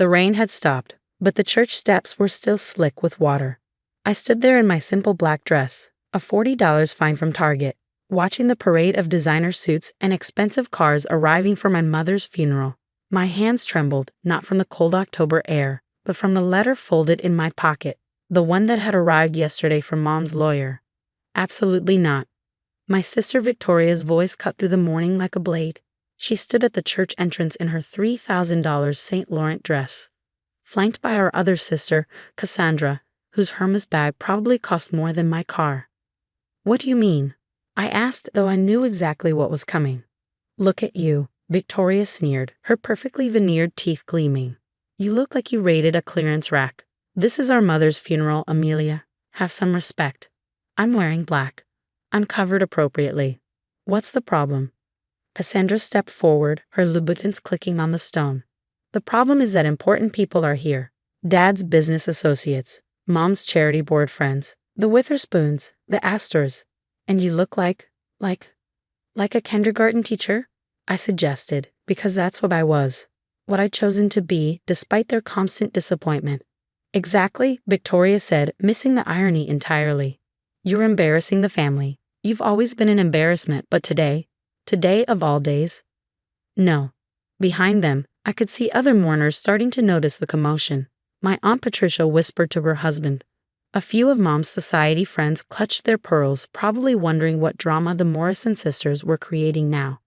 The rain had stopped, but the church steps were still slick with water. I stood there in my simple black dress, a $40 fine from Target, watching the parade of designer suits and expensive cars arriving for my mother's funeral. My hands trembled, not from the cold October air, but from the letter folded in my pocket, the one that had arrived yesterday from Mom's lawyer. Absolutely not. My sister Victoria's voice cut through the morning like a blade. She stood at the church entrance in her $3,000 St. Laurent dress, flanked by our other sister, Cassandra, whose Hermes bag probably cost more than my car. "What do you mean?" I asked, though I knew exactly what was coming. "Look at you," Victoria sneered, her perfectly veneered teeth gleaming. "You look like you raided a clearance rack. This is our mother's funeral, Amelia. Have some respect. I'm wearing black. I'm covered appropriately. What's the problem?" Cassandra stepped forward, her lubricants clicking on the stone. "The problem is that important people are here. Dad's business associates, Mom's charity board friends, the Witherspoons, the Astors. And you look like a kindergarten teacher?" I suggested, because that's what I was. What I'd chosen to be, despite their constant disappointment. "Exactly," Victoria said, missing the irony entirely. "You're embarrassing the family. You've always been an embarrassment, but today of all days." No. Behind them, I could see other mourners starting to notice the commotion. My Aunt Patricia whispered to her husband. A few of Mom's society friends clutched their pearls, probably wondering what drama the Morrison sisters were creating now.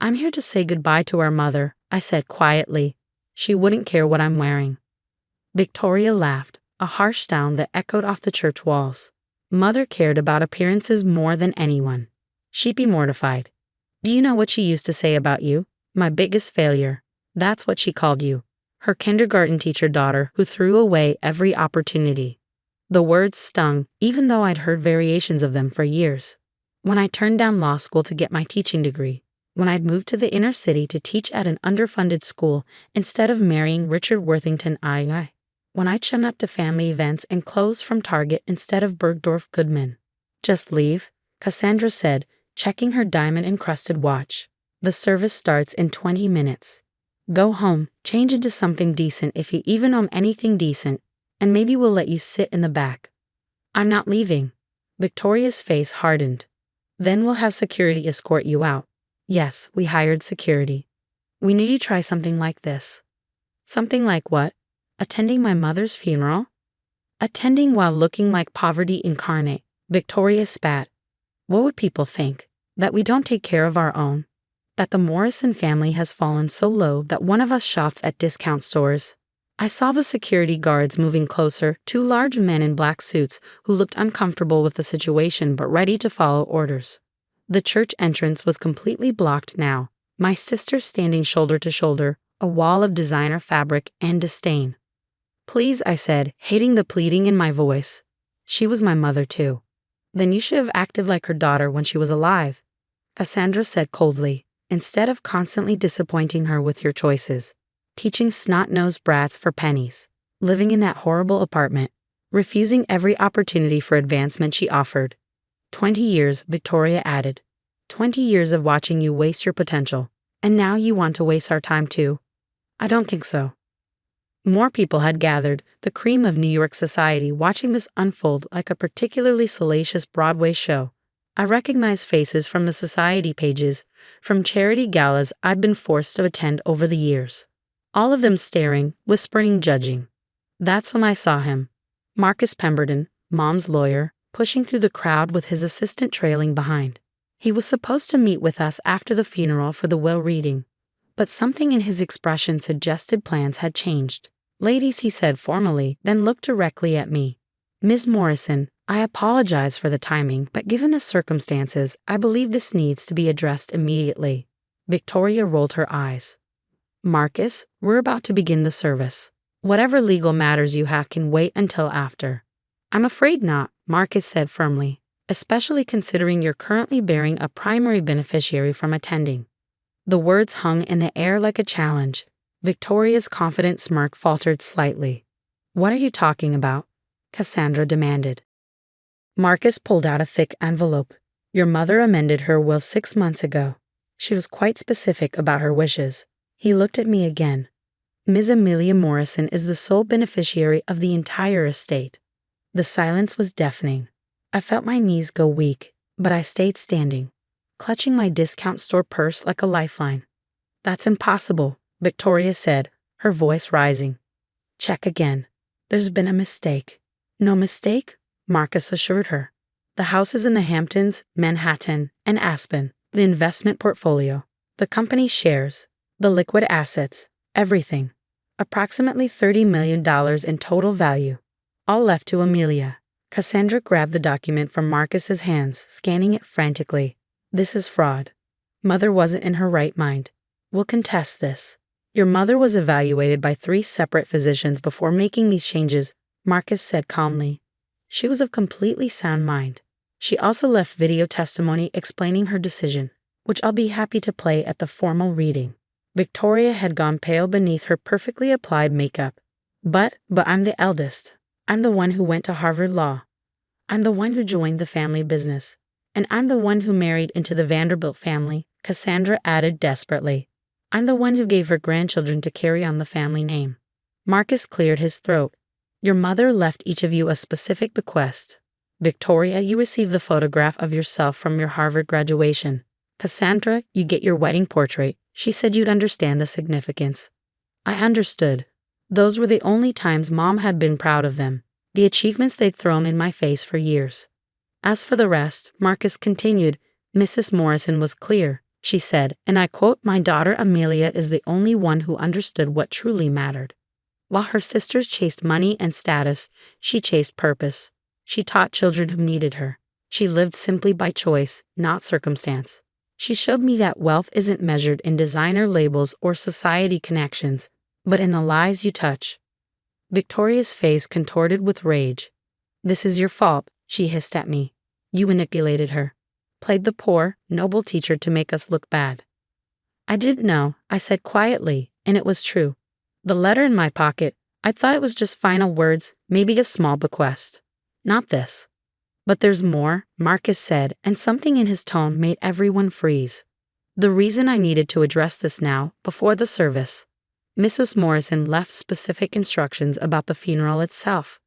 "I'm here to say goodbye to our mother," I said quietly. "She wouldn't care what I'm wearing." Victoria laughed, a harsh sound that echoed off the church walls. Mother cared about appearances more than anyone. She'd be mortified. "Do you know what she used to say about you? My biggest failure. That's what she called you. Her kindergarten teacher daughter who threw away every opportunity." The words stung, even though I'd heard variations of them for years. When I turned down law school to get my teaching degree, when I'd moved to the inner city to teach at an underfunded school instead of marrying Richard Worthington II, when I'd shown up to family events in clothes from Target instead of Bergdorf Goodman. "Just leave," Cassandra said, checking her diamond-encrusted watch. "The service starts in 20 minutes. Go home, change into something decent if you even own anything decent, and maybe we'll let you sit in the back." "I'm not leaving." Victoria's face hardened. "Then we'll have security escort you out." Yes, we hired security. "We need you to try something like this." "Something like what?" "Attending my mother's funeral?" "Attending while looking like poverty incarnate," Victoria spat. "What would people think? That we don't take care of our own? That the Morrison family has fallen so low that one of us shops at discount stores?" I saw the security guards moving closer, two large men in black suits who looked uncomfortable with the situation but ready to follow orders. The church entrance was completely blocked now, my sister standing shoulder to shoulder, a wall of designer fabric and disdain. "Please," I said, hating the pleading in my voice. She was my mother too. "Then you should have acted like her daughter when she was alive," Cassandra said coldly, "instead of constantly disappointing her with your choices. Teaching snot-nosed brats for pennies, living in that horrible apartment, refusing every opportunity for advancement she offered. 20 years, Victoria added. 20 years of watching you waste your potential, and now you want to waste our time too? I don't think so." More people had gathered, the cream of New York society, watching this unfold like a particularly salacious Broadway show. I recognized faces from the society pages, from charity galas I'd been forced to attend over the years. All of them staring, whispering, judging. That's when I saw him. Marcus Pemberton, Mom's lawyer, pushing through the crowd with his assistant trailing behind. He was supposed to meet with us after the funeral for the will reading, but something in his expression suggested plans had changed. "Ladies," he said formally, then looked directly at me. "Ms. Morrison, I apologize for the timing, but given the circumstances, I believe this needs to be addressed immediately." Victoria rolled her eyes. "Marcus, we're about to begin the service. Whatever legal matters you have can wait until after." "I'm afraid not," Marcus said firmly, "especially considering you're currently bearing a primary beneficiary from attending." The words hung in the air like a challenge. Victoria's confident smirk faltered slightly. "What are you talking about?" Cassandra demanded. Marcus pulled out a thick envelope. "Your mother amended her will 6 months ago. She was quite specific about her wishes." He looked at me again. Ms. Amelia Morrison is the sole beneficiary of the entire estate. The silence was deafening. I felt my knees go weak, but I stayed standing, clutching my discount store purse like a lifeline. That's impossible, Victoria said, her voice rising. Check again. There's been a mistake. No mistake? Marcus assured her. The houses in the Hamptons, Manhattan, and Aspen, the investment portfolio, the company shares, the liquid assets, everything. Approximately $30 million in total value. All left to Amelia. Cassandra grabbed the document from Marcus's hands, scanning it frantically. This is fraud. Mother wasn't in her right mind. We'll contest this. Your mother was evaluated by 3 separate physicians before making these changes, Marcus said calmly. She was of completely sound mind. She also left video testimony explaining her decision, which I'll be happy to play at the formal reading. Victoria had gone pale beneath her perfectly applied makeup. But I'm the eldest. I'm the one who went to Harvard Law. I'm the one who joined the family business. And I'm the one who married into the Vanderbilt family, Cassandra added desperately. I'm the one who gave her grandchildren to carry on the family name. Marcus cleared his throat. Your mother left each of you a specific bequest. Victoria, you received the photograph of yourself from your Harvard graduation. Cassandra, you get your wedding portrait. She said you'd understand the significance. I understood. Those were the only times Mom had been proud of them, the achievements they'd thrown in my face for years. As for the rest, Marcus continued, Mrs. Morrison was clear. She said, and I quote, my daughter Amelia is the only one who understood what truly mattered. While her sisters chased money and status, she chased purpose. She taught children who needed her. She lived simply by choice, not circumstance. She showed me that wealth isn't measured in designer labels or society connections, but in the lives you touch. Victoria's face contorted with rage. This is your fault, she hissed at me. You manipulated her. Played the poor, noble teacher to make us look bad. I didn't know, I said quietly, and it was true. The letter in my pocket, I thought it was just final words, maybe a small bequest. Not this. But there's more, Marcus said, and something in his tone made everyone freeze. The reason I needed to address this now, before the service. Mrs. Morrison left specific instructions about the funeral itself.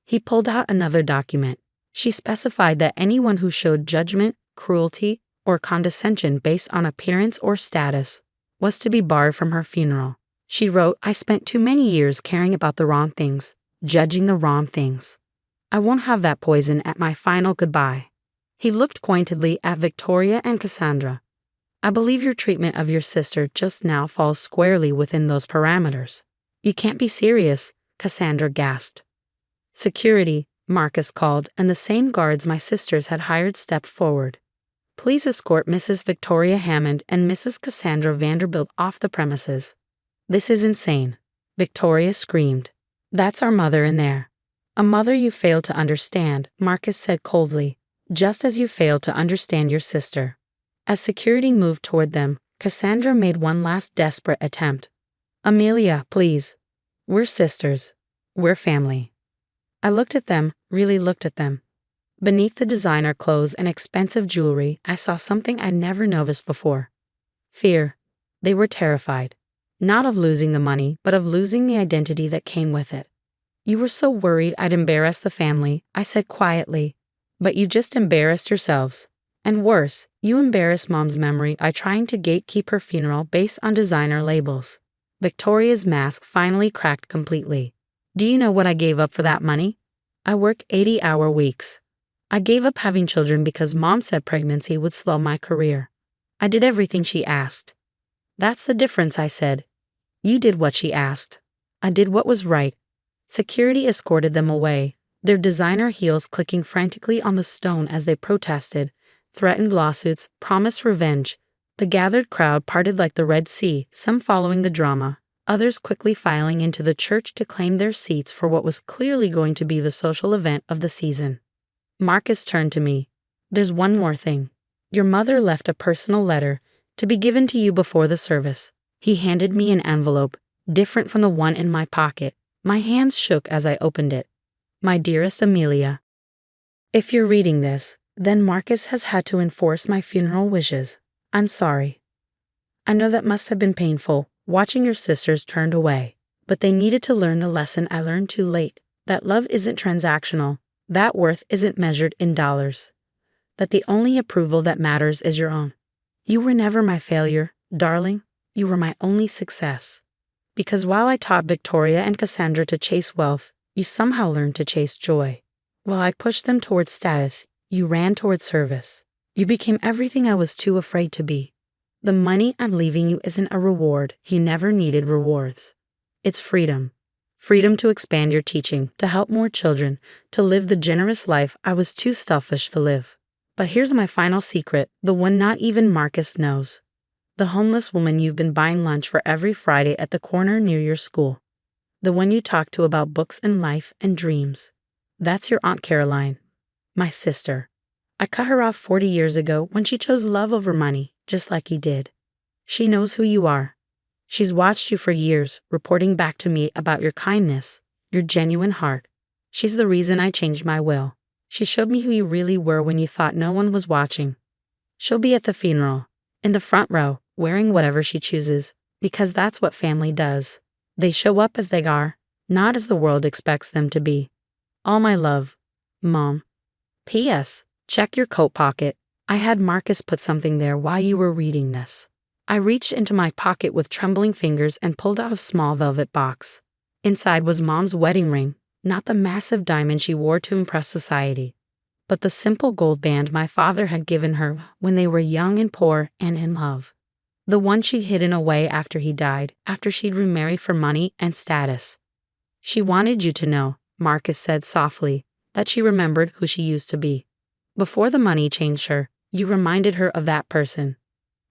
He pulled out another document. She specified that anyone who showed judgment, cruelty, or condescension based on appearance or status was to be barred from her funeral. She wrote, I spent too many years caring about the wrong things, judging the wrong things. I won't have that poison at my final goodbye. He looked pointedly at Victoria and Cassandra. I believe your treatment of your sister just now falls squarely within those parameters. You can't be serious, Cassandra gasped. Security, Marcus called, and the same guards my sisters had hired stepped forward. Please escort Mrs. Victoria Hammond and Mrs. Cassandra Vanderbilt off the premises. This is insane, Victoria screamed. That's our mother in there. A mother you failed to understand, Marcus said coldly, just as you failed to understand your sister. As security moved toward them, Cassandra made one last desperate attempt. Amelia, please. We're sisters. We're family. I looked at them, really looked at them. Beneath the designer clothes and expensive jewelry, I saw something I'd never noticed before. Fear. They were terrified. Not of losing the money, but of losing the identity that came with it. You were so worried I'd embarrass the family, I said quietly. But you just embarrassed yourselves. And worse, you embarrassed Mom's memory by trying to gatekeep her funeral based on designer labels. Victoria's mask finally cracked completely. Do you know what I gave up for that money? I worked 80-hour weeks. I gave up having children because Mom said pregnancy would slow my career. I did everything she asked. That's the difference, I said. You did what she asked. I did what was right. Security escorted them away, their designer heels clicking frantically on the stone as they protested, threatened lawsuits, promised revenge. The gathered crowd parted like the Red Sea, some following the drama, others quickly filing into the church to claim their seats for what was clearly going to be the social event of the season. Marcus turned to me. There's one more thing. Your mother left a personal letter to be given to you before the service. He handed me an envelope, different from the one in my pocket. My hands shook as I opened it. My dearest Amelia. If you're reading this, then Marcus has had to enforce my funeral wishes. I'm sorry. I know that must have been painful, watching your sisters turned away. But they needed to learn the lesson I learned too late, that love isn't transactional, that worth isn't measured in dollars, that the only approval that matters is your own. You were never my failure, darling. You were my only success. Because while I taught Victoria and Cassandra to chase wealth, you somehow learned to chase joy. While I pushed them towards status, you ran towards service. You became everything I was too afraid to be. The money I'm leaving you isn't a reward. You never needed rewards. It's freedom. Freedom to expand your teaching, to help more children, to live the generous life I was too selfish to live. But here's my final secret, the one not even Marcus knows. The homeless woman you've been buying lunch for every Friday at the corner near your school. The one you talk to about books and life and dreams. That's your Aunt Caroline. My sister. I cut her off 40 years ago when she chose love over money, just like you did. She knows who you are. She's watched you for years, reporting back to me about your kindness, your genuine heart. She's the reason I changed my will. She showed me who you really were when you thought no one was watching. She'll be at the funeral, in the front row, wearing whatever she chooses, because that's what family does. They show up as they are, not as the world expects them to be. All my love, Mom. P.S. Check your coat pocket. I had Marcus put something there while you were reading this. I reached into my pocket with trembling fingers and pulled out a small velvet box. Inside was Mom's wedding ring, not the massive diamond she wore to impress society, but the simple gold band my father had given her when they were young and poor and in love. The one she'd hidden away after he died, after she'd remarried for money and status. She wanted you to know, Marcus said softly, that she remembered who she used to be. Before the money changed her, you reminded her of that person.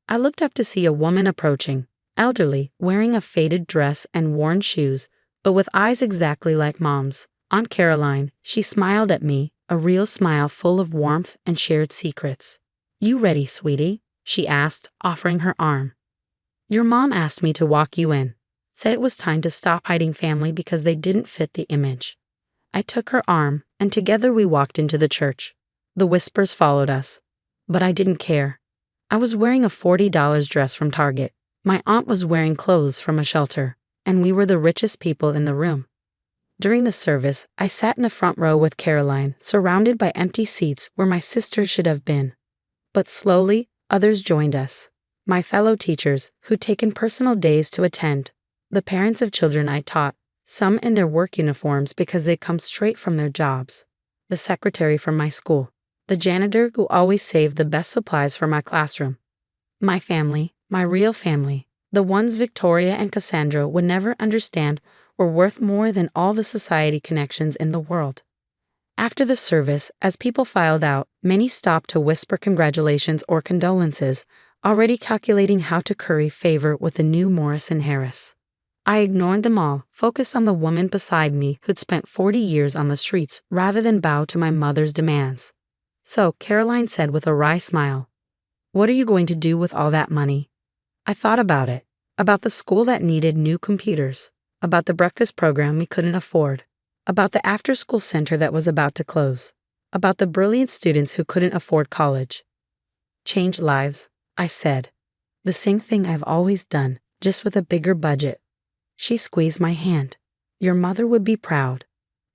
I looked up to see a woman approaching, elderly, wearing a faded dress and worn shoes, but with eyes exactly like Mom's. Aunt Caroline. She smiled at me, a real smile full of warmth and shared secrets. You ready, sweetie? She asked, offering her arm. Your mom asked me to walk you in, said it was time to stop hiding family because they didn't fit the image. I took her arm, and together we walked into the church. The whispers followed us, but I didn't care. I was wearing a $40 dress from Target. My aunt was wearing clothes from a shelter, and we were the richest people in the room. During the service, I sat in the front row with Caroline, surrounded by empty seats where my sister should have been. But slowly, others joined us. My fellow teachers, who'd taken personal days to attend. The parents of children I taught, some in their work uniforms because they come straight from their jobs. The secretary from my school. The janitor who always saved the best supplies for my classroom. My family, my real family, the ones Victoria and Cassandra would never understand were worth more than all the society connections in the world. After the service, as people filed out, many stopped to whisper congratulations or condolences, already calculating how to curry favor with the new Morrison Harris. I ignored them all, focused on the woman beside me who'd spent 40 years on the streets rather than bow to my mother's demands. So, Caroline said with a wry smile, what are you going to do with all that money? I thought about it, about the school that needed new computers, about the breakfast program we couldn't afford, about the after-school center that was about to close, about the brilliant students who couldn't afford college. Change lives, I said. The same thing I've always done, just with a bigger budget. She squeezed my hand. Your mother would be proud.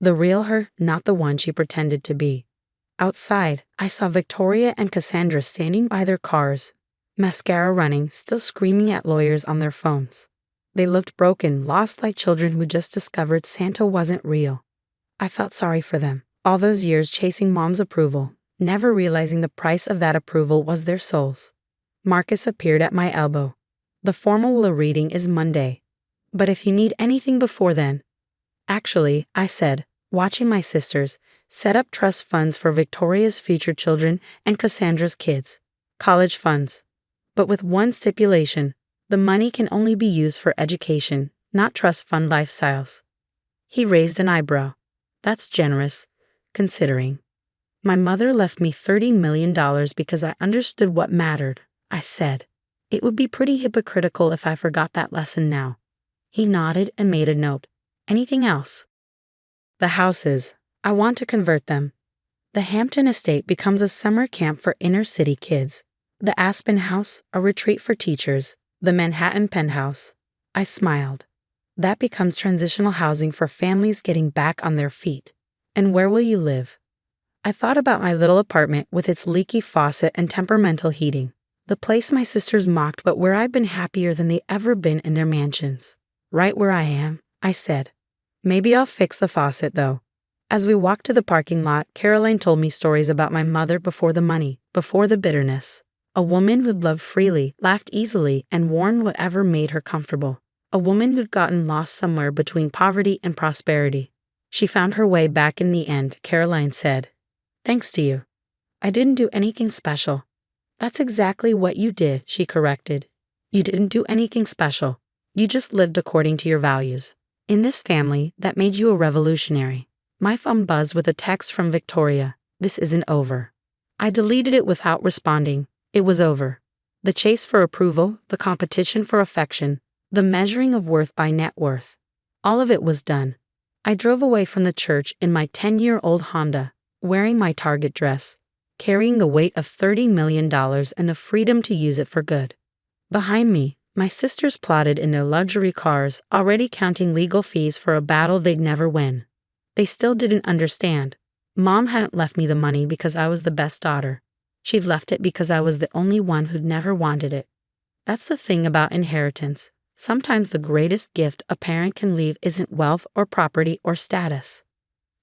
The real her, not the one she pretended to be. Outside, I saw Victoria and Cassandra standing by their cars, mascara running, still screaming at lawyers on their phones. They looked broken, lost like children who just discovered Santa wasn't real. I felt sorry for them. All those years chasing Mom's approval, never realizing the price of that approval was their souls. Marcus appeared at my elbow. The formal will reading is Monday. But if you need anything before then. Actually, I said, watching my sisters, set up trust funds for Victoria's future children and Cassandra's kids. College funds. But with one stipulation, the money can only be used for education, not trust fund lifestyles. He raised an eyebrow. That's generous, considering. My mother left me $30 million because I understood what mattered, I said. It would be pretty hypocritical if I forgot that lesson now. He nodded and made a note. Anything else? The houses. I want to convert them. The Hampton estate becomes a summer camp for inner-city kids. The Aspen House, a retreat for teachers. The Manhattan Penthouse, I smiled. That becomes transitional housing for families getting back on their feet. And where will you live? I thought about my little apartment with its leaky faucet and temperamental heating. The place my sisters mocked, but where I've been happier than they ever been in their mansions. Right where I am, I said. Maybe I'll fix the faucet, though. As we walked to the parking lot, Caroline told me stories about my mother before the money, before the bitterness. A woman who'd loved freely, laughed easily, and worn whatever made her comfortable. A woman who'd gotten lost somewhere between poverty and prosperity. She found her way back in the end, Caroline said. Thanks to you. I didn't do anything special. That's exactly what you did, she corrected. You didn't do anything special. You just lived according to your values. In this family, that made you a revolutionary. My phone buzzed with a text from Victoria. This isn't over. I deleted it without responding. It was over. The chase for approval, the competition for affection, the measuring of worth by net worth. All of it was done. I drove away from the church in my 10-year-old Honda, wearing my Target dress, carrying the weight of $30 million and the freedom to use it for good. Behind me, my sisters plodded in their luxury cars, already counting legal fees for a battle they'd never win. They still didn't understand. Mom hadn't left me the money because I was the best daughter. She'd left it because I was the only one who'd never wanted it. That's the thing about inheritance. Sometimes the greatest gift a parent can leave isn't wealth or property or status.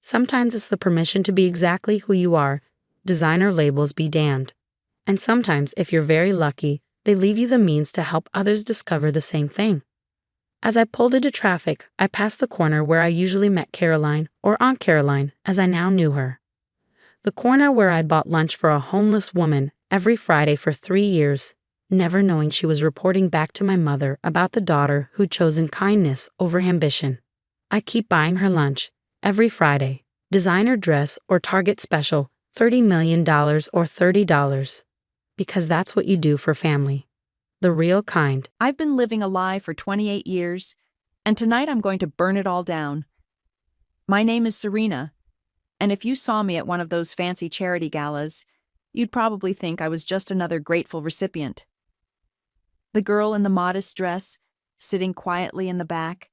Sometimes it's the permission to be exactly who you are. Designer labels be damned. And sometimes, if you're very lucky, they leave you the means to help others discover the same thing. As I pulled into traffic, I passed the corner where I usually met Caroline, or Aunt Caroline, as I now knew her. The corner where I'd bought lunch for a homeless woman every Friday for 3 years, never knowing she was reporting back to my mother about the daughter who'd chosen kindness over ambition. I keep buying her lunch. Every Friday, designer dress or Target special, $30 million or $30. Because that's what you do for family. The real kind. I've been living a lie for 28 years, and tonight I'm going to burn it all down. My name is Serena, and if you saw me at one of those fancy charity galas, you'd probably think I was just another grateful recipient. The girl in the modest dress, sitting quietly in the back,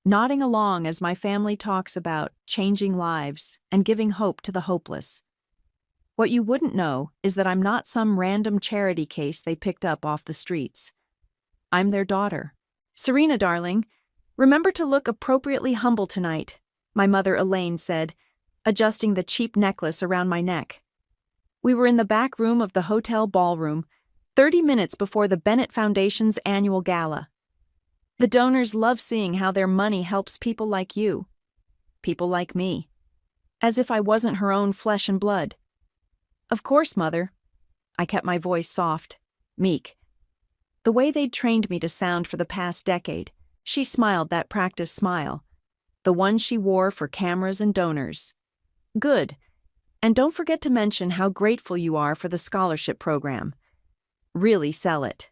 nodding along as my family talks about changing lives and giving hope to the hopeless. What you wouldn't know is that I'm not some random charity case they picked up off the streets. I'm their daughter. Serena, darling, remember to look appropriately humble tonight, my mother Elaine said, adjusting the cheap necklace around my neck. We were in the back room of the hotel ballroom, 30 minutes before the Bennett Foundation's annual gala. The donors love seeing how their money helps people like you. People like me. As if I wasn't her own flesh and blood. Of course, Mother. I kept my voice soft, meek. The way they'd trained me to sound for the past decade. She smiled that practice smile. The one she wore for cameras and donors. Good. And don't forget to mention how grateful you are for the scholarship program. Really sell it.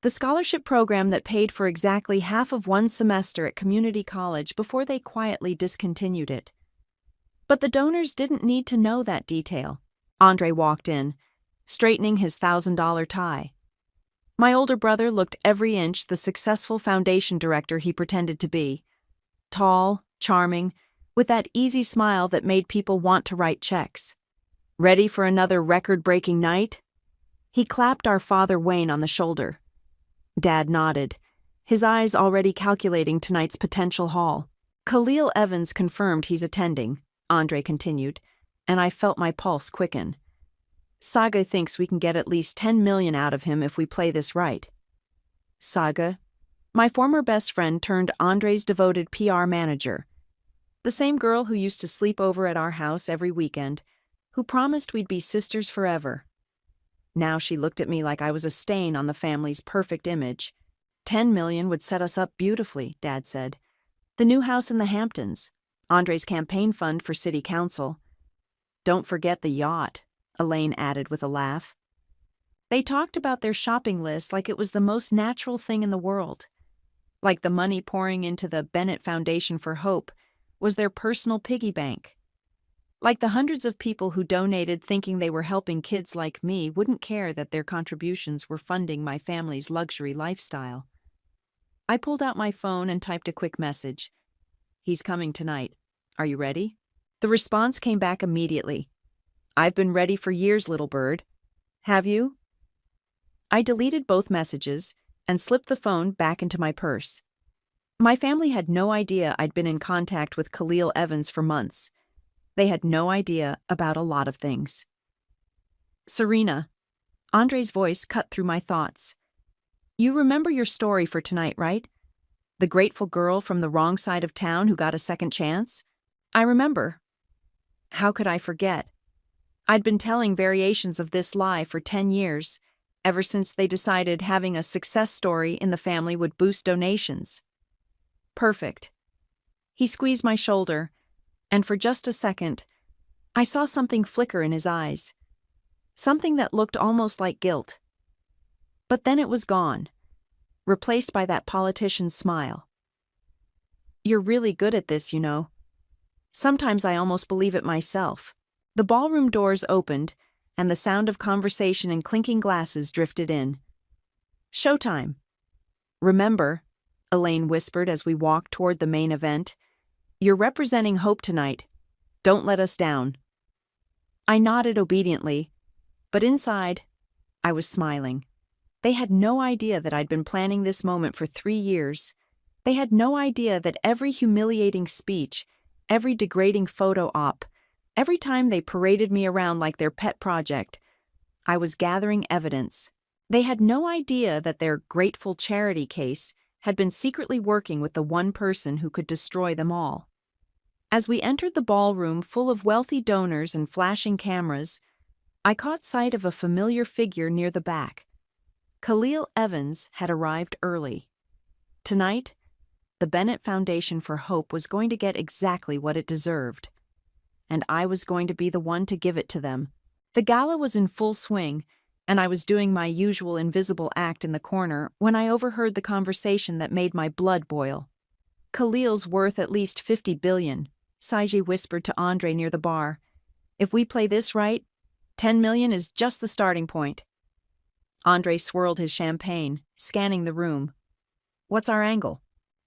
The scholarship program that paid for exactly half of one semester at community college before they quietly discontinued it. But the donors didn't need to know that detail. Andre walked in, straightening his $1,000 tie. My older brother looked every inch the successful foundation director he pretended to be. Tall, charming, with that easy smile that made people want to write checks. Ready for another record-breaking night? He clapped our father Wayne on the shoulder. Dad nodded, his eyes already calculating tonight's potential haul. Khalil Evans confirmed he's attending, Andre continued, and I felt my pulse quicken. Saga thinks we can get at least 10 million out of him if we play this right. Saga, my former best friend turned Andre's devoted PR manager. The same girl who used to sleep over at our house every weekend, who promised we'd be sisters forever. Now she looked at me like I was a stain on the family's perfect image. 10 million would set us up beautifully, Dad said. The new house in the Hamptons, Andre's campaign fund for city council. Don't forget the yacht, Elaine added with a laugh. They talked about their shopping list like it was the most natural thing in the world. Like the money pouring into the Bennett Foundation for Hope was their personal piggy bank. Like the hundreds of people who donated thinking they were helping kids like me wouldn't care that their contributions were funding my family's luxury lifestyle. I pulled out my phone and typed a quick message. He's coming tonight. Are you ready? The response came back immediately. I've been ready for years, little bird. Have you? I deleted both messages and slipped the phone back into my purse. My family had no idea I'd been in contact with Khalil Evans for months. They had no idea about a lot of things. Serena. Andre's voice cut through my thoughts. You remember your story for tonight, right? The grateful girl from the wrong side of town who got a second chance? I remember. How could I forget? I'd been telling variations of this lie for 10 years, ever since they decided having a success story in the family would boost donations. Perfect. He squeezed my shoulder, and for just a second, I saw something flicker in his eyes. Something that looked almost like guilt. But then it was gone, replaced by that politician's smile. You're really good at this, you know. Sometimes I almost believe it myself. The ballroom doors opened, and the sound of conversation and clinking glasses drifted in. Showtime. Remember, Elaine whispered as we walked toward the main event, you're representing hope tonight. Don't let us down. I nodded obediently, but inside, I was smiling. They had no idea that I'd been planning this moment for 3 years. They had no idea that every humiliating speech, every degrading photo op, every time they paraded me around like their pet project, I was gathering evidence. They had no idea that their grateful charity case had been secretly working with the one person who could destroy them all. As we entered the ballroom full of wealthy donors and flashing cameras, I caught sight of a familiar figure near the back. Khalil Evans had arrived early. Tonight, the Bennett Foundation for Hope was going to get exactly what it deserved. And I was going to be the one to give it to them. The gala was in full swing, and I was doing my usual invisible act in the corner when I overheard the conversation that made my blood boil. Khalil's worth at least $50 billion, Saiji whispered to Andre near the bar. If we play this right, $10 million is just the starting point. Andre swirled his champagne, scanning the room. What's our angle?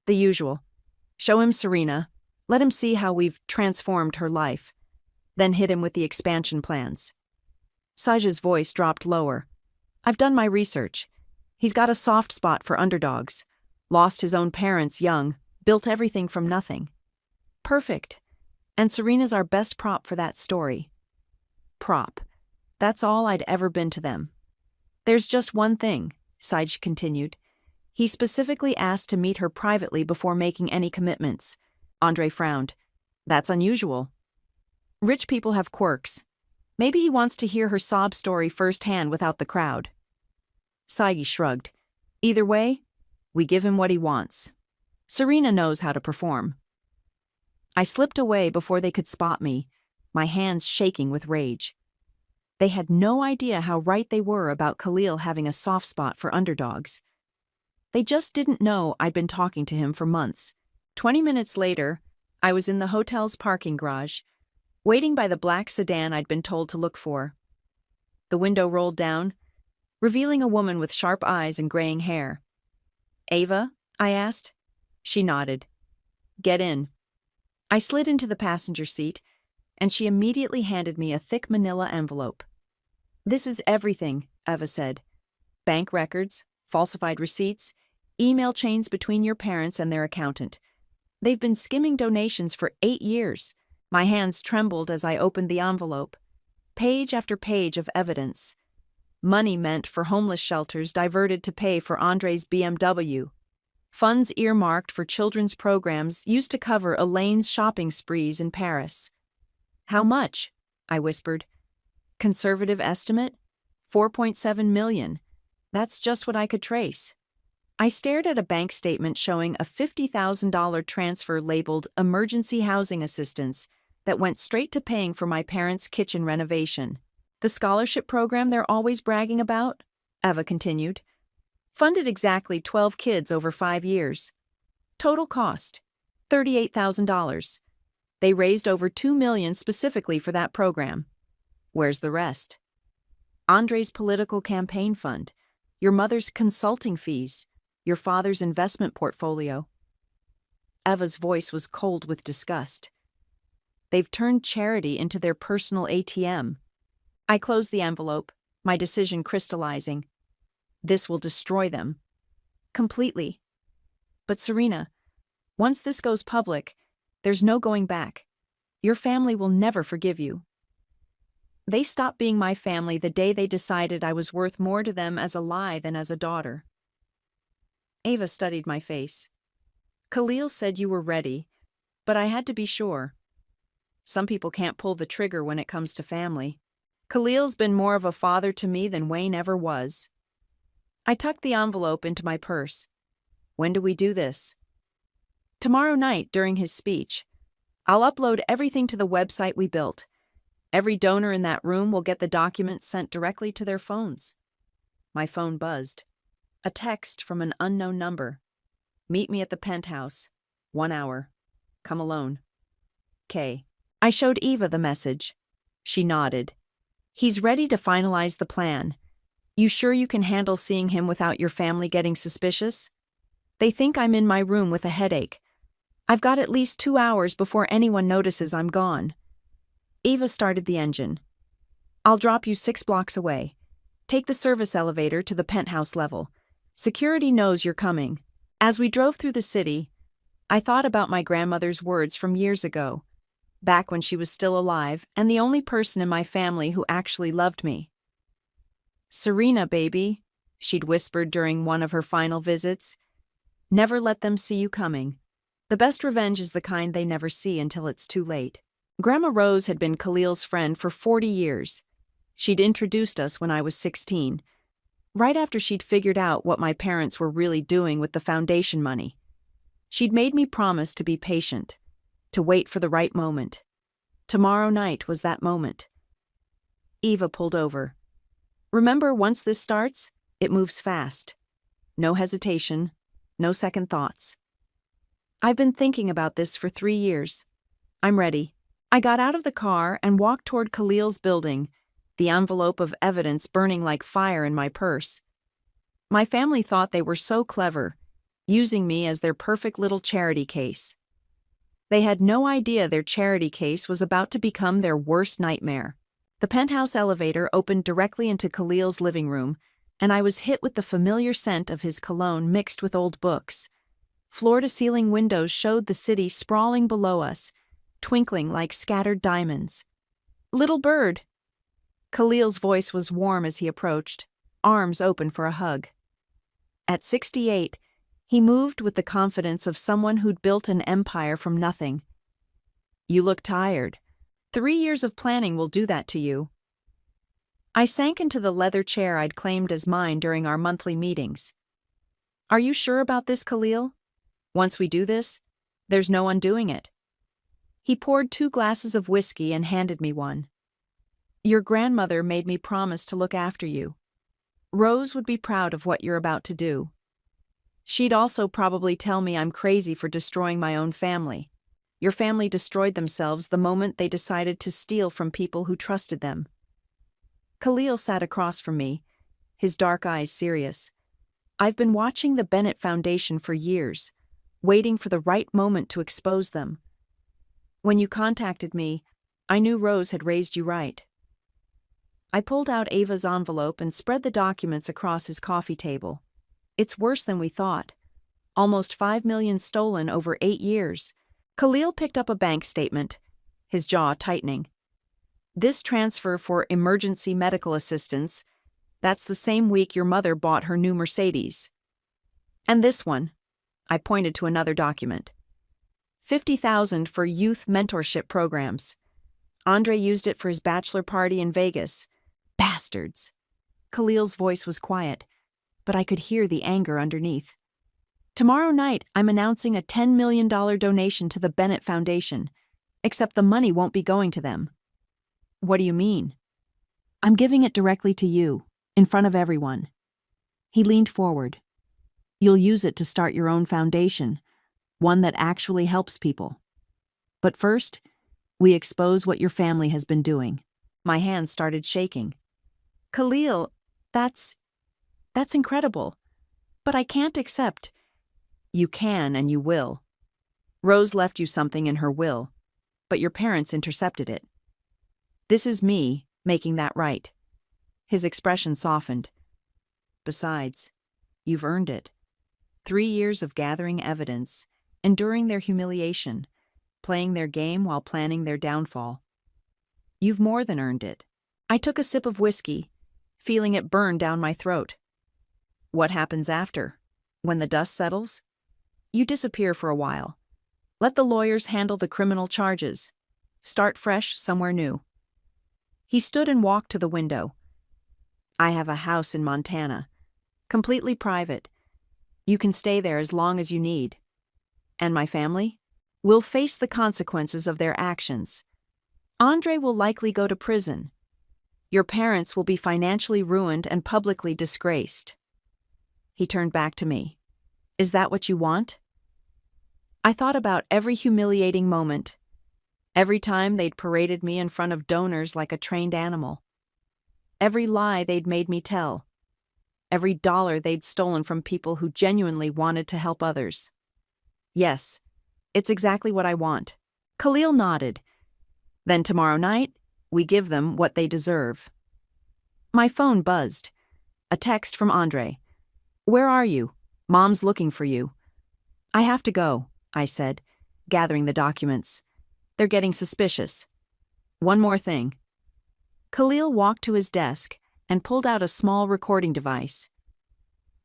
The usual. Show him Serena. Let him see how we've transformed her life. Then hit him with the expansion plans. Saja's voice dropped lower. I've done my research. He's got a soft spot for underdogs. Lost his own parents young, built everything from nothing. Perfect. And Serena's our best prop for that story. Prop. That's all I'd ever been to them. There's just one thing, Saj continued. He specifically asked to meet her privately before making any commitments. Andre frowned. That's unusual. Rich people have quirks. Maybe he wants to hear her sob story firsthand without the crowd. Saigi shrugged. Either way, we give him what he wants. Serena knows how to perform. I slipped away before they could spot me, my hands shaking with rage. They had no idea how right they were about Khalil having a soft spot for underdogs. They just didn't know I'd been talking to him for months. 20 minutes later, I was in the hotel's parking garage, waiting by the black sedan I'd been told to look for. The window rolled down, revealing a woman with sharp eyes and graying hair. Ava? I asked. She nodded. Get in. I slid into the passenger seat, and she immediately handed me a thick manila envelope. This is everything, Eva said. Bank records, falsified receipts, email chains between your parents and their accountant. They've been skimming donations for 8 years. My hands trembled as I opened the envelope. Page after page of evidence. Money meant for homeless shelters diverted to pay for Andre's BMW. Funds earmarked for children's programs used to cover Elaine's shopping sprees in Paris. How much? I whispered. Conservative estimate? 4.7 million. That's just what I could trace. I stared at a bank statement showing a $50,000 transfer labeled Emergency Housing Assistance that went straight to paying for my parents' kitchen renovation. The scholarship program they're always bragging about? Eva continued. Funded exactly 12 kids over 5 years. Total cost, $38,000. They raised over $2 million specifically for that program. Where's the rest? Andre's political campaign fund, your mother's consulting fees, Your father's investment portfolio. Eva's voice was cold with disgust. They've turned charity into their personal ATM. I closed the envelope, my decision crystallizing. This will destroy them. Completely. But Serena, once this goes public, there's no going back. Your family will never forgive you. They stopped being my family the day they decided I was worth more to them as a lie than as a daughter. Ava studied my face. Khalil said you were ready, but I had to be sure. Some people can't pull the trigger when it comes to family. Khalil's been more of a father to me than Wayne ever was. I tucked the envelope into my purse. When do we do this? Tomorrow night during his speech. I'll upload everything to the website we built. Every donor in that room will get the documents sent directly to their phones. My phone buzzed. A text from an unknown number. Meet me at the penthouse. 1 hour. Come alone. K. I showed Eva the message. She nodded. He's ready to finalize the plan. You sure you can handle seeing him without your family getting suspicious? They think I'm in my room with a headache. I've got at least 2 hours before anyone notices I'm gone. Eva started the engine. I'll drop you 6 blocks away. Take the service elevator to the penthouse level. Security knows you're coming. As we drove through the city, I thought about my grandmother's words from years ago, back when she was still alive and the only person in my family who actually loved me. Serena, baby, she'd whispered during one of her final visits. Never let them see you coming. The best revenge is the kind they never see until it's too late. Grandma Rose had been Khalil's friend for 40 years. She'd introduced us when I was 16, right after she'd figured out what my parents were really doing with the foundation money. She'd made me promise to be patient, to wait for the right moment. Tomorrow night was that moment. Eva pulled over. Remember, once this starts, it moves fast. No hesitation, no second thoughts. I've been thinking about this for 3 years. I'm ready. I got out of the car and walked toward Khalil's building, the envelope of evidence burning like fire in my purse. My family thought they were so clever, using me as their perfect little charity case. They had no idea their charity case was about to become their worst nightmare. The penthouse elevator opened directly into Khalil's living room, and I was hit with the familiar scent of his cologne mixed with old books. Floor-to-ceiling windows showed the city sprawling below us, twinkling like scattered diamonds. Little bird! Khalil's voice was warm as he approached, arms open for a hug. At 68, he moved with the confidence of someone who'd built an empire from nothing. You look tired. 3 years of planning will do that to you. I sank into the leather chair I'd claimed as mine during our monthly meetings. Are you sure about this, Khalil? Once we do this, there's no undoing it. He poured 2 glasses of whiskey and handed me one. Your grandmother made me promise to look after you. Rose would be proud of what you're about to do. She'd also probably tell me I'm crazy for destroying my own family. Your family destroyed themselves the moment they decided to steal from people who trusted them. Khalil sat across from me, his dark eyes serious. I've been watching the Bennett Foundation for years, waiting for the right moment to expose them. When you contacted me, I knew Rose had raised you right. I pulled out Ava's envelope and spread the documents across his coffee table. It's worse than we thought. Almost $5 million stolen over 8 years. Khalil picked up a bank statement, his jaw tightening. This transfer for emergency medical assistance, that's the same week your mother bought her new Mercedes. And this one, I pointed to another document. $50,000 for youth mentorship programs. Andre used it for his bachelor party in Vegas. Bastards. Khalil's voice was quiet, but I could hear the anger underneath. Tomorrow night, I'm announcing a $10 million donation to the Bennett Foundation, except the money won't be going to them. What do you mean? I'm giving it directly to you, in front of everyone. He leaned forward. You'll use it to start your own foundation, one that actually helps people. But first, we expose what your family has been doing. My hands started shaking. Khalil, that's incredible. But I can't accept. You can and you will. Rose left you something in her will, but your parents intercepted it. This is me making that right. His expression softened. Besides, you've earned it. 3 years of gathering evidence, enduring their humiliation, playing their game while planning their downfall. You've more than earned it. I took a sip of whiskey, feeling it burn down my throat. What happens after? When the dust settles? You disappear for a while. Let the lawyers handle the criminal charges. Start fresh somewhere new. He stood and walked to the window. I have a house in Montana. Completely private. You can stay there as long as you need. And my family? Will face the consequences of their actions. Andre will likely go to prison. Your parents will be financially ruined and publicly disgraced. He turned back to me. Is that what you want? I thought about every humiliating moment. Every time they'd paraded me in front of donors like a trained animal. Every lie they'd made me tell. Every dollar they'd stolen from people who genuinely wanted to help others. Yes, it's exactly what I want. Khalil nodded. Then tomorrow night, we give them what they deserve. My phone buzzed. A text from Andre. Where are you? Mom's looking for you. I have to go, I said, gathering the documents. They're getting suspicious. One more thing. Khalil walked to his desk and pulled out a small recording device.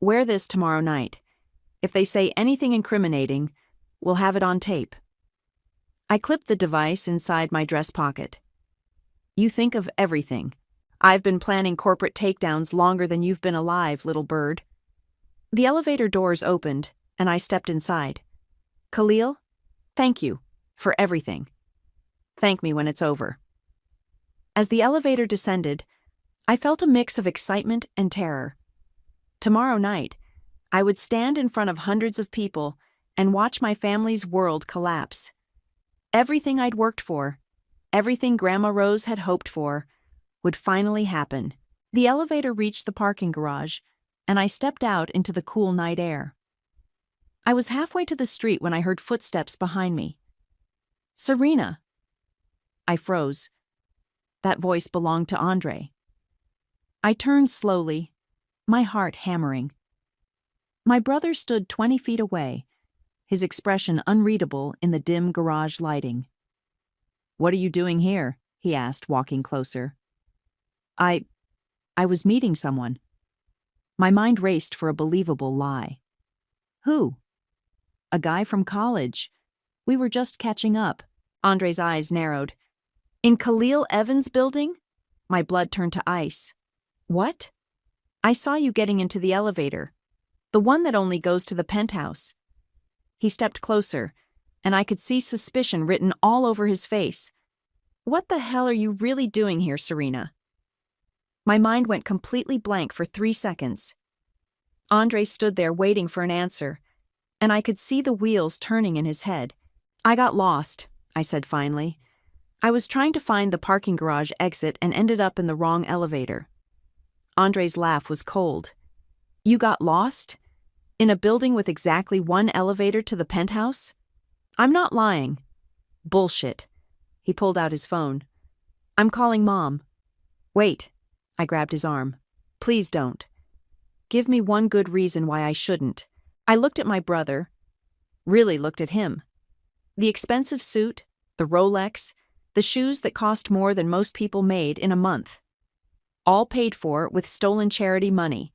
Wear this tomorrow night. If they say anything incriminating, we'll have it on tape. I clipped the device inside my dress pocket. You think of everything. I've been planning corporate takedowns longer than you've been alive, little bird. The elevator doors opened, and I stepped inside. Khalil, thank you for everything. Thank me when it's over. As the elevator descended, I felt a mix of excitement and terror. Tomorrow night, I would stand in front of hundreds of people and watch my family's world collapse. Everything I'd worked for, everything Grandma Rose had hoped for, would finally happen. The elevator reached the parking garage, and I stepped out into the cool night air. I was halfway to the street when I heard footsteps behind me. Serena. I froze. That voice belonged to Andre. I turned slowly, my heart hammering. My brother stood 20 feet away, his expression unreadable in the dim garage lighting. What are you doing here? He asked, walking closer. I was meeting someone. My mind raced for a believable lie. Who? A guy from college. We were just catching up. Andre's eyes narrowed. In Khalil Evans' building? My blood turned to ice. What? I saw you getting into the elevator. The one that only goes to the penthouse. He stepped closer, and I could see suspicion written all over his face. What the hell are you really doing here, Serena? My mind went completely blank for 3 seconds. Andre stood there waiting for an answer, and I could see the wheels turning in his head. I got lost, I said finally. I was trying to find the parking garage exit and ended up in the wrong elevator. Andre's laugh was cold. You got lost? In a building with exactly one elevator to the penthouse? I'm not lying. Bullshit. He pulled out his phone. I'm calling Mom. Wait. I grabbed his arm. Please don't. Give me one good reason why I shouldn't. I looked at my brother. Really looked at him. The expensive suit, the Rolex, the shoes that cost more than most people made in a month. All paid for with stolen charity money.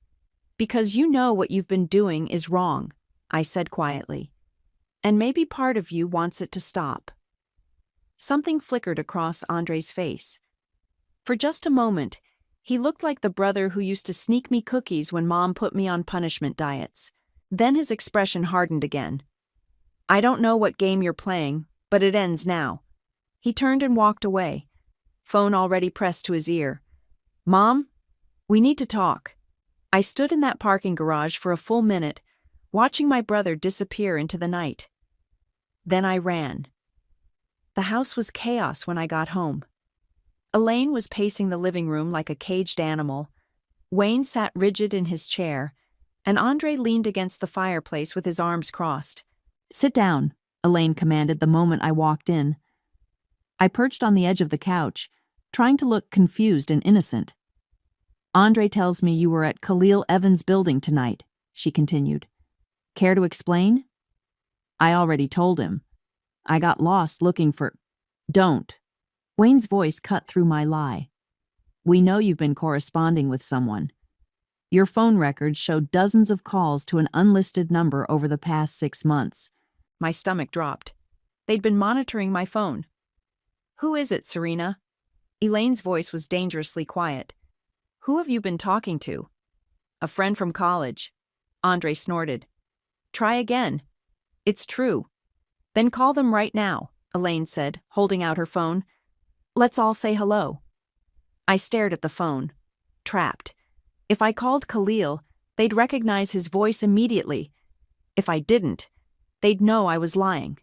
Because you know what you've been doing is wrong, I said quietly. And maybe part of you wants it to stop. Something flickered across Andre's face. For just a moment, he looked like the brother who used to sneak me cookies when Mom put me on punishment diets. Then his expression hardened again. I don't know what game you're playing, but it ends now. He turned and walked away, phone already pressed to his ear. Mom, we need to talk. I stood in that parking garage for a full minute, watching my brother disappear into the night. Then I ran. The house was chaos when I got home. Elaine was pacing the living room like a caged animal. Wayne sat rigid in his chair, and Andre leaned against the fireplace with his arms crossed. "Sit down," Elaine commanded the moment I walked in. I perched on the edge of the couch, trying to look confused and innocent. "Andre tells me you were at Khalil Evans' building tonight," she continued. "Care to explain?" I already told him. I got lost looking for— "Don't." Wayne's voice cut through my lie. "We know you've been corresponding with someone. Your phone records show dozens of calls to an unlisted number over the past 6 months. My stomach dropped. They'd been monitoring my phone. "Who is it, Serena?" Elaine's voice was dangerously quiet. "Who have you been talking to?" "A friend from college." Andre snorted. "Try again. It's true." "Then call them right now," Elaine said, holding out her phone. "Let's all say hello." I stared at the phone. Trapped. If I called Khalil, they'd recognize his voice immediately. If I didn't, they'd know I was lying.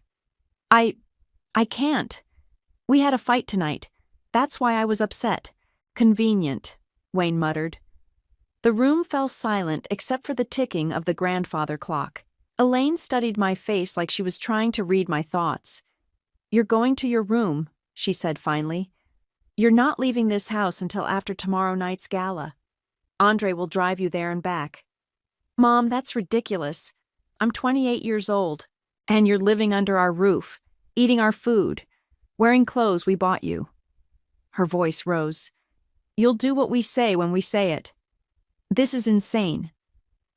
I can't. We had a fight tonight. That's why I was upset." "Convenient," Wayne muttered. The room fell silent except for the ticking of the grandfather clock. Elaine studied my face like she was trying to read my thoughts. "You're going to your room," she said finally. "You're not leaving this house until after tomorrow night's gala. Andre will drive you there and back." "Mom, that's ridiculous. I'm 28 years old, and you're living under our roof, eating our food, wearing clothes we bought you." Her voice rose. "You'll do what we say when we say it. This is insane.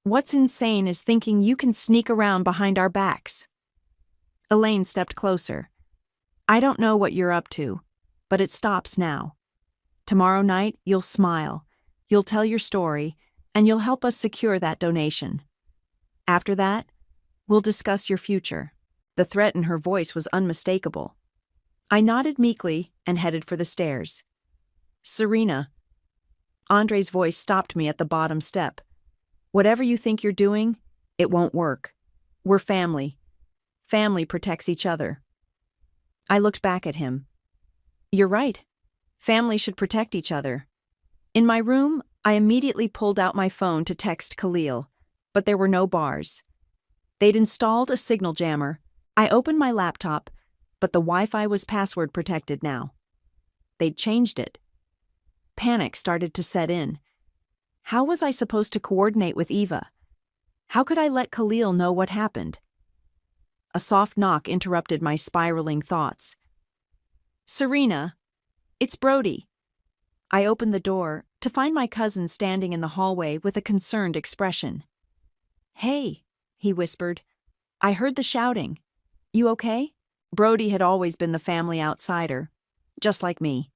What's insane is thinking you can sneak around behind our backs." Elaine stepped closer. "I don't know what you're up to, but it stops now. Tomorrow night, you'll smile, you'll tell your story, and you'll help us secure that donation. After that, we'll discuss your future." The threat in her voice was unmistakable. I nodded meekly and headed for the stairs. "Serena." Andre's voice stopped me at the bottom step. "Whatever you think you're doing, it won't work. We're family. Family protects each other." I looked back at him. "You're right. Family should protect each other." In my room, I immediately pulled out my phone to text Khalil, but there were no bars. They'd installed a signal jammer. I opened my laptop, but the Wi-Fi was password protected now. They'd changed it. Panic started to set in. How was I supposed to coordinate with Eva? How could I let Khalil know what happened? A soft knock interrupted my spiraling thoughts. "Serena, it's Brody." I opened the door to find my cousin standing in the hallway with a concerned expression. "Hey," he whispered. "I heard the shouting. You okay?" Brody had always been the family outsider, just like me.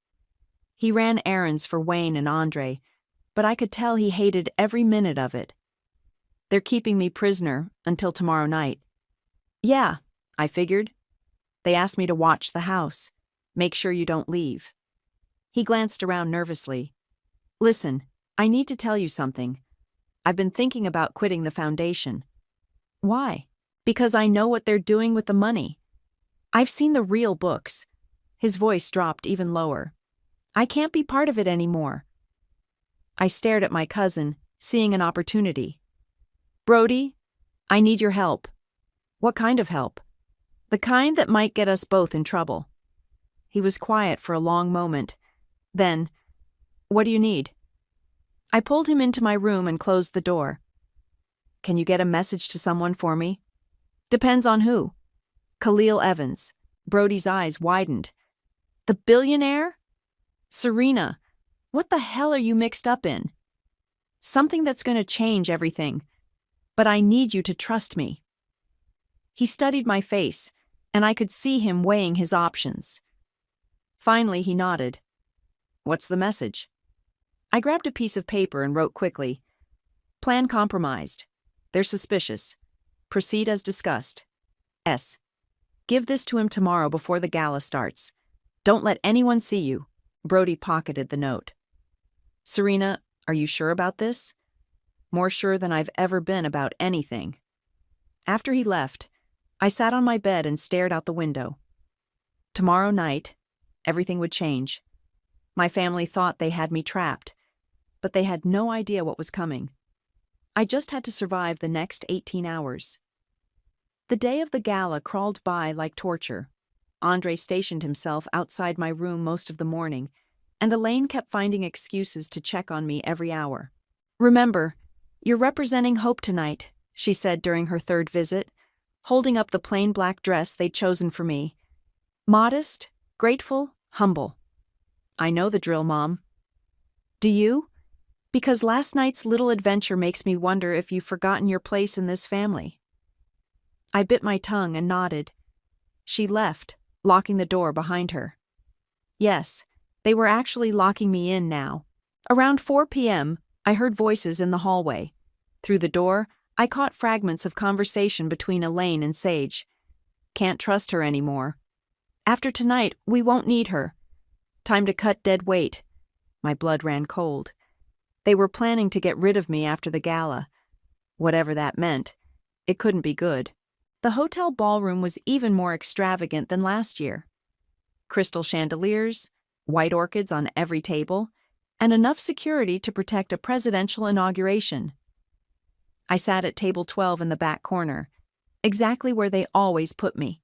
He ran errands for Wayne and Andre, but I could tell he hated every minute of it. "They're keeping me prisoner until tomorrow night." "Yeah," I figured. "They asked me to watch the house. Make sure you don't leave." He glanced around nervously. "Listen, I need to tell you something. I've been thinking about quitting the foundation." "Why?" "Because I know what they're doing with the money. I've seen the real books." His voice dropped even lower. "I can't be part of it anymore." I stared at my cousin, seeing an opportunity. "Brody, I need your help." "What kind of help?" "The kind that might get us both in trouble." He was quiet for a long moment. Then, "What do you need?" I pulled him into my room and closed the door. "Can you get a message to someone for me?" "Depends on who." "Khalil Evans." Brody's eyes widened. "The billionaire?" "Serena, what the hell are you mixed up in?" "Something that's going to change everything. But I need you to trust me." He studied my face, and I could see him weighing his options. Finally, he nodded. "What's the message?" I grabbed a piece of paper and wrote quickly. "Plan compromised. They're suspicious. Proceed as discussed. S. Give this to him tomorrow before the gala starts. Don't let anyone see you." Brody pocketed the note. "Serena, are you sure about this?" "More sure than I've ever been about anything." After he left, I sat on my bed and stared out the window. Tomorrow night, everything would change. My family thought they had me trapped, but they had no idea what was coming. I just had to survive the next 18 hours. The day of the gala crawled by like torture. Andre stationed himself outside my room most of the morning, and Elaine kept finding excuses to check on me every hour. "Remember, you're representing hope tonight," she said during her third visit, holding up the plain black dress they'd chosen for me. "Modest, grateful, humble. I know the drill, Mom. Do you? Because last night's little adventure makes me wonder if you've forgotten your place in this family." I bit my tongue and nodded. She left, locking the door behind her. Yes, they were actually locking me in now. Around 4 p.m., I heard voices in the hallway. Through the door, I caught fragments of conversation between Elaine and Sage. Can't trust her anymore. After tonight, we won't need her. Time to cut dead weight. My blood ran cold. They were planning to get rid of me after the gala. Whatever that meant, it couldn't be good. The hotel ballroom was even more extravagant than last year. Crystal chandeliers, white orchids on every table, and enough security to protect a presidential inauguration. I sat at table 12 in the back corner, exactly where they always put me.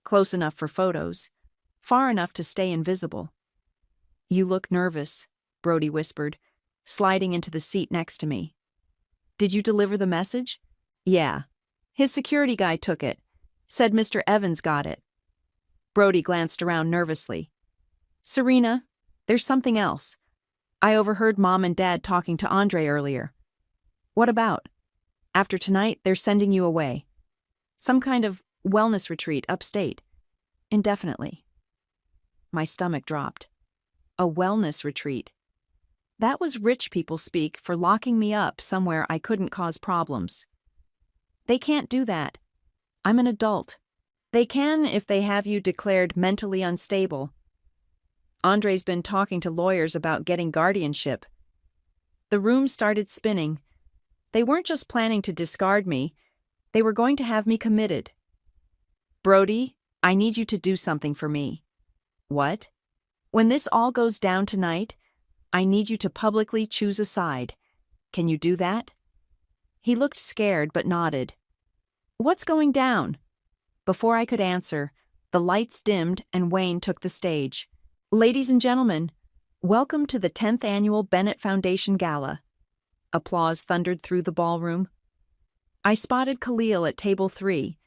Close enough for photos, far enough to stay invisible. "You look nervous," Brody whispered, sliding into the seat next to me. "Did you deliver the message?" "Yeah. His security guy took it. Said Mr. Evans got it." Brody glanced around nervously. "Serena, there's something else. I overheard Mom and Dad talking to Andre earlier." "What about?" "After tonight, they're sending you away. Some kind of wellness retreat upstate. Indefinitely." My stomach dropped. A wellness retreat. That was rich people speak for locking me up somewhere I couldn't cause problems. They can't do that. I'm an adult. They can if they have you declared mentally unstable. Andre's been talking to lawyers about getting guardianship. The room started spinning. They weren't just planning to discard me, they were going to have me committed. "Brody, I need you to do something for me." "What?" "When this all goes down tonight, I need you to publicly choose a side. Can you do that?" He looked scared but nodded. "What's going down?" Before I could answer, the lights dimmed and Wayne took the stage. "Ladies and gentlemen, welcome to the 10th Annual Bennett Foundation Gala." Applause thundered through the ballroom. I spotted Khalil at table 3,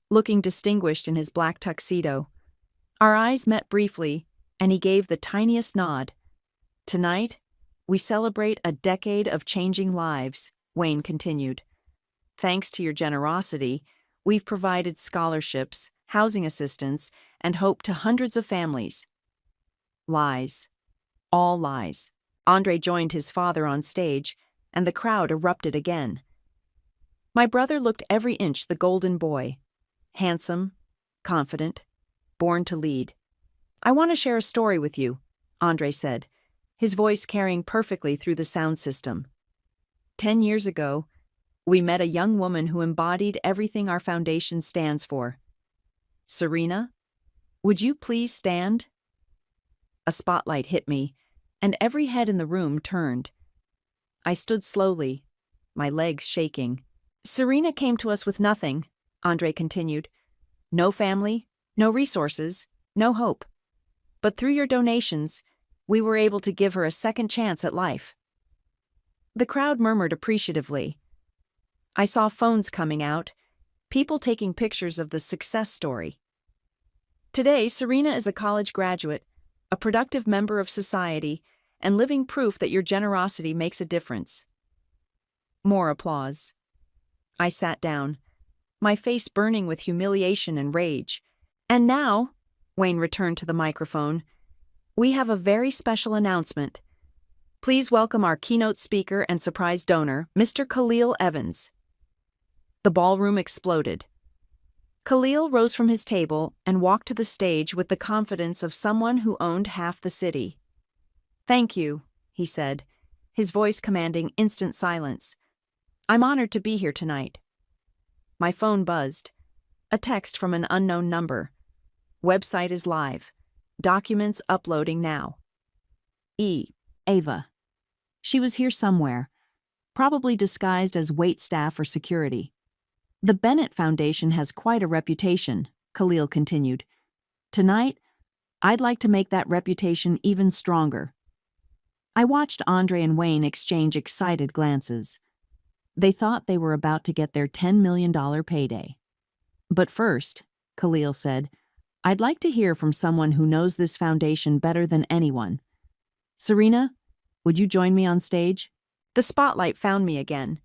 looking distinguished in his black tuxedo. Our eyes met briefly, and he gave the tiniest nod. "Tonight, we celebrate a decade of changing lives," Wayne continued. "Thanks to your generosity, we've provided scholarships, housing assistance, and hope to hundreds of families." Lies. All lies. Andre joined his father on stage, and the crowd erupted again. My brother looked every inch the golden boy. Handsome, confident, born to lead. "I want to share a story with you," Andre said, his voice carrying perfectly through the sound system. 10 years ago, we met a young woman who embodied everything our foundation stands for. "Serena, would you please stand?" A spotlight hit me, and every head in the room turned. I stood slowly, my legs shaking. "Serena came to us with nothing," Andre continued. "No family, no resources, no hope. But through your donations, we were able to give her a second chance at life." The crowd murmured appreciatively. I saw phones coming out, people taking pictures of the success story. Today, Serena is a college graduate, a productive member of society, and living proof that your generosity makes a difference. More applause. I sat down, my face burning with humiliation and rage. "And now," Wayne returned to the microphone, "we have a very special announcement. Please welcome our keynote speaker and surprise donor, Mr. Khalil Evans." The ballroom exploded. Khalil rose from his table and walked to the stage with the confidence of someone who owned half the city. "Thank you," he said, his voice commanding instant silence. "I'm honored to be here tonight." My phone buzzed. A text from an unknown number. "Website is live. Documents uploading now." Ava. She was here somewhere. probably disguised as waitstaff or security. The Bennett Foundation has quite a reputation, Khalil continued. Tonight, I'd like to make that reputation even stronger. I watched Andre and Wayne exchange excited glances. They thought they were about to get their $10 million payday. But first, Khalil said, I'd like to hear from someone who knows this foundation better than anyone. Serena, would you join me on stage? The spotlight found me again.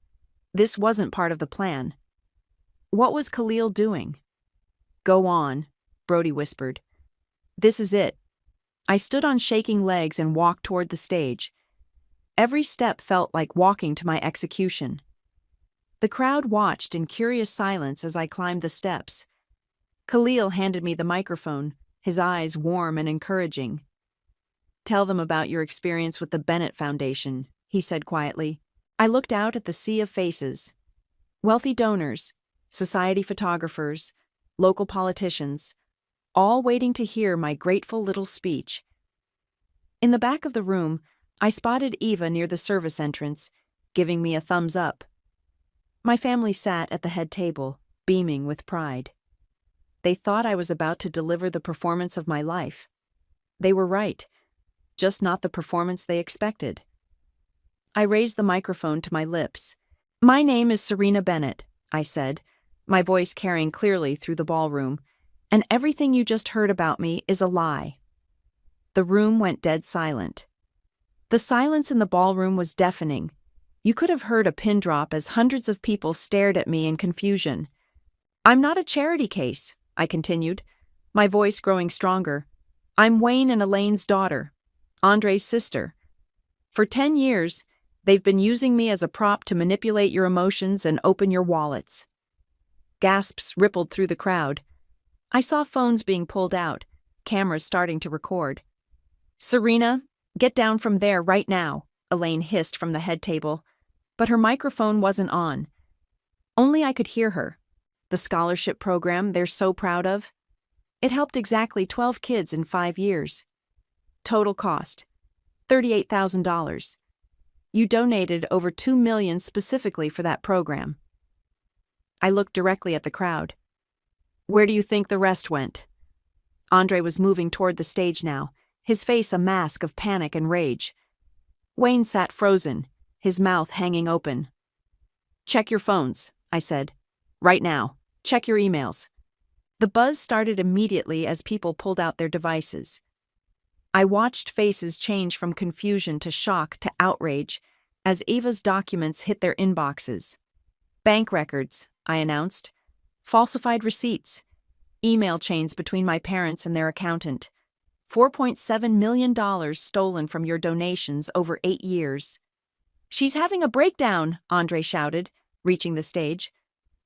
This wasn't part of the plan. What was Khalil doing? Go on, Brody whispered. This is it. I stood on shaking legs and walked toward the stage. Every step felt like walking to my execution. The crowd watched in curious silence as I climbed the steps. Khalil handed me the microphone, his eyes warm and encouraging. Tell them about your experience with the Bennett Foundation, he said quietly. I looked out at the sea of faces. Wealthy donors, society photographers, local politicians, all waiting to hear my grateful little speech. In the back of the room, I spotted Eva near the service entrance, giving me a thumbs up. My family sat at the head table, beaming with pride. They thought I was about to deliver the performance of my life. They were right, just not the performance they expected. I raised the microphone to my lips. My name is Serena Bennett, I said, my voice carrying clearly through the ballroom, and everything you just heard about me is a lie. The room went dead silent. The silence in the ballroom was deafening. You could have heard a pin drop as hundreds of people stared at me in confusion. I'm not a charity case, I continued, my voice growing stronger. I'm Wayne and Elaine's daughter, Andre's sister. For 10 years, they've been using me as a prop to manipulate your emotions and open your wallets. Gasps rippled through the crowd. I saw phones being pulled out, cameras starting to record. Serena, get down from there right now, Elaine hissed from the head table, but her microphone wasn't on. Only I could hear her. The scholarship program they're so proud of. It helped exactly 12 kids in 5 years. Total cost, $38,000. You donated over $2 million specifically for that program. I looked directly at the crowd. Where do you think the rest went? Andre was moving toward the stage now, his face a mask of panic and rage. Wayne sat frozen, his mouth hanging open. Check your phones, I said. Right now. Check your emails. The buzz started immediately as people pulled out their devices. I watched faces change from confusion to shock to outrage as Eva's documents hit their inboxes. Bank records, I announced. Falsified receipts. Email chains between my parents and their accountant. $4.7 million stolen from your donations over 8 years. She's having a breakdown, Andre shouted, reaching the stage.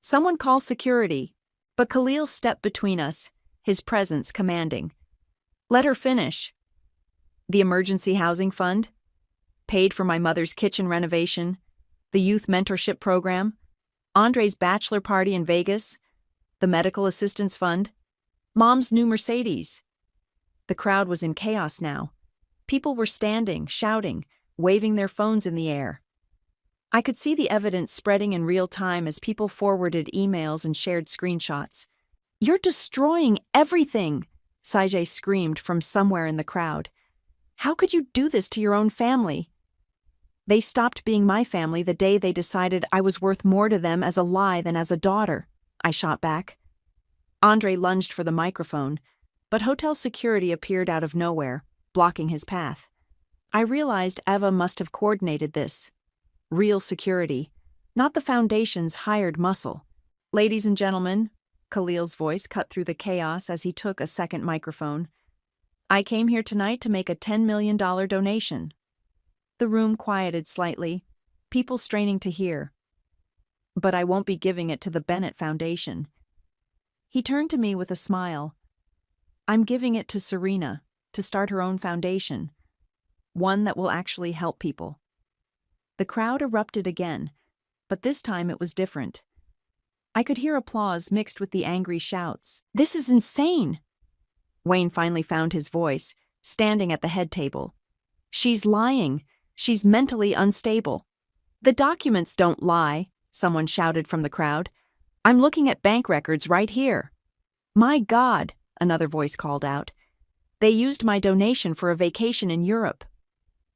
Someone call security. But Khalil stepped between us, his presence commanding. Let her finish. The emergency housing fund? Paid for my mother's kitchen renovation? The youth mentorship program? Andre's bachelor party in Vegas? The medical assistance fund? Mom's new Mercedes? The crowd was in chaos now. People were standing, shouting, waving their phones in the air. I could see the evidence spreading in real time as people forwarded emails and shared screenshots. You're destroying everything, Sajay screamed from somewhere in the crowd. How could you do this to your own family? They stopped being my family the day they decided I was worth more to them as a lie than as a daughter, I shot back. Andre lunged for the microphone, but hotel security appeared out of nowhere, blocking his path. I realized Eva must have coordinated this. Real security, not the foundation's hired muscle. Ladies and gentlemen, Khalil's voice cut through the chaos as he took a second microphone. I came here tonight to make a $10 million donation. The room quieted slightly, people straining to hear. But I won't be giving it to the Bennett Foundation. He turned to me with a smile. I'm giving it to Serena to start her own foundation, one that will actually help people. The crowd erupted again, but this time it was different. I could hear applause mixed with the angry shouts. This is insane! Wayne finally found his voice, standing at the head table. She's lying. She's mentally unstable. "The documents don't lie," someone shouted from the crowd. "I'm looking at bank records right here." "My God," another voice called out. "They used my donation for a vacation in Europe."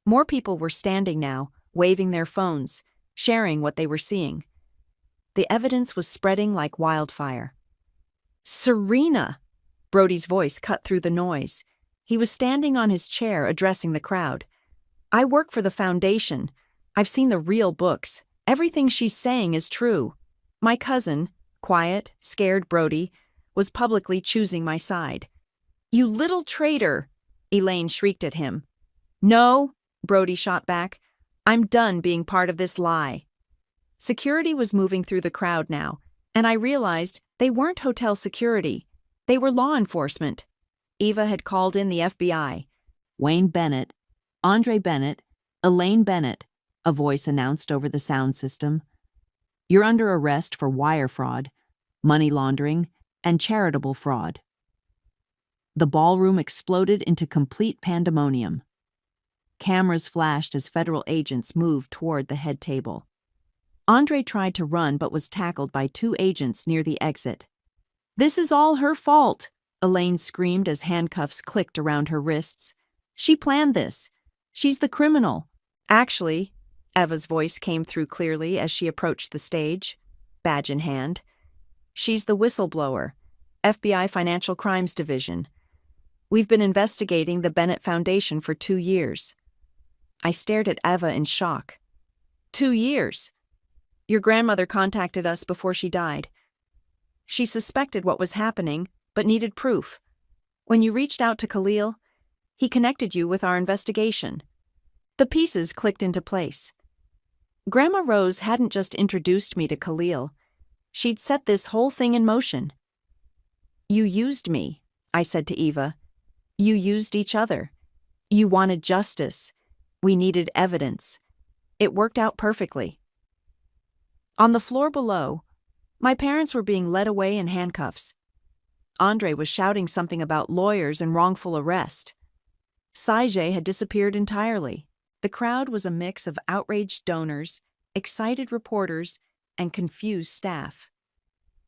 More people were standing now, waving their phones, sharing what they were seeing. The evidence was spreading like wildfire. "Serena!" Brody's voice cut through the noise. He was standing on his chair addressing the crowd. "I work for the foundation. I've seen the real books. Everything she's saying is true." My cousin, quiet, scared Brody, was publicly choosing my side. "You little traitor!" Elaine shrieked at him. "No," Brody shot back. "I'm done being part of this lie." Security was moving through the crowd now, and I realized they weren't hotel security. They were law enforcement. Eva had called in the FBI. "Wayne Bennett, Andre Bennett, Elaine Bennett," a voice announced over the sound system. "You're under arrest for wire fraud, money laundering, and charitable fraud." The ballroom exploded into complete pandemonium. Cameras flashed as federal agents moved toward the head table. Andre tried to run but was tackled by 2 agents near the exit. "This is all her fault," Elaine screamed as handcuffs clicked around her wrists. "She planned this. She's the criminal." "Actually," Eva's voice came through clearly as she approached the stage, badge in hand. "She's the whistleblower, FBI Financial Crimes Division. We've been investigating the Bennett Foundation for 2 years." I stared at Eva in shock. 2 years? Your grandmother contacted us before she died. She suspected what was happening, but needed proof. When you reached out to Khalil, he connected you with our investigation. The pieces clicked into place. Grandma Rose hadn't just introduced me to Khalil. She'd set this whole thing in motion. "You used me," I said to Eva. "You used each other. You wanted justice. We needed evidence. It worked out perfectly." On the floor below, my parents were being led away in handcuffs. Andre was shouting something about lawyers and wrongful arrest. Saijay had disappeared entirely. The crowd was a mix of outraged donors, excited reporters, and confused staff.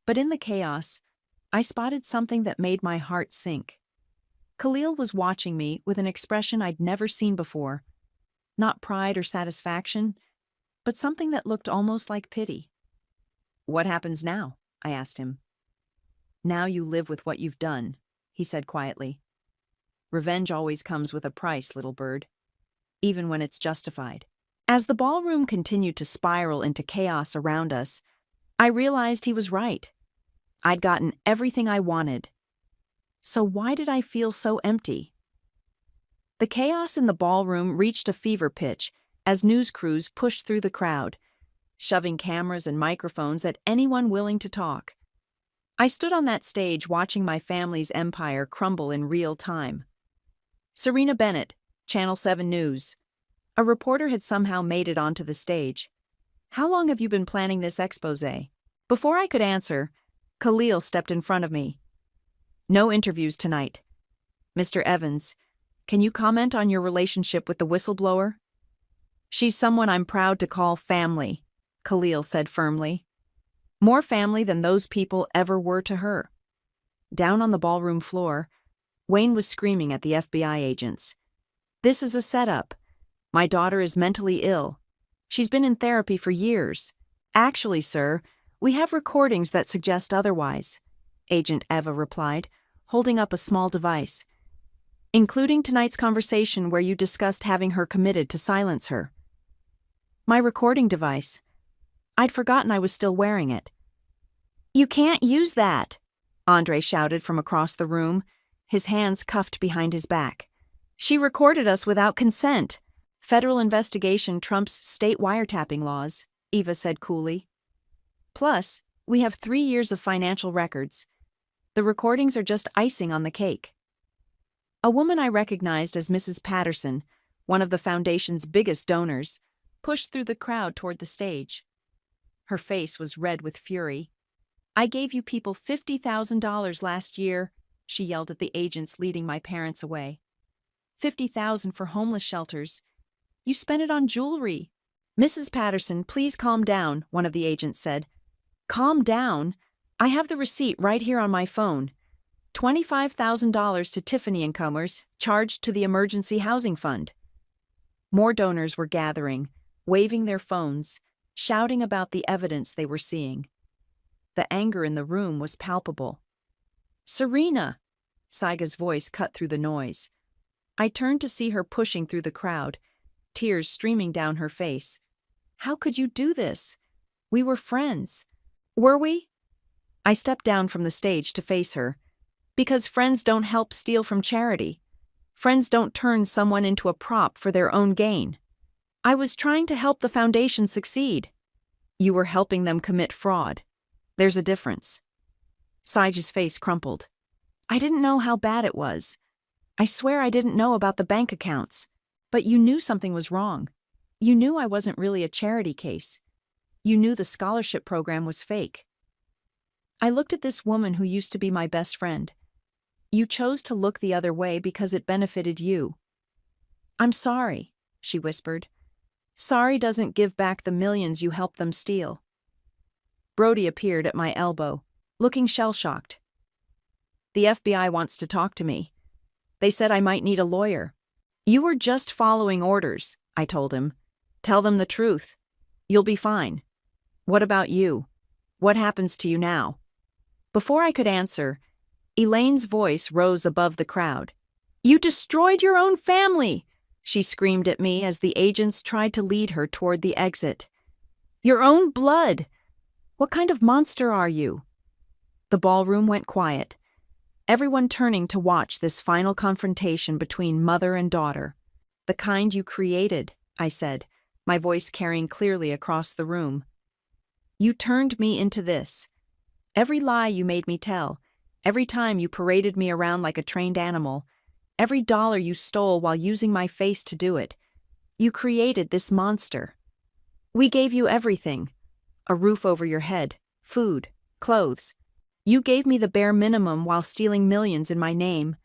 But in the chaos, I spotted something that made my heart sink. Khalil was watching me with an expression I'd never seen before. Not pride or satisfaction, but something that looked almost like pity. "What happens now?" I asked him. "Now you live with what you've done," he said quietly. "Revenge always comes with a price, little bird, even when it's justified." As the ballroom continued to spiral into chaos around us, I realized he was right. I'd gotten everything I wanted. So why did I feel so empty? The chaos in the ballroom reached a fever pitch as news crews pushed through the crowd, shoving cameras and microphones at anyone willing to talk. I stood on that stage watching my family's empire crumble in real time. "Serena Bennett, Channel 7 News." A reporter had somehow made it onto the stage. "How long have you been planning this exposé?" Before I could answer, Khalil stepped in front of me. "No interviews tonight. Mr. Evans, can you comment on your relationship with the whistleblower?" "She's someone I'm proud to call family," Khalil said firmly. "More family than those people ever were to her." Down on the ballroom floor, Wayne was screaming at the FBI agents. "This is a setup. My daughter is mentally ill. She's been in therapy for years. Actually, sir, we have recordings that suggest otherwise," Agent Eva replied, holding up a small device. "Including tonight's conversation where you discussed having her committed to silence her." My recording device. I'd forgotten I was still wearing it. "You can't use that," Andre shouted from across the room, his hands cuffed behind his back. "She recorded us without consent. Federal investigation trumps state wiretapping laws," Eva said coolly. "Plus, we have 3 years of financial records. The recordings are just icing on the cake." A woman I recognized as Mrs. Patterson, one of the foundation's biggest donors, pushed through the crowd toward the stage. Her face was red with fury. "I gave you people $50,000 last year," she yelled at the agents leading my parents away. "$50,000 for homeless shelters. You spent it on jewelry. Mrs. Patterson, please calm down, one of the agents said. Calm down? I have the receipt right here on my phone. $25,000 to Tiffany and Comers, charged to the Emergency Housing Fund. More donors were gathering, waving their phones, shouting about the evidence they were seeing. The anger in the room was palpable. Serena! Saiga's voice cut through the noise. I turned to see her pushing through the crowd, tears streaming down her face. How could you do this? We were friends. Were we? I stepped down from the stage to face her. Because friends don't help steal from charity. Friends don't turn someone into a prop for their own gain. I was trying to help the foundation succeed. You were helping them commit fraud. There's a difference. Saiga's face crumpled. I didn't know how bad it was. I swear I didn't know about the bank accounts. But you knew something was wrong. You knew I wasn't really a charity case. You knew the scholarship program was fake. I looked at this woman who used to be my best friend. You chose to look the other way because it benefited you. I'm sorry, she whispered. Sorry doesn't give back the millions you helped them steal. Brody appeared at my elbow, looking shell-shocked. The FBI wants to talk to me. They said I might need a lawyer. You were just following orders, I told him. Tell them the truth. You'll be fine. What about you? What happens to you now? Before I could answer, Elaine's voice rose above the crowd. You destroyed your own family, she screamed at me as the agents tried to lead her toward the exit. Your own blood! What kind of monster are you? The ballroom went quiet, everyone turning to watch this final confrontation between mother and daughter. The kind you created, I said, my voice carrying clearly across the room. You turned me into this. Every lie you made me tell, every time you paraded me around like a trained animal, every dollar you stole while using my face to do it, you created this monster. We gave you everything. A roof over your head, food, clothes. You gave me the bare minimum while stealing millions in my name.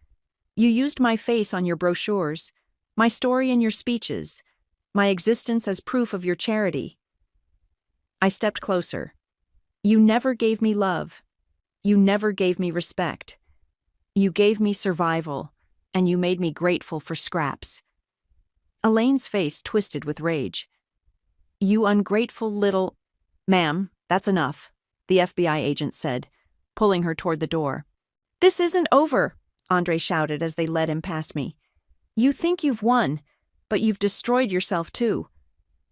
You used my face on your brochures, my story in your speeches, my existence as proof of your charity. I stepped closer. You never gave me love. You never gave me respect. You gave me survival, and you made me grateful for scraps. Elaine's face twisted with rage. You ungrateful little... Ma'am, that's enough, the FBI agent said, pulling her toward the door. This isn't over, Andre shouted as they led him past me. You think you've won, but you've destroyed yourself too.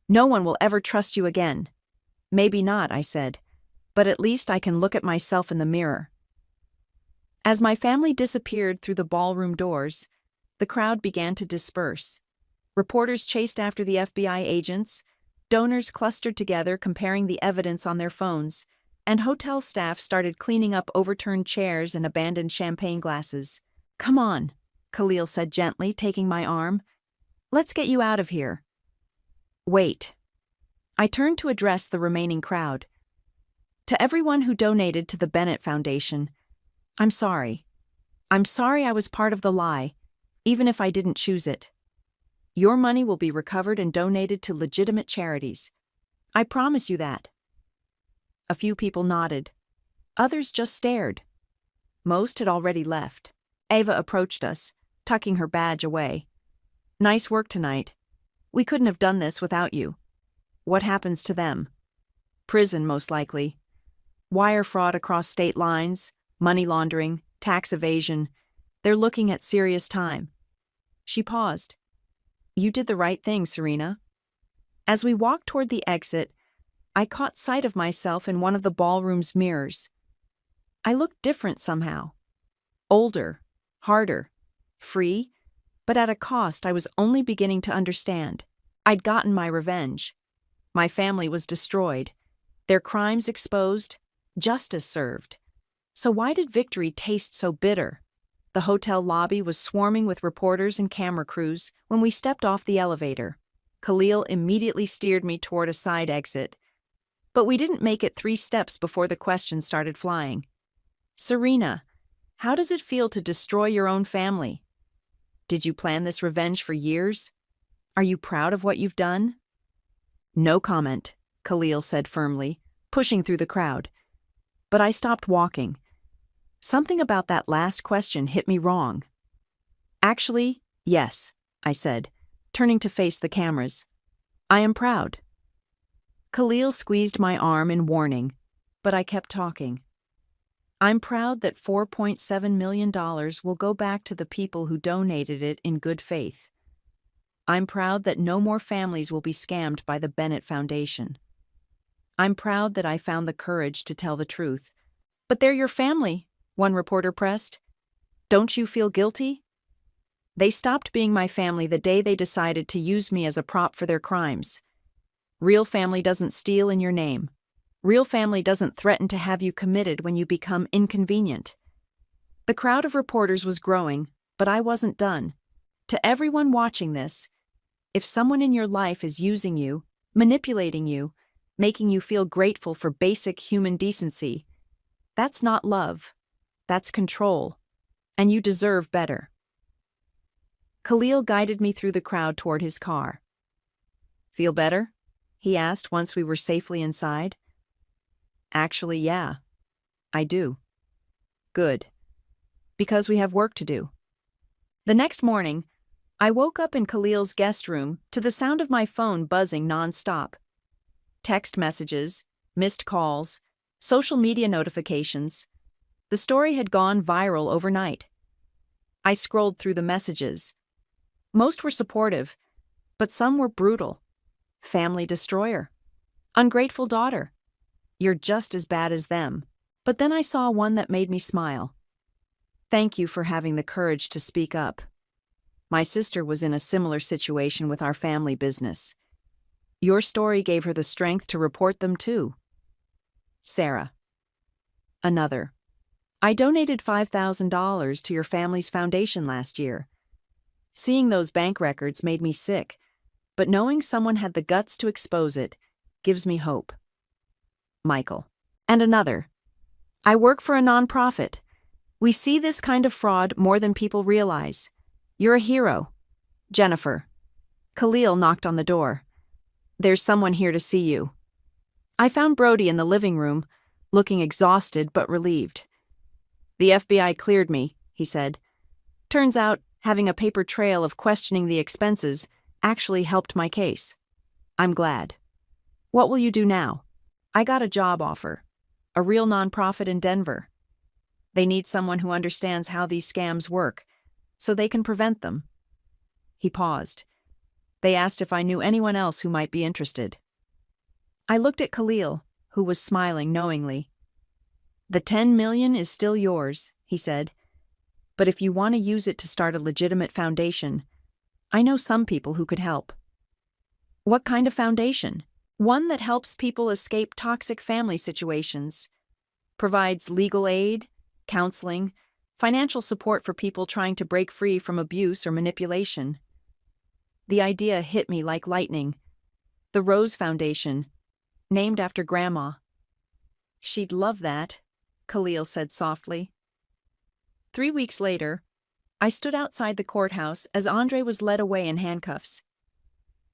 No one will ever trust you again. Maybe not, I said, but at least I can look at myself in the mirror. As my family disappeared through the ballroom doors, the crowd began to disperse. Reporters chased after the FBI agents, donors clustered together comparing the evidence on their phones, and hotel staff started cleaning up overturned chairs and abandoned champagne glasses. Come on, Khalil said gently, taking my arm. Let's get you out of here. Wait. I turned to address the remaining crowd. To everyone who donated to the Bennett Foundation, I'm sorry. I'm sorry I was part of the lie, even if I didn't choose it. Your money will be recovered and donated to legitimate charities. I promise you that. A few people nodded. Others just stared. Most had already left. Ava approached us, tucking her badge away. Nice work tonight. We couldn't have done this without you. What happens to them? Prison, most likely. Wire fraud across state lines, money laundering, tax evasion. They're looking at serious time. She paused. You did the right thing, Serena. As we walked toward the exit, I caught sight of myself in one of the ballroom's mirrors. I looked different somehow. Older, harder, free, but at a cost I was only beginning to understand. I'd gotten my revenge. My family was destroyed, their crimes exposed, justice served. So why did victory taste so bitter? The hotel lobby was swarming with reporters and camera crews when we stepped off the elevator. Khalil immediately steered me toward a side exit. But we didn't make it 3 steps before the questions started flying. Serena, how does it feel to destroy your own family? Did you plan this revenge for years? Are you proud of what you've done? No comment, Khalil said firmly, pushing through the crowd. But I stopped walking. Something about that last question hit me wrong. Actually, yes, I said, turning to face the cameras. I am proud. Khalil squeezed my arm in warning, but I kept talking. I'm proud that $4.7 million will go back to the people who donated it in good faith. I'm proud that no more families will be scammed by the Bennett Foundation. I'm proud that I found the courage to tell the truth. But they're your family, one reporter pressed. Don't you feel guilty? They stopped being my family the day they decided to use me as a prop for their crimes. Real family doesn't steal in your name. Real family doesn't threaten to have you committed when you become inconvenient. The crowd of reporters was growing, but I wasn't done. To everyone watching this, if someone in your life is using you, manipulating you, making you feel grateful for basic human decency, that's not love. That's control. And you deserve better. Khalil guided me through the crowd toward his car. Feel better? He asked once we were safely inside. Actually, yeah. I do. Good. Because we have work to do. The next morning, I woke up in Khalil's guest room to the sound of my phone buzzing nonstop. Text messages, missed calls, social media notifications. The story had gone viral overnight. I scrolled through the messages. Most were supportive, but some were brutal. Family destroyer. Ungrateful daughter. You're just as bad as them. But then I saw one that made me smile. Thank you for having the courage to speak up. My sister was in a similar situation with our family business. Your story gave her the strength to report them too. Sarah. Another. I donated $5,000 to your family's foundation last year. Seeing those bank records made me sick, but knowing someone had the guts to expose it gives me hope. Michael. And another. I work for a nonprofit. We see this kind of fraud more than people realize. You're a hero. Jennifer. Khalil knocked on the door. There's someone here to see you. I found Brody in the living room, looking exhausted but relieved. The FBI cleared me, he said. Turns out, having a paper trail of questioning the expenses actually helped my case. I'm glad. What will you do now? I got a job offer. A real nonprofit in Denver. They need someone who understands how these scams work, so they can prevent them. He paused. They asked if I knew anyone else who might be interested. I looked at Khalil, who was smiling knowingly. The $10 million is still yours, he said. But if you want to use it to start a legitimate foundation, I know some people who could help. What kind of foundation? One that helps people escape toxic family situations, provides legal aid, counseling, financial support for people trying to break free from abuse or manipulation. The idea hit me like lightning. The Rose Foundation, named after Grandma. She'd love that, Khalil said softly. 3 weeks later, I stood outside the courthouse as Andre was led away in handcuffs.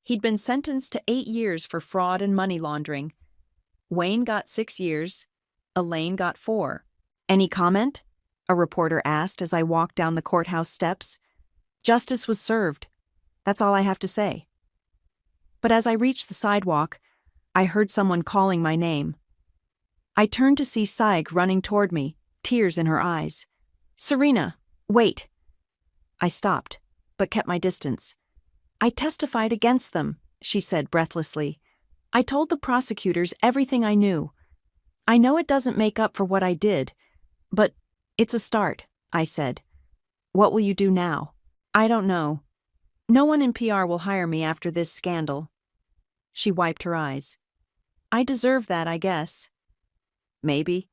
He'd been sentenced to 8 years for fraud and money laundering. Wayne got 6 years. Elaine got 4. Any comment? A reporter asked as I walked down the courthouse steps. Justice was served. That's all I have to say. But as I reached the sidewalk, I heard someone calling my name. I turned to see Saig running toward me, tears in her eyes. Serena, wait. I stopped, but kept my distance. I testified against them, she said breathlessly. I told the prosecutors everything I knew. I know it doesn't make up for what I did, but it's a start, I said. What will you do now? I don't know. No one in PR will hire me after this scandal. She wiped her eyes. I deserve that, I guess. Maybe,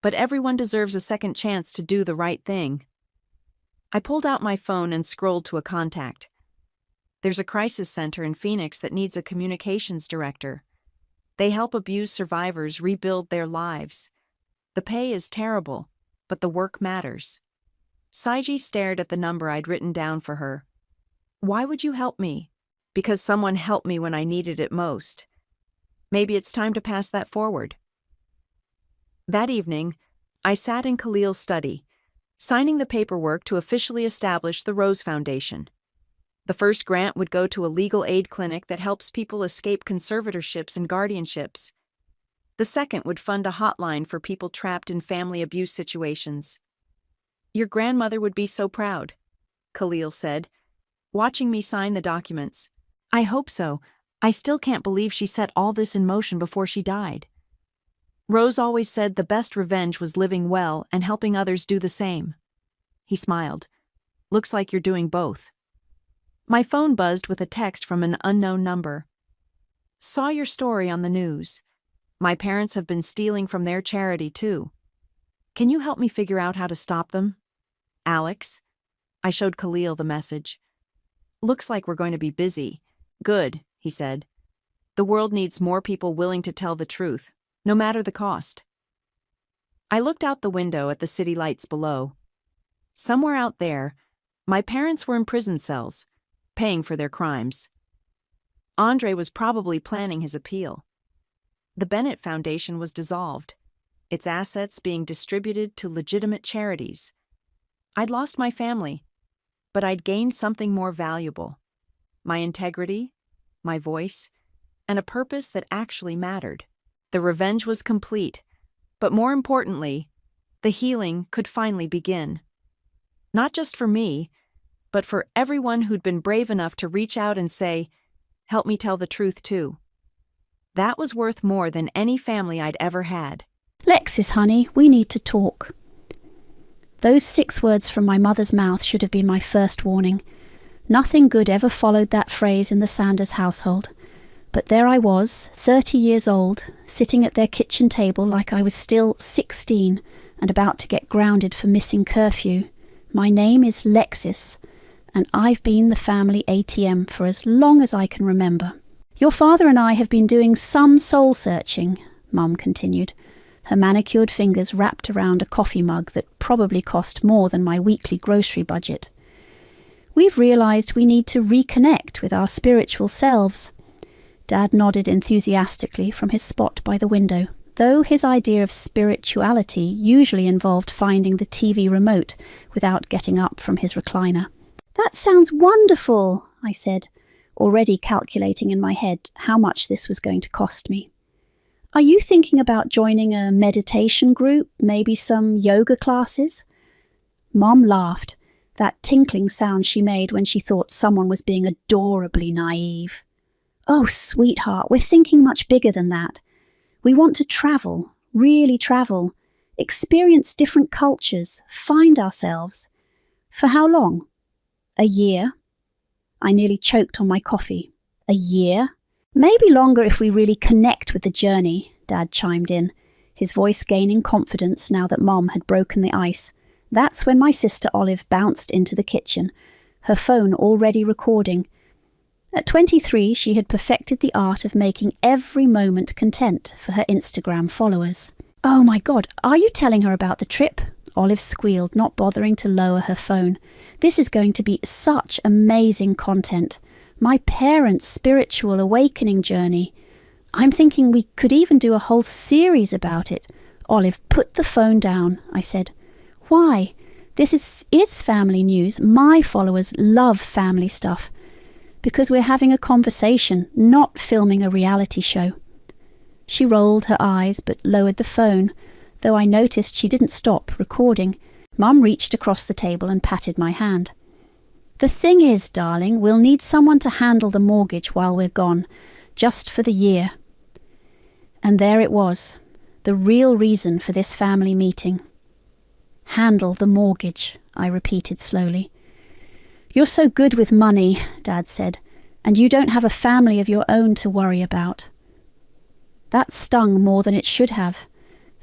but everyone deserves a second chance to do the right thing. I pulled out my phone and scrolled to a contact. There's a crisis center in Phoenix that needs a communications director. They help abuse survivors rebuild their lives. The pay is terrible, but the work matters. Saiji stared at the number I'd written down for her. Why would you help me? Because someone helped me when I needed it most. Maybe it's time to pass that forward. That evening, I sat in Khalil's study, signing the paperwork to officially establish the Rose Foundation. The first grant would go to a legal aid clinic that helps people escape conservatorships and guardianships. The second would fund a hotline for people trapped in family abuse situations. Your grandmother would be so proud, Khalil said, watching me sign the documents. I hope so. I still can't believe she set all this in motion before she died. Rose always said the best revenge was living well and helping others do the same. He smiled. Looks like you're doing both. My phone buzzed with a text from an unknown number. Saw your story on the news. My parents have been stealing from their charity too. Can you help me figure out how to stop them? Alex? I showed Khalil the message. Looks like we're going to be busy. Good, he said. The world needs more people willing to tell the truth, no matter the cost. I looked out the window at the city lights below. Somewhere out there, my parents were in prison cells, paying for their crimes. Andre was probably planning his appeal. The Bennett Foundation was dissolved, its assets being distributed to legitimate charities. I'd lost my family, but I'd gained something more valuable: my integrity, my voice, and a purpose that actually mattered. The revenge was complete, but more importantly, the healing could finally begin. Not just for me, but for everyone who'd been brave enough to reach out and say, "Help me tell the truth too." That was worth more than any family I'd ever had. Lexis, honey, we need to talk. Those 6 words from my mother's mouth should have been my first warning. Nothing good ever followed that phrase in the Sanders household. But there I was, 30 years old, sitting at their kitchen table like I was still 16 and about to get grounded for missing curfew. My name is Lexis, and I've been the family ATM for as long as I can remember. Your father and I have been doing some soul-searching, Mum continued, her manicured fingers wrapped around a coffee mug that probably cost more than my weekly grocery budget. We've realised we need to reconnect with our spiritual selves. Dad nodded enthusiastically from his spot by the window, though his idea of spirituality usually involved finding the TV remote without getting up from his recliner. That sounds wonderful, I said, already calculating in my head how much this was going to cost me. Are you thinking about joining a meditation group, maybe some yoga classes? Mom laughed, that tinkling sound she made when she thought someone was being adorably naive. Oh, sweetheart, we're thinking much bigger than that. We want to travel, really travel, experience different cultures, find ourselves. For how long? A year? I nearly choked on my coffee. A year? Maybe longer if we really connect with the journey, Dad chimed in, his voice gaining confidence now that Mom had broken the ice. That's when my sister Olive bounced into the kitchen, her phone already recording. At 23, she had perfected the art of making every moment content for her Instagram followers. Oh my God, are you telling her about the trip? Olive squealed, not bothering to lower her phone. This is going to be such amazing content. My parents' spiritual awakening journey. I'm thinking we could even do a whole series about it. Olive, put the phone down, I said. Why? This is family news. My followers love family stuff. Because we're having a conversation, not filming a reality show. She rolled her eyes but lowered the phone, though I noticed she didn't stop recording. Mum reached across the table and patted my hand. The thing is, darling, we'll need someone to handle the mortgage while we're gone, just for the year. And there it was, the real reason for this family meeting. Handle the mortgage, I repeated slowly. You're so good with money, Dad said, and you don't have a family of your own to worry about. That stung more than it should have,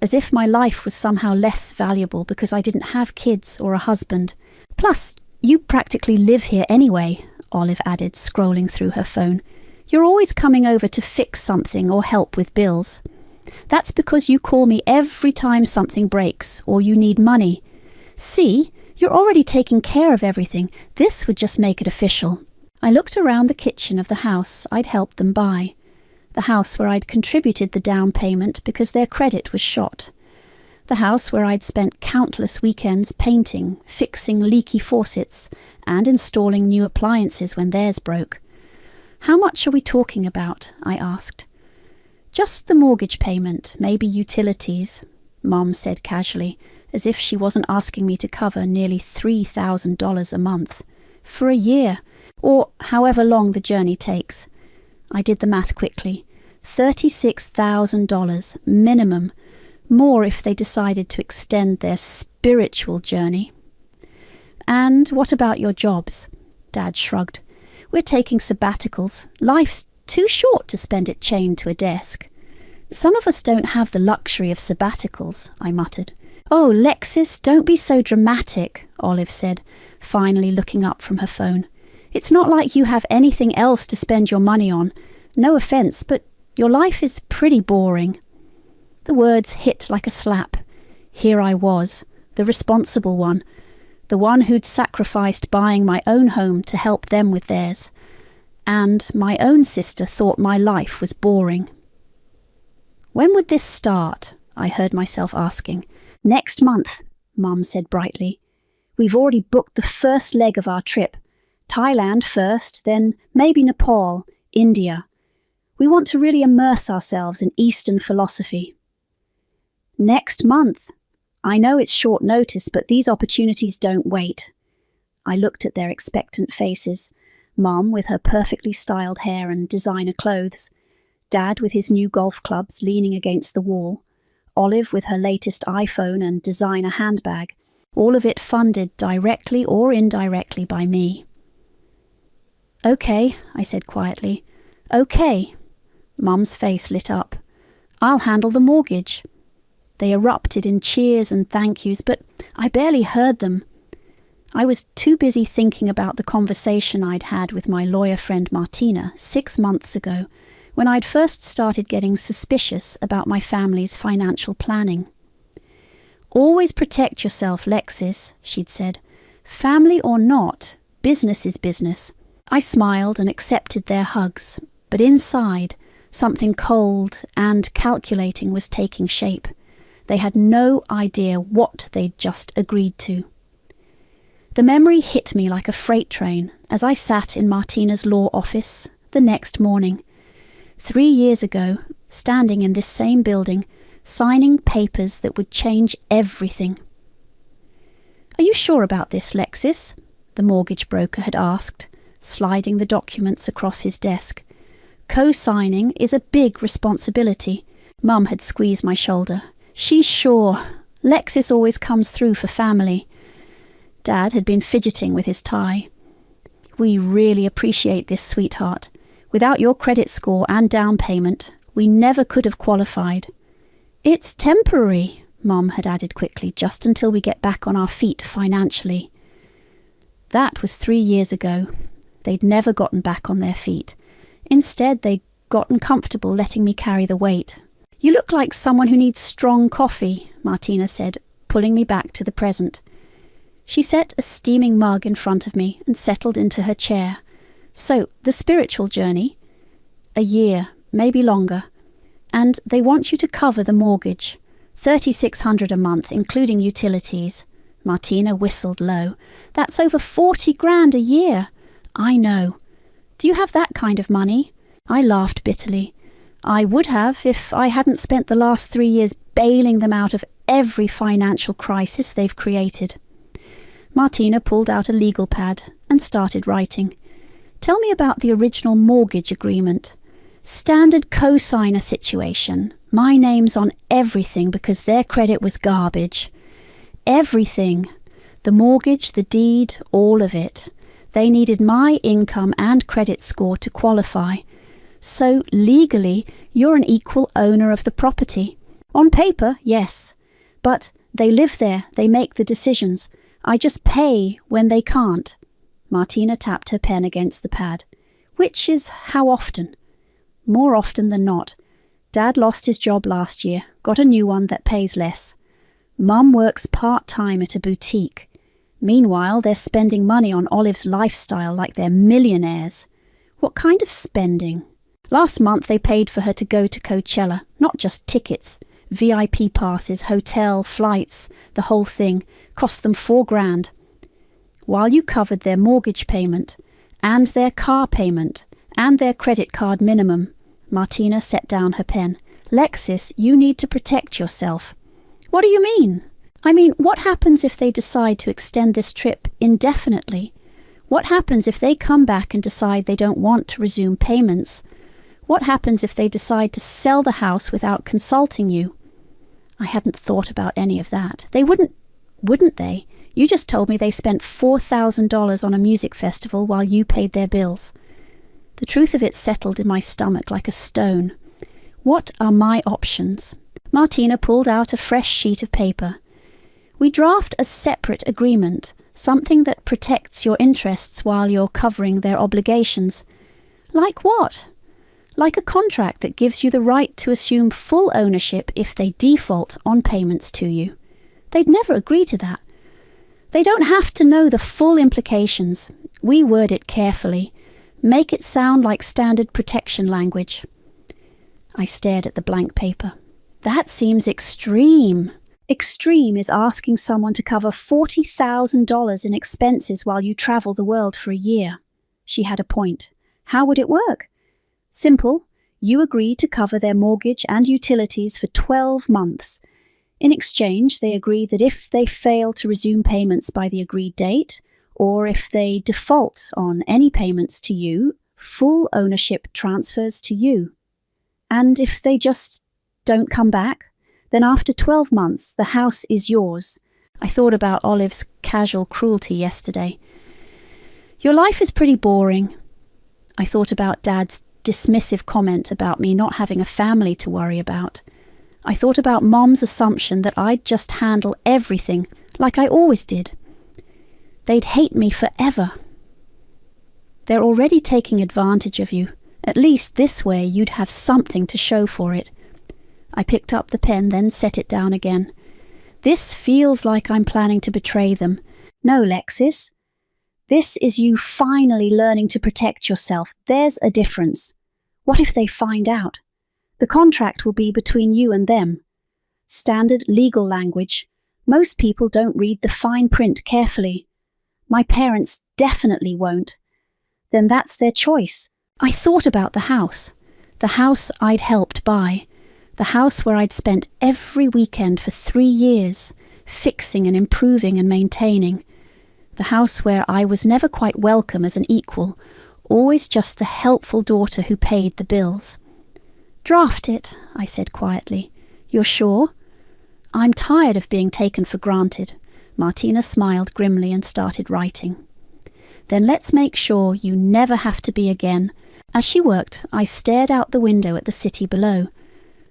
as if my life was somehow less valuable because I didn't have kids or a husband. Plus, you practically live here anyway, Olive added, scrolling through her phone. You're always coming over to fix something or help with bills. That's because you call me every time something breaks or you need money. See, you're already taking care of everything. This would just make it official. I looked around the kitchen of the house I'd helped them buy. The house where I'd contributed the down payment because their credit was shot. The house where I'd spent countless weekends painting, fixing leaky faucets, and installing new appliances when theirs broke. "How much are we talking about?" I asked. "Just the mortgage payment, maybe utilities," Mum said casually, as if she wasn't asking me to cover nearly $3,000 a month. For a year, or however long the journey takes. I did the math quickly. $36,000 minimum, more if they decided to extend their spiritual journey. "And what about your jobs?" Dad shrugged. "We're taking sabbaticals. Life's too short to spend it chained to a desk." "Some of us don't have the luxury of sabbaticals," I muttered. "Oh, Lexis, don't be so dramatic," Olive said, finally looking up from her phone. "It's not like you have anything else to spend your money on. No offence, but your life is pretty boring." The words hit like a slap. Here I was, the responsible one, the one who'd sacrificed buying my own home to help them with theirs. And my own sister thought my life was boring. "When would this start?" I heard myself asking. "Next month," Mum said brightly. "We've already booked the first leg of our trip. Thailand first, then maybe Nepal, India. We want to really immerse ourselves in Eastern philosophy." "Next month. I know it's short notice, but these opportunities don't wait." I looked at their expectant faces. Mum with her perfectly styled hair and designer clothes. Dad with his new golf clubs leaning against the wall. Olive with her latest iPhone and designer handbag. All of it funded directly or indirectly by me. "Okay," I said quietly. "Okay." Mum's face lit up. "I'll handle the mortgage." They erupted in cheers and thank yous, but I barely heard them. I was too busy thinking about the conversation I'd had with my lawyer friend Martina 6 months ago, when I'd first started getting suspicious about my family's financial planning. "Always protect yourself, Lexis," she'd said. "Family or not, business is business." I smiled and accepted their hugs, but inside, something cold and calculating was taking shape. They had no idea what they'd just agreed to. The memory hit me like a freight train as I sat in Martina's law office the next morning. 3 years ago, standing in this same building, signing papers that would change everything. "Are you sure about this, Lexis?" the mortgage broker had asked, sliding the documents across his desk. "Co-signing is a big responsibility." Mum had squeezed my shoulder. "She's sure. Lexis always comes through for family." Dad had been fidgeting with his tie. "We really appreciate this, sweetheart. Without your credit score and down payment, we never could have qualified." "It's temporary," Mum had added quickly, "just until we get back on our feet financially." That was 3 years ago. They'd never gotten back on their feet. Instead, they'd gotten comfortable letting me carry the weight. "You look like someone who needs strong coffee," Martina said, pulling me back to the present. She set a steaming mug in front of me and settled into her chair. "So, the spiritual journey?" "A year, maybe longer. And they want you to cover the mortgage. $3,600 a month, including utilities." Martina whistled low. "That's over 40 grand a year." "I know. Do you have that kind of money?" I laughed bitterly. "I would have if I hadn't spent the last 3 years bailing them out of every financial crisis they've created." Martina pulled out a legal pad and started writing. "Tell me about the original mortgage agreement. Standard co-signer situation. My name's on everything because their credit was garbage. Everything. The mortgage, the deed, all of it. They needed my income and credit score to qualify. So, legally, you're an equal owner of the property. On paper, yes. But they live there, they make the decisions. I just pay when they can't." Martina tapped her pen against the pad. "Which is how often?" "More often than not. Dad lost his job last year, got a new one that pays less. Mum works part-time at a boutique. Meanwhile, they're spending money on Olive's lifestyle like they're millionaires." "What kind of spending?" Last month they paid for her to go to Coachella, not just tickets. VIP passes, hotel, flights, the whole thing, cost them $4,000. While you covered their mortgage payment, and their car payment, and their credit card minimum. Martina set down her pen. Lexis, you need to protect yourself. What do you mean? I mean, what happens if they decide to extend this trip indefinitely? What happens if they come back and decide they don't want to resume payments? What happens if they decide to sell the house without consulting you? I hadn't thought about any of that. They wouldn't they? You just told me they spent $4,000 on a music festival while you paid their bills. The truth of it settled in my stomach like a stone. What are my options? Martina pulled out a fresh sheet of paper. We draft a separate agreement, something that protects your interests while you're covering their obligations. Like what? Like a contract that gives you the right to assume full ownership if they default on payments to you. They'd never agree to that. They don't have to know the full implications. We word it carefully. Make it sound like standard protection language. I stared at the blank paper. That seems extreme. Extreme is asking someone to cover $40,000 in expenses while you travel the world for a year. She had a point. How would it work? Simple. You agree to cover their mortgage and utilities for 12 months. In exchange, they agree that if they fail to resume payments by the agreed date, or if they default on any payments to you, full ownership transfers to you. And if they just don't come back, then after 12 months, the house is yours. I thought about Olive's casual cruelty yesterday. Your life is pretty boring. I thought about Dad's dismissive comment about me not having a family to worry about. I thought about Mom's assumption that I'd just handle everything like I always did. They'd hate me forever. They're already taking advantage of you. At least this way you'd have something to show for it. I picked up the pen, then set it down again. This feels like I'm planning to betray them. No, Lexis. This is you finally learning to protect yourself. There's a difference. What if they find out? The contract will be between you and them. Standard legal language. Most people don't read the fine print carefully. My parents definitely won't. Then that's their choice. I thought about the house I'd helped buy, the house where I'd spent every weekend for 3 years, fixing and improving and maintaining, the house where I was never quite welcome as an equal, always just the helpful daughter who paid the bills. Draft it, I said quietly. You're sure? I'm tired of being taken for granted. Martina smiled grimly and started writing. Then let's make sure you never have to be again. As she worked, I stared out the window at the city below.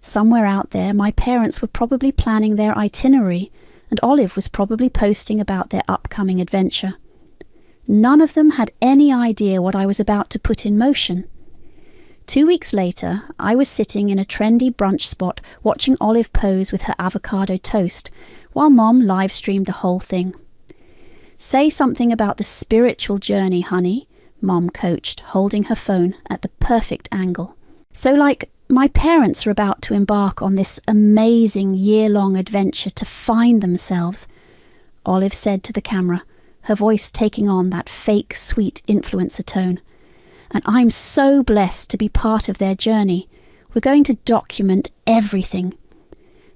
Somewhere out there, my parents were probably planning their itinerary, and Olive was probably posting about their upcoming adventure. None of them had any idea what I was about to put in motion. 2 weeks later, I was sitting in a trendy brunch spot watching Olive pose with her avocado toast, while Mom live-streamed the whole thing. Say something about the spiritual journey, honey, Mom coached, holding her phone at the perfect angle. So my parents are about to embark on this amazing year-long adventure to find themselves, Olive said to the camera, her voice taking on that fake, sweet influencer tone. And I'm so blessed to be part of their journey. We're going to document everything.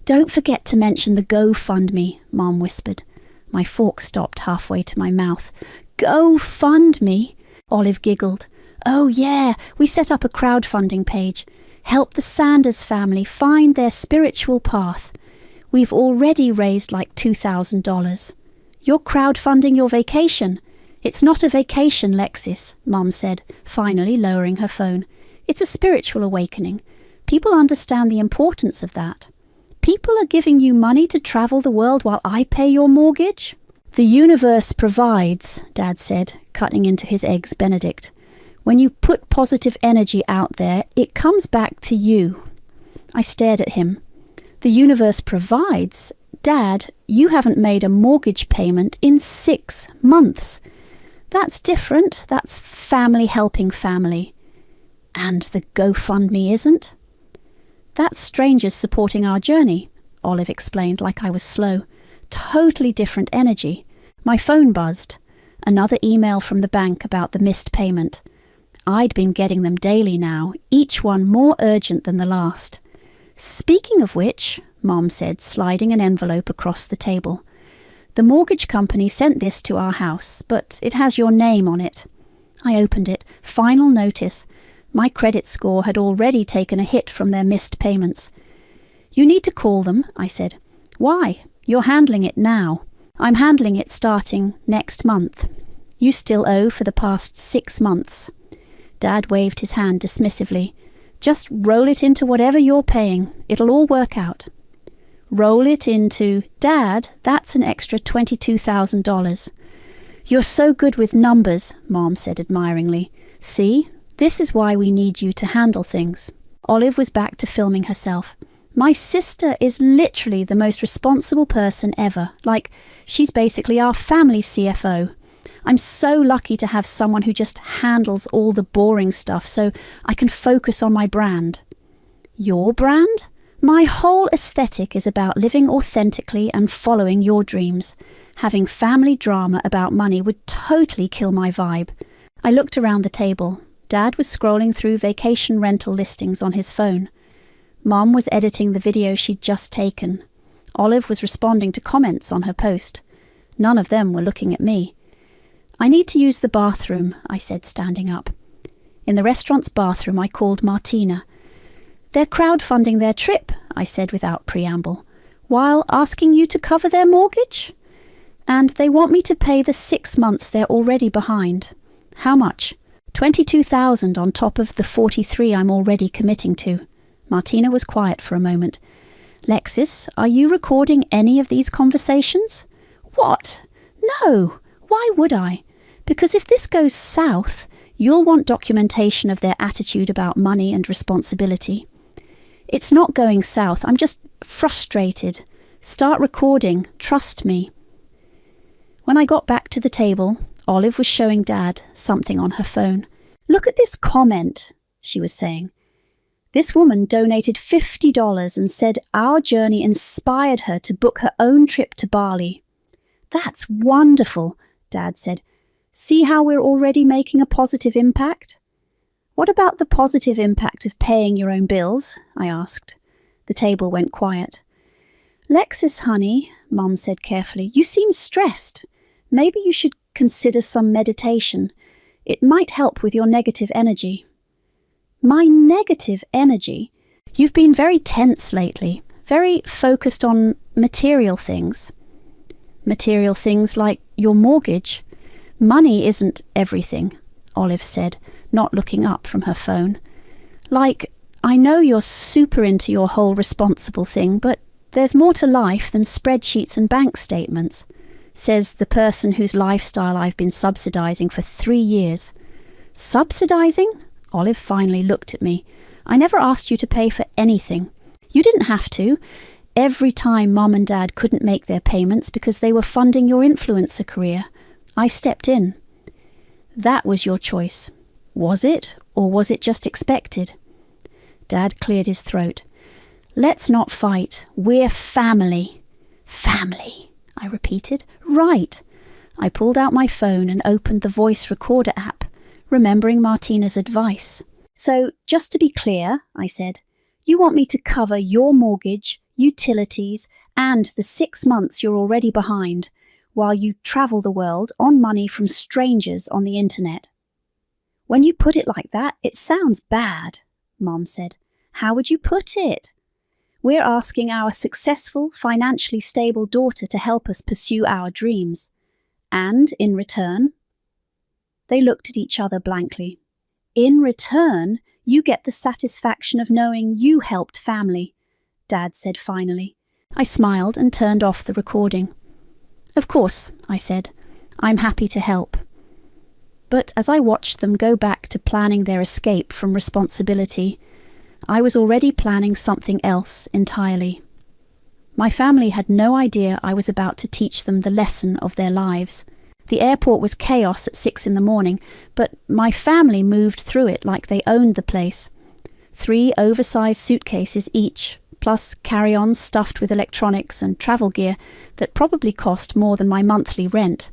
Don't forget to mention the GoFundMe, Mom whispered. My fork stopped halfway to my mouth. GoFundMe? Olive giggled. Oh yeah, we set up a crowdfunding page. Help the Sanders family find their spiritual path. We've already raised like $2,000. You're crowdfunding your vacation. It's not a vacation, Lexis, Mom said, finally lowering her phone. It's a spiritual awakening. People understand the importance of that. People are giving you money to travel the world while I pay your mortgage? The universe provides, Dad said, cutting into his eggs Benedict. When you put positive energy out there, it comes back to you. I stared at him. The universe provides? Dad, you haven't made a mortgage payment in 6 months. That's different. That's family helping family. And the GoFundMe isn't? That's strangers supporting our journey, Olive explained like I was slow. Totally different energy. My phone buzzed. Another email from the bank about the missed payment. I'd been getting them daily now, each one more urgent than the last. Speaking of which, Mom said, sliding an envelope across the table. The mortgage company sent this to our house, but it has your name on it. I opened it. Final notice. My credit score had already taken a hit from their missed payments. You need to call them, I said. Why? You're handling it now. I'm handling it starting next month. You still owe for the past 6 months. Dad waved his hand dismissively. Just roll it into whatever you're paying. It'll all work out. Roll it into, Dad, that's an extra $22,000. You're so good with numbers, Mom said admiringly. See, this is why we need you to handle things. Olive was back to filming herself. My sister is literally the most responsible person ever. Like, she's basically our family CFO. I'm so lucky to have someone who just handles all the boring stuff so I can focus on my brand. Your brand? My whole aesthetic is about living authentically and following your dreams. Having family drama about money would totally kill my vibe. I looked around the table. Dad was scrolling through vacation rental listings on his phone. Mom was editing the video she'd just taken. Olive was responding to comments on her post. None of them were looking at me. I need to use the bathroom, I said, standing up. In the restaurant's bathroom, I called Martina. They're crowdfunding their trip, I said without preamble, while asking you to cover their mortgage? And they want me to pay the 6 months they're already behind. How much? $22,000 on top of the $43,000 I'm already committing to. Martina was quiet for a moment. Lexis, are you recording any of these conversations? What? No. Why would I? Because if this goes south, you'll want documentation of their attitude about money and responsibility. It's not going south. I'm just frustrated. Start recording. Trust me. When I got back to the table, Olive was showing Dad something on her phone. Look at this comment, she was saying. This woman donated $50 and said our journey inspired her to book her own trip to Bali. That's wonderful, Dad said. See how we're already making a positive impact? What about the positive impact of paying your own bills? I asked. The table went quiet. Lexis, honey, Mum said carefully, you seem stressed. Maybe you should consider some meditation. It might help with your negative energy. My negative energy? You've been very tense lately, very focused on material things. Material things like your mortgage. Money isn't everything, Olive said, not looking up from her phone. Like, I know you're super into your whole responsible thing, but there's more to life than spreadsheets and bank statements, says the person whose lifestyle I've been subsidizing for 3 years. Subsidizing? Olive finally looked at me. I never asked you to pay for anything. You didn't have to. Every time Mum and Dad couldn't make their payments because they were funding your influencer career, I stepped in. That was your choice. Was it, or was it just expected? Dad cleared his throat. Let's not fight. We're family. Family, I repeated. Right. I pulled out my phone and opened the voice recorder app, remembering Martina's advice. So, just to be clear, I said, you want me to cover your mortgage, utilities, and the 6 months you're already behind, while you travel the world on money from strangers on the internet. When you put it like that, it sounds bad, Mom said. How would you put it? We're asking our successful, financially stable daughter to help us pursue our dreams. And in return... They looked at each other blankly. In return, you get the satisfaction of knowing you helped family, Dad said finally. I smiled and turned off the recording. Of course, I said. I'm happy to help. But as I watched them go back to planning their escape from responsibility, I was already planning something else entirely. My family had no idea I was about to teach them the lesson of their lives. The airport was chaos at 6 a.m, but my family moved through it like they owned the place. 3 oversized suitcases each, plus carry-ons stuffed with electronics and travel gear that probably cost more than my monthly rent.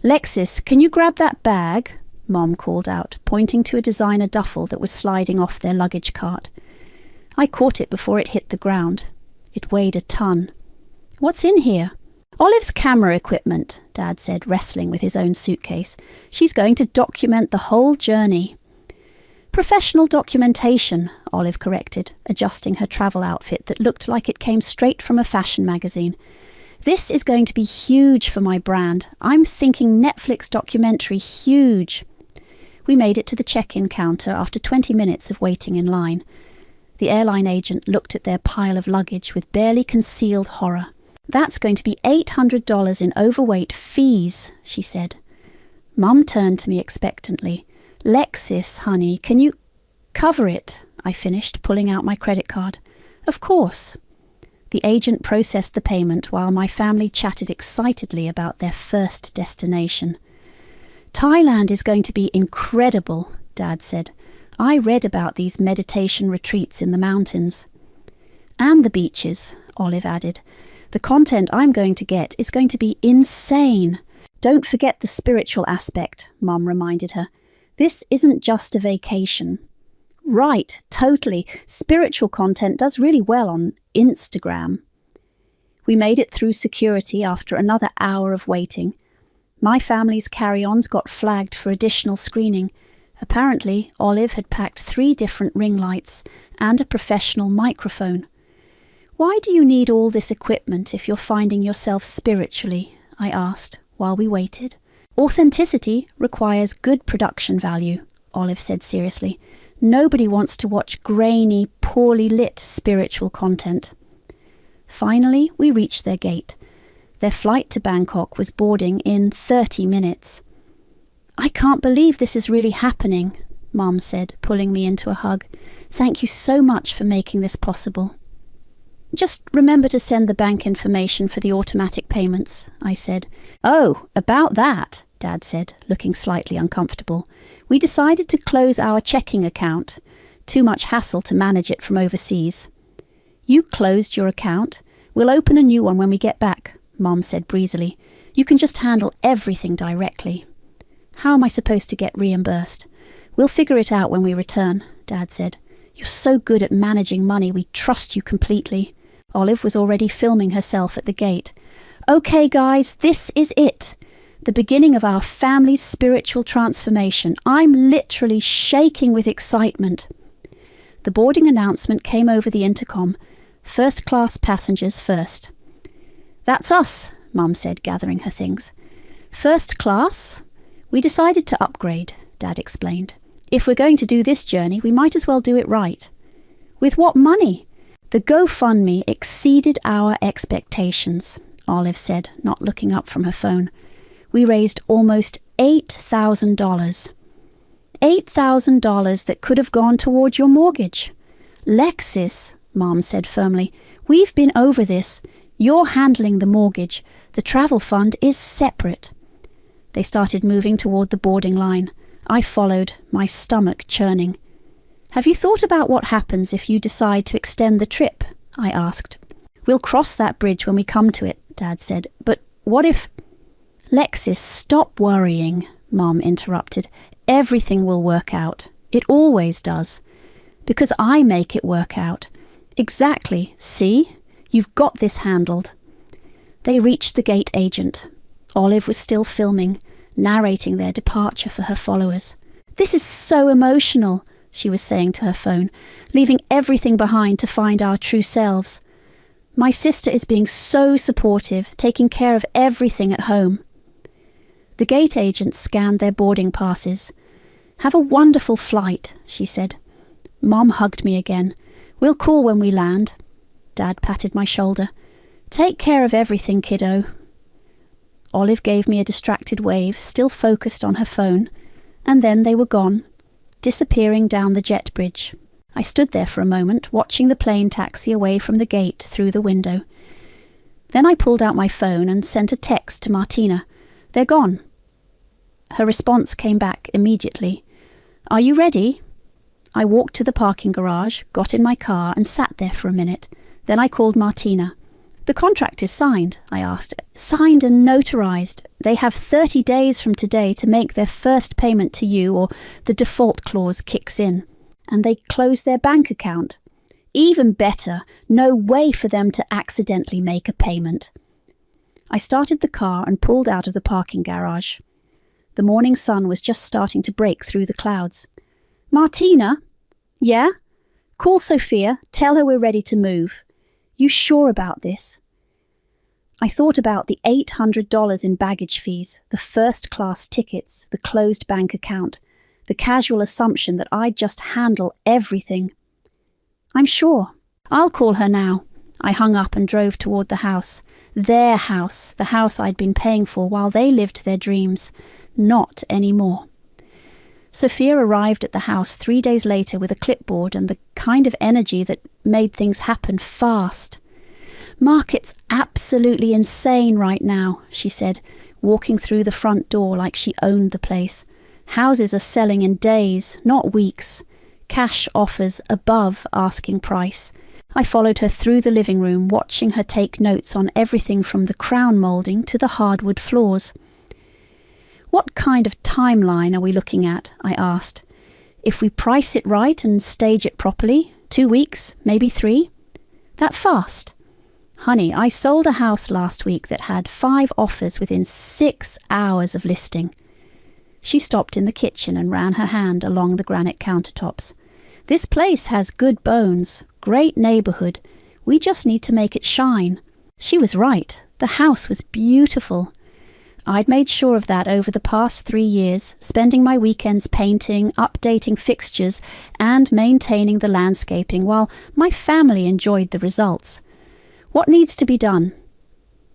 "Lexis, can you grab that bag?" Mom called out, pointing to a designer duffel that was sliding off their luggage cart. I caught it before it hit the ground. It weighed a ton. "What's in here?" "Olive's camera equipment," Dad said, wrestling with his own suitcase. "She's going to document the whole journey." "Professional documentation," Olive corrected, adjusting her travel outfit that looked like it came straight from a fashion magazine. "This is going to be huge for my brand. I'm thinking Netflix documentary huge." We made it to the check-in counter after 20 minutes of waiting in line. The airline agent looked at their pile of luggage with barely concealed horror. "That's going to be $800 in overweight fees," she said. Mum turned to me expectantly. "Lexis, honey, can you—" "Cover it," I finished, pulling out my credit card. "Of course." The agent processed the payment while my family chatted excitedly about their first destination. "Thailand is going to be incredible," Dad said. "I read about these meditation retreats in the mountains." "And the beaches," Olive added. "The content I'm going to get is going to be insane." "Don't forget the spiritual aspect," Mum reminded her. "This isn't just a vacation." "Right, totally. Spiritual content does really well on Instagram." We made it through security after another hour of waiting. My family's carry-ons got flagged for additional screening. Apparently, Olive had packed 3 different ring lights and a professional microphone. "Why do you need all this equipment if you're finding yourself spiritually?" I asked while we waited. "Authenticity requires good production value," Olive said seriously. "Nobody wants to watch grainy, poorly lit spiritual content." Finally, we reached their gate. Their flight to Bangkok was boarding in 30 minutes. "I can't believe this is really happening," Mum said, pulling me into a hug. "Thank you so much for making this possible." "Just remember to send the bank information for the automatic payments," I said. "Oh, about that," Dad said, looking slightly uncomfortable. "We decided to close our checking account. Too much hassle to manage it from overseas." "You closed your account? We'll open a new one when we get back," Mom said breezily. "You can just handle everything directly." "How am I supposed to get reimbursed?" "We'll figure it out when we return," Dad said. "You're so good at managing money, we trust you completely." Olive was already filming herself at the gate. "Okay, guys, this is it. The beginning of our family's spiritual transformation. I'm literally shaking with excitement." The boarding announcement came over the intercom. "First-class passengers first." "That's us," Mum said, gathering her things. "First class? We decided to upgrade," Dad explained. "If we're going to do this journey, we might as well do it right." "With what money?" "The GoFundMe exceeded our expectations," Olive said, not looking up from her phone. "We raised almost $8,000. $8,000 that could have gone toward your mortgage." "Lexis," Mom said firmly, "we've been over this. You're handling the mortgage. The travel fund is separate." They started moving toward the boarding line. I followed, my stomach churning. "Have you thought about what happens if you decide to extend the trip?" I asked. "We'll cross that bridge when we come to it," Dad said. "But what if—" "Lexis, stop worrying," Mom interrupted. "Everything will work out. It always does. Because I make it work out. Exactly. See? You've got this handled." They reached the gate agent. Olive was still filming, narrating their departure for her followers. "This is so emotional," she was saying to her phone, "leaving everything behind to find our true selves. My sister is being so supportive, taking care of everything at home." The gate agent scanned their boarding passes. "Have a wonderful flight," she said. Mom hugged me again. "We'll call when we land." Dad patted my shoulder. "Take care of everything, kiddo." Olive gave me a distracted wave, still focused on her phone, and then they were gone, disappearing down the jet bridge. I stood there for a moment, watching the plane taxi away from the gate through the window. Then I pulled out my phone and sent a text to Martina. They're gone. Her response came back immediately. Are you ready? I walked to the parking garage, got in my car and sat there for a minute. Then I called Martina. The contract is signed, I asked. Signed and notarized. They have 30 days from today to make their first payment to you or the default clause kicks in. And they close their bank account. Even better, no way for them to accidentally make a payment. I started the car and pulled out of the parking garage. The morning sun was just starting to break through the clouds. Martina? Yeah? Call Sophia, tell her we're ready to move. You sure about this? I thought about the $800 in baggage fees, the first-class tickets, the closed bank account, the casual assumption that I'd just handle everything. I'm sure. I'll call her now. I hung up and drove toward the house. Their house, the house I'd been paying for while they lived their dreams. Not anymore. Sophia arrived at the house 3 days later with a clipboard and the kind of energy that made things happen fast. Market's absolutely insane right now, she said, walking through the front door like she owned the place. Houses are selling in days, not weeks. Cash offers above asking price. I followed her through the living room, watching her take notes on everything from the crown moulding to the hardwood floors. What kind of timeline are we looking at? I asked. If we price it right and stage it properly, 2 weeks, maybe 3? That fast? Honey, I sold a house last week that had 5 offers within 6 hours of listing. She stopped in the kitchen and ran her hand along the granite countertops. This place has good bones, great neighborhood. We just need to make it shine. She was right. The house was beautiful. I'd made sure of that over the past 3 years, spending my weekends painting, updating fixtures, and maintaining the landscaping while my family enjoyed the results. What needs to be done?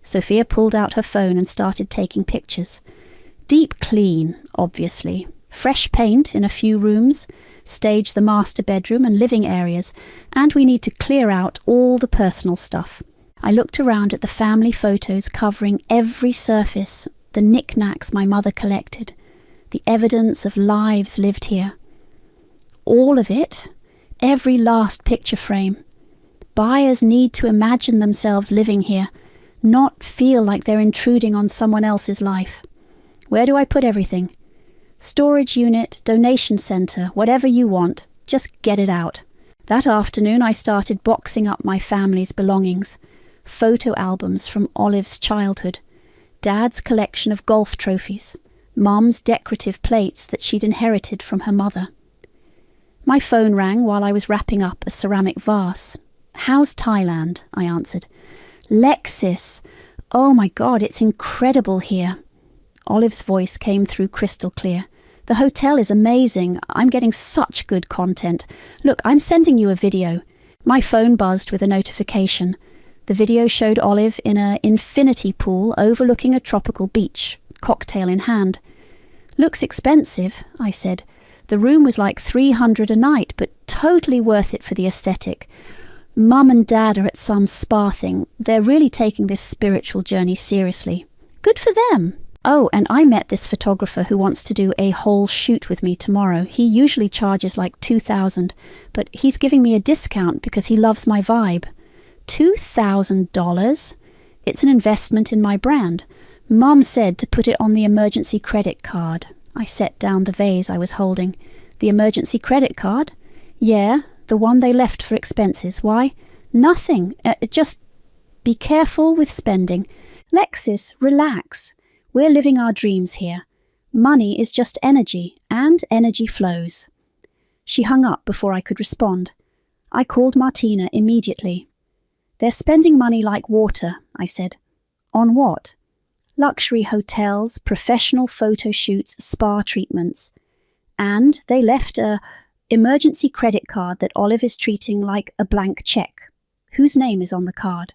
Sophia pulled out her phone and started taking pictures. Deep clean, obviously. Fresh paint in a few rooms, stage the master bedroom and living areas, and we need to clear out all the personal stuff. I looked around at the family photos covering every surface, the knickknacks my mother collected, the evidence of lives lived here. All of it, every last picture frame. Buyers need to imagine themselves living here, not feel like they're intruding on someone else's life. Where do I put everything? Storage unit, donation center, whatever you want, just get it out. That afternoon I started boxing up my family's belongings. Photo albums from Olive's childhood, Dad's collection of golf trophies, Mom's decorative plates that she'd inherited from her mother. My phone rang while I was wrapping up a ceramic vase. How's Thailand? I answered. Lexis! Oh my God, it's incredible here. Olive's voice came through crystal clear. The hotel is amazing. I'm getting such good content. Look, I'm sending you a video. My phone buzzed with a notification. The video showed Olive in an infinity pool overlooking a tropical beach, cocktail in hand. Looks expensive, I said. The room was like $300 a night, but totally worth it for the aesthetic. Mum and Dad are at some spa thing. They're really taking this spiritual journey seriously. Good for them. Oh, and I met this photographer who wants to do a whole shoot with me tomorrow. He usually charges like $2,000, but he's giving me a discount because he loves my vibe. $2,000? It's an investment in my brand. Mom said to put it on the emergency credit card. I set down the vase I was holding. The emergency credit card? Yeah, the one they left for expenses. Why? Nothing. Just be careful with spending. Lexis, relax. We're living our dreams here. Money is just energy, and energy flows. She hung up before I could respond. I called Martina immediately. They're spending money like water, I said. On what? Luxury hotels, professional photo shoots, spa treatments. And they left a emergency credit card that Olive is treating like a blank check. Whose name is on the card?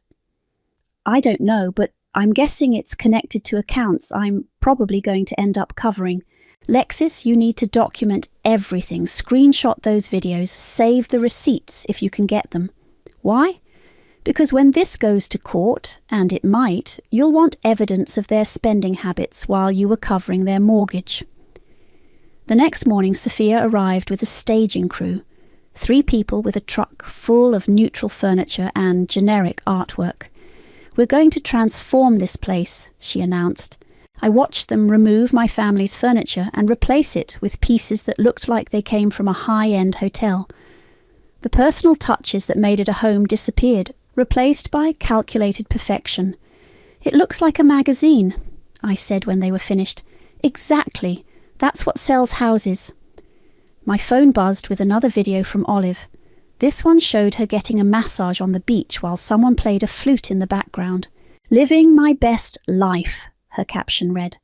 I don't know, but I'm guessing it's connected to accounts I'm probably going to end up covering. Lexis, you need to document everything. Screenshot those videos. Save the receipts if you can get them. Why? Because when this goes to court, and it might, you'll want evidence of their spending habits while you were covering their mortgage. The next morning, Sophia arrived with a staging crew, 3 people with a truck full of neutral furniture and generic artwork. "We're going to transform this place," she announced. I watched them remove my family's furniture and replace it with pieces that looked like they came from a high-end hotel. The personal touches that made it a home disappeared, replaced by calculated perfection. "It looks like a magazine," I said when they were finished. "Exactly. That's what sells houses." My phone buzzed with another video from Olive. This one showed her getting a massage on the beach while someone played a flute in the background. "Living my best life," her caption read.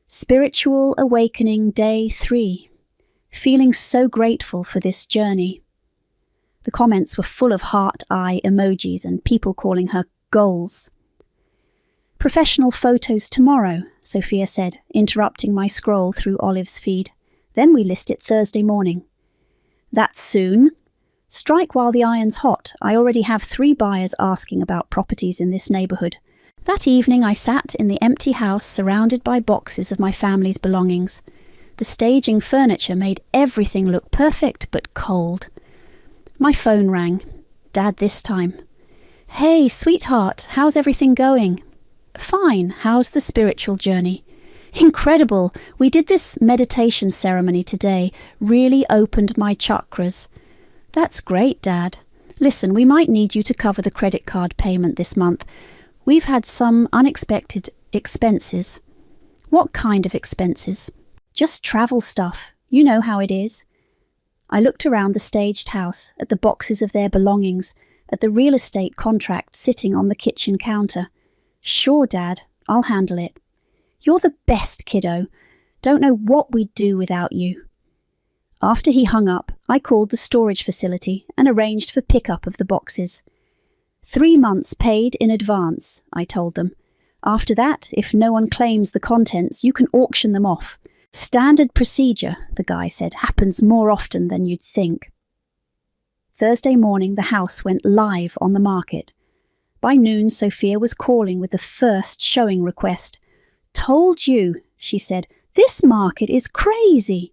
"Spiritual awakening day 3. Feeling so grateful for this journey." The comments were full of heart-eye emojis and people calling her goals. "Professional photos tomorrow," Sophia said, interrupting my scroll through Olive's feed. "Then we list it Thursday morning." "That's soon. Strike while the iron's hot. I already have 3 buyers asking about properties in this neighbourhood." That evening I sat in the empty house surrounded by boxes of my family's belongings. The staging furniture made everything look perfect but cold. My phone rang. Dad this time. "Hey, sweetheart, how's everything going?" "Fine, how's the spiritual journey?" "Incredible, we did this meditation ceremony today, really opened my chakras." "That's great, Dad. Listen, we might need you to cover the credit card payment this month. We've had some unexpected expenses." "What kind of expenses?" "Just travel stuff. You know how it is." I looked around the staged house, at the boxes of their belongings, at the real estate contract sitting on the kitchen counter. "Sure, Dad, I'll handle it." "You're the best, kiddo. Don't know what we'd do without you." After he hung up, I called the storage facility and arranged for pickup of the boxes. 3 months paid in advance, I told them. After that, if no one claims the contents, you can auction them off. "Standard procedure," the guy said, "happens more often than you'd think." Thursday morning, the house went live on the market. By noon, Sophia was calling with the first showing request. "Told you," she said, "this market is crazy."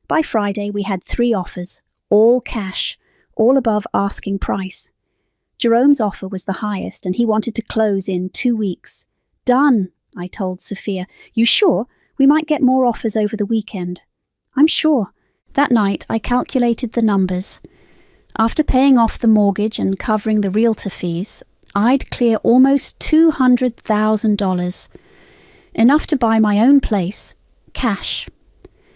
By Friday, we had 3 offers, all cash, all above asking price. Jerome's offer was the highest, and he wanted to close in 2 weeks. "Done," I told Sophia. "You sure? We might get more offers over the weekend." "I'm sure." That night, I calculated the numbers. After paying off the mortgage and covering the realtor fees, I'd clear almost $200,000. Enough to buy my own place, cash.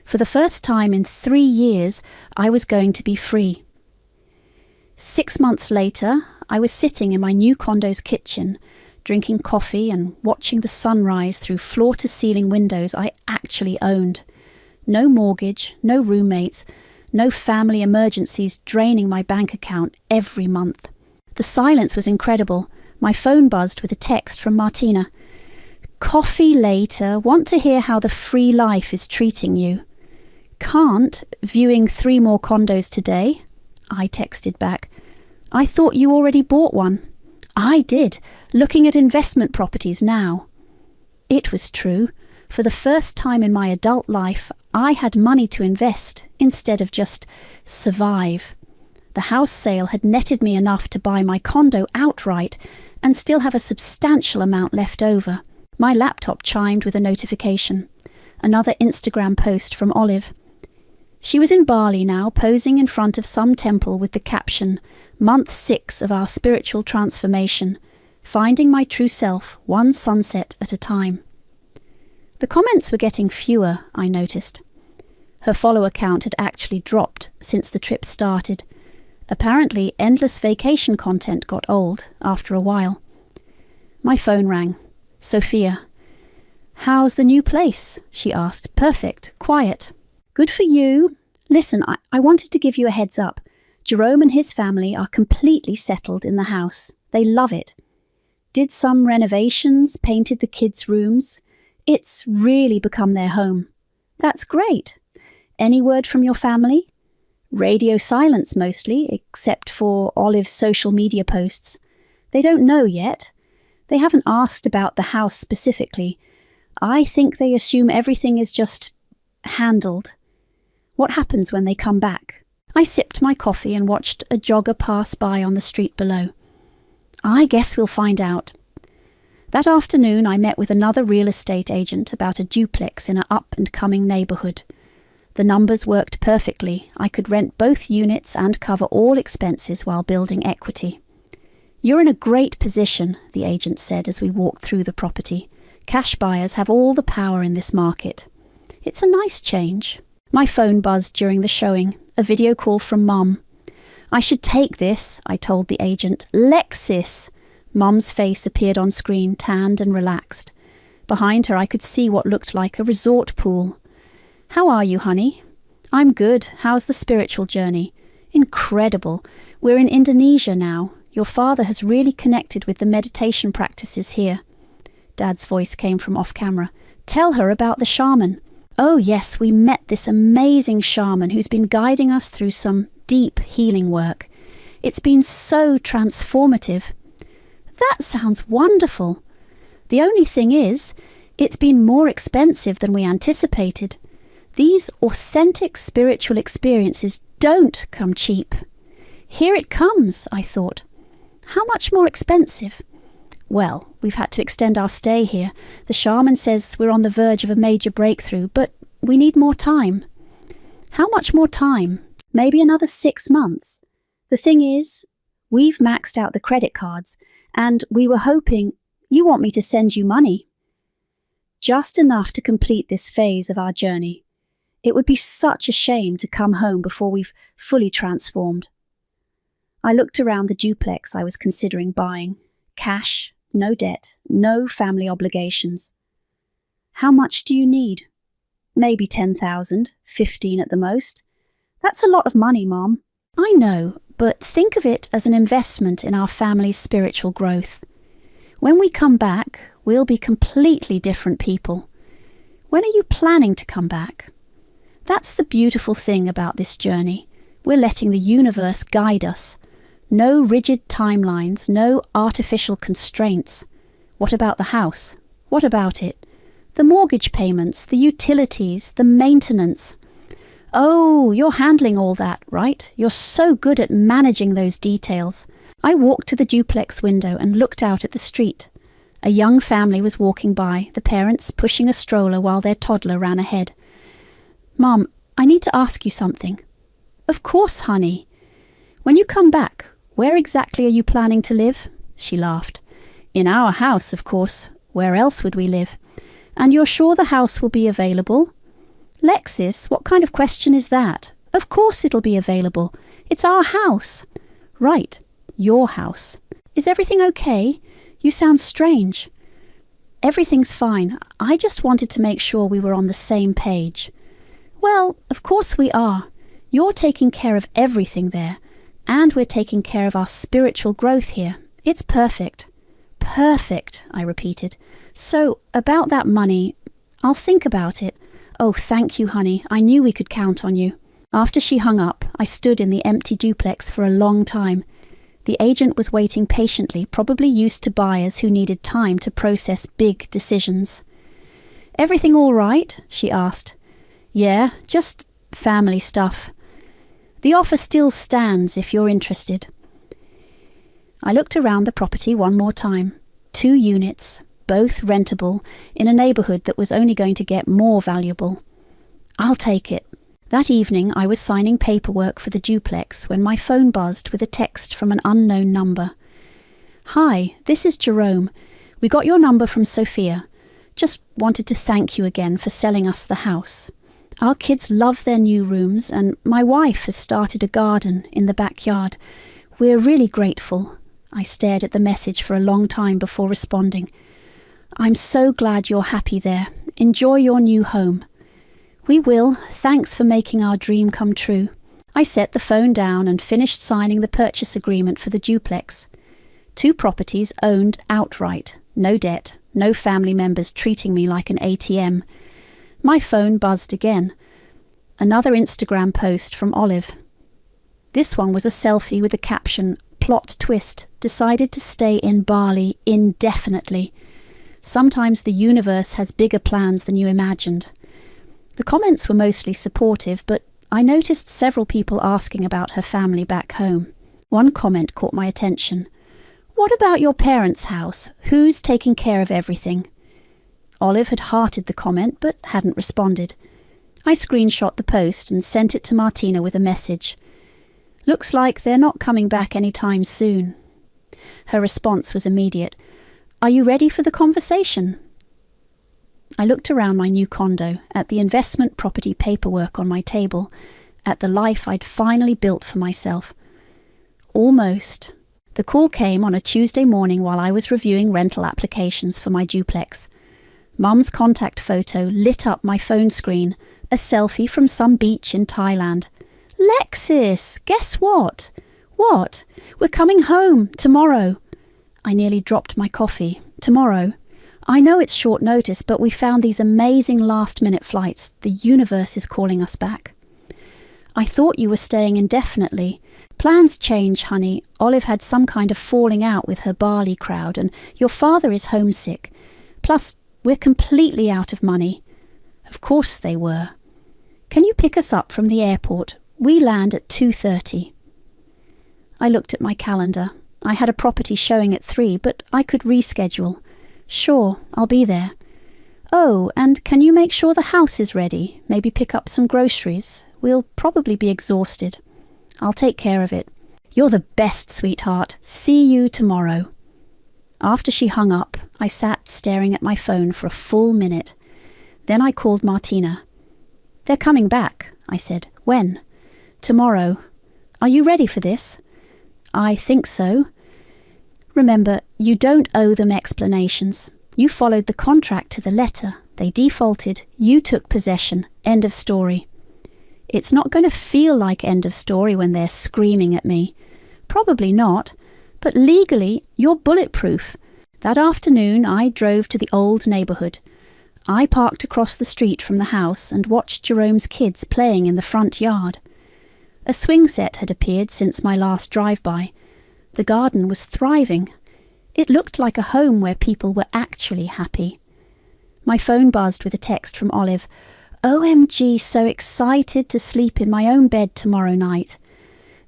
For the first time in 3 years, I was going to be free. 6 months later, I was sitting in my new condo's kitchen, drinking coffee and watching the sunrise through floor-to-ceiling windows I actually owned. No mortgage, no roommates, no family emergencies draining my bank account every month. The silence was incredible. My phone buzzed with a text from Martina. "Coffee later. Want to hear how the free life is treating you?" "Can't. Viewing 3 more condos today," I texted back. "I thought you already bought one." "I did. Looking at investment properties now." It was true. For the first time in my adult life, I had money to invest instead of just survive. The house sale had netted me enough to buy my condo outright and still have a substantial amount left over. My laptop chimed with a notification. Another Instagram post from Olive. She was in Bali now, posing in front of some temple with the caption, "Month 6 of our spiritual transformation, finding my true self, one sunset at a time." The comments were getting fewer, I noticed. Her follower count had actually dropped since the trip started. Apparently, endless vacation content got old after a while. My phone rang. Sophia. "How's the new place?" she asked. "Perfect. Quiet." "Good for you. Listen, I wanted to give you a heads up. Jerome and his family are completely settled in the house. They love it. Did some renovations, painted the kids' rooms. It's really become their home." "That's great. Any word from your family?" "Radio silence mostly, except for Olive's social media posts. They don't know yet. They haven't asked about the house specifically. I think they assume everything is just handled. What happens when they come back? I sipped my coffee and watched a jogger pass by on the street below. I guess we'll find out. That afternoon, I met with another real estate agent about a duplex in an up-and-coming neighbourhood. The numbers worked perfectly. I could rent both units and cover all expenses while building equity. You're in a great position, the agent said as we walked through the property. Cash buyers have all the power in this market. It's a nice change. My phone buzzed during the showing, a video call from Mum. I should take this, I told the agent. Lexis! Mum's face appeared on screen, tanned and relaxed. Behind her I could see what looked like a resort pool. How are you, honey? I'm good. How's the spiritual journey? Incredible. We're in Indonesia now. Your father has really connected with the meditation practices here. Dad's voice came from off-camera. Tell her about the shaman. Oh yes, we met this amazing shaman who's been guiding us through some deep healing work. It's been so transformative. That sounds wonderful. The only thing is, it's been more expensive than we anticipated. These authentic spiritual experiences don't come cheap. Here it comes, I thought. How much more expensive? Well, we've had to extend our stay here. The shaman says we're on the verge of a major breakthrough, but we need more time. How much more time? Maybe another 6 months. The thing is, we've maxed out the credit cards, and we were hoping you want me to send you money. Just enough to complete this phase of our journey. It would be such a shame to come home before we've fully transformed. I looked around the duplex I was considering buying. Cash, no debt, no family obligations. How much do you need? Maybe 10,000, 15 at the most. That's a lot of money, Mom. I know, but think of it as an investment in our family's spiritual growth. When we come back, we'll be completely different people. When are you planning to come back? That's the beautiful thing about this journey. We're letting the universe guide us. No rigid timelines, no artificial constraints. What about the house? What about it? The mortgage payments, the utilities, the maintenance. Oh, you're handling all that, right? You're so good at managing those details. I walked to the duplex window and looked out at the street. A young family was walking by, the parents pushing a stroller while their toddler ran ahead. Mom, I need to ask you something. Of course, honey. When you come back, where exactly are you planning to live? She laughed. In our house, of course. Where else would we live? And you're sure the house will be available? Lexis, what kind of question is that? Of course it'll be available. It's our house. Right, your house. Is everything okay? You sound strange. Everything's fine. I just wanted to make sure we were on the same page. Well, of course we are. You're taking care of everything there. And we're taking care of our spiritual growth here. It's perfect. Perfect, I repeated. So, about that money, I'll think about it. Oh, thank you, honey. I knew we could count on you. After she hung up, I stood in the empty duplex for a long time. The agent was waiting patiently, probably used to buyers who needed time to process big decisions. Everything all right? She asked. Yeah, just family stuff. The offer still stands if you're interested. I looked around the property one more time. 2 units, both rentable, in a neighbourhood that was only going to get more valuable. I'll take it. That evening I was signing paperwork for the duplex when my phone buzzed with a text from an unknown number. Hi, this is Jerome. We got your number from Sophia. Just wanted to thank you again for selling us the house. Our kids love their new rooms, and my wife has started a garden in the backyard. We're really grateful. I stared at the message for a long time before responding. I'm so glad you're happy there. Enjoy your new home. We will. Thanks for making our dream come true. I set the phone down and finished signing the purchase agreement for the duplex. 2 properties owned outright. No debt. No family members treating me like an ATM. My phone buzzed again. Another Instagram post from Olive. This one was a selfie with the caption, plot twist, decided to stay in Bali indefinitely. Sometimes the universe has bigger plans than you imagined. The comments were mostly supportive, but I noticed several people asking about her family back home. One comment caught my attention. "What about your parents' house? Who's taking care of everything?" Olive had hearted the comment but hadn't responded. I screenshot the post and sent it to Martina with a message. "Looks like they're not coming back anytime soon." Her response was immediate. "Are you ready for the conversation?" I looked around my new condo, at the investment property paperwork on my table, at the life I'd finally built for myself. Almost. The call came on a Tuesday morning while I was reviewing rental applications for my duplex. Mum's contact photo lit up my phone screen, a selfie from some beach in Thailand. "Lexis, guess what?" "What?" "We're coming home tomorrow." I nearly dropped my coffee. "Tomorrow?" "I know it's short notice, but we found these amazing last-minute flights. The universe is calling us back." "I thought you were staying indefinitely." "Plans change, honey. Olive had some kind of falling out with her Bali crowd, and your father is homesick. Plus, we're completely out of money." Of course they were. "Can you pick us up from the airport? We land at 2:30. I looked at my calendar. I had a property showing at 3, but I could reschedule. "Sure, I'll be there." "Oh, and can you make sure the house is ready? Maybe pick up some groceries? We'll probably be exhausted." "I'll take care of it." "You're the best, sweetheart. See you tomorrow." After she hung up, I sat staring at my phone for a full minute. Then I called Martina. "They're coming back," I said. "When?" "Tomorrow. Are you ready for this?" "I think so." "Remember, you don't owe them explanations. You followed the contract to the letter. They defaulted. You took possession. End of story." "It's not going to feel like end of story when they're screaming at me." "Probably not. But legally, you're bulletproof." That afternoon, I drove to the old neighbourhood. I parked across the street from the house and watched Jerome's kids playing in the front yard. A swing set had appeared since my last drive-by. The garden was thriving. It looked like a home where people were actually happy. My phone buzzed with a text from Olive. "OMG, so excited to sleep in my own bed tomorrow night.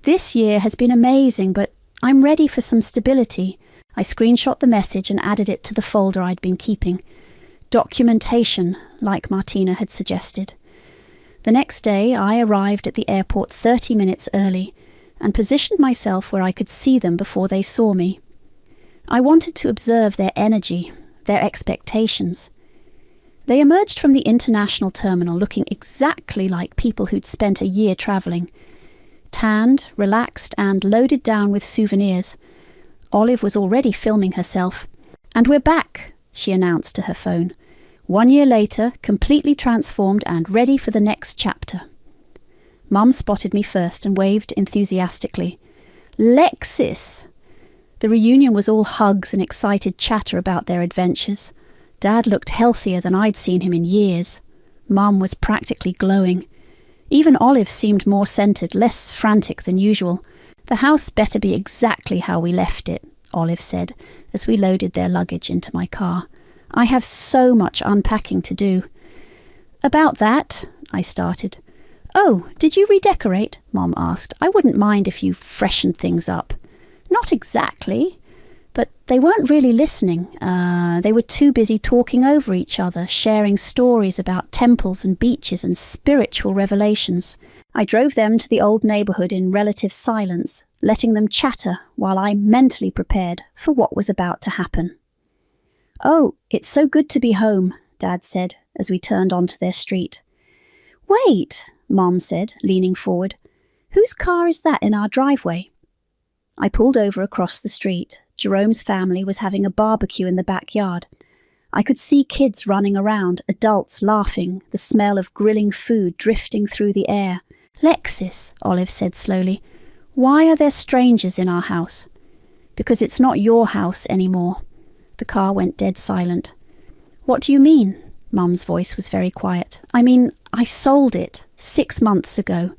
This year has been amazing, but I'm ready for some stability." I screenshot the message and added it to the folder I'd been keeping. Documentation, like Martina had suggested. The next day, I arrived at the airport 30 minutes early and positioned myself where I could see them before they saw me. I wanted to observe their energy, their expectations. They emerged from the international terminal looking exactly like people who'd spent a year travelling. Tanned, relaxed, and loaded down with souvenirs. Olive was already filming herself. "And we're back," she announced to her phone. 1 year later, completely transformed and ready for the next chapter. Mum spotted me first and waved enthusiastically. "Lexis!" The reunion was all hugs and excited chatter about their adventures. Dad looked healthier than I'd seen him in years. Mum was practically glowing. Even Olive seemed more centred, less frantic than usual. "The house better be exactly how we left it," Olive said, as we loaded their luggage into my car. "I have so much unpacking to do." "About that," I started. "Oh, did you redecorate?" Mom asked. "I wouldn't mind if you freshened things up." "Not exactly." But they weren't really listening. They were too busy talking over each other, sharing stories about temples and beaches and spiritual revelations. I drove them to the old neighbourhood in relative silence, letting them chatter while I mentally prepared for what was about to happen. "Oh, it's so good to be home," Dad said as we turned onto their street. "Wait," Mom said, leaning forward. "Whose car is that in our driveway?" I pulled over across the street. Jerome's family was having a barbecue in the backyard. I could see kids running around, adults laughing, the smell of grilling food drifting through the air. "Lexis," Olive said slowly, "why are there strangers in our house?" "Because it's not your house anymore." The car went dead silent. "What do you mean?" Mum's voice was very quiet. "I mean, I sold it 6 months ago."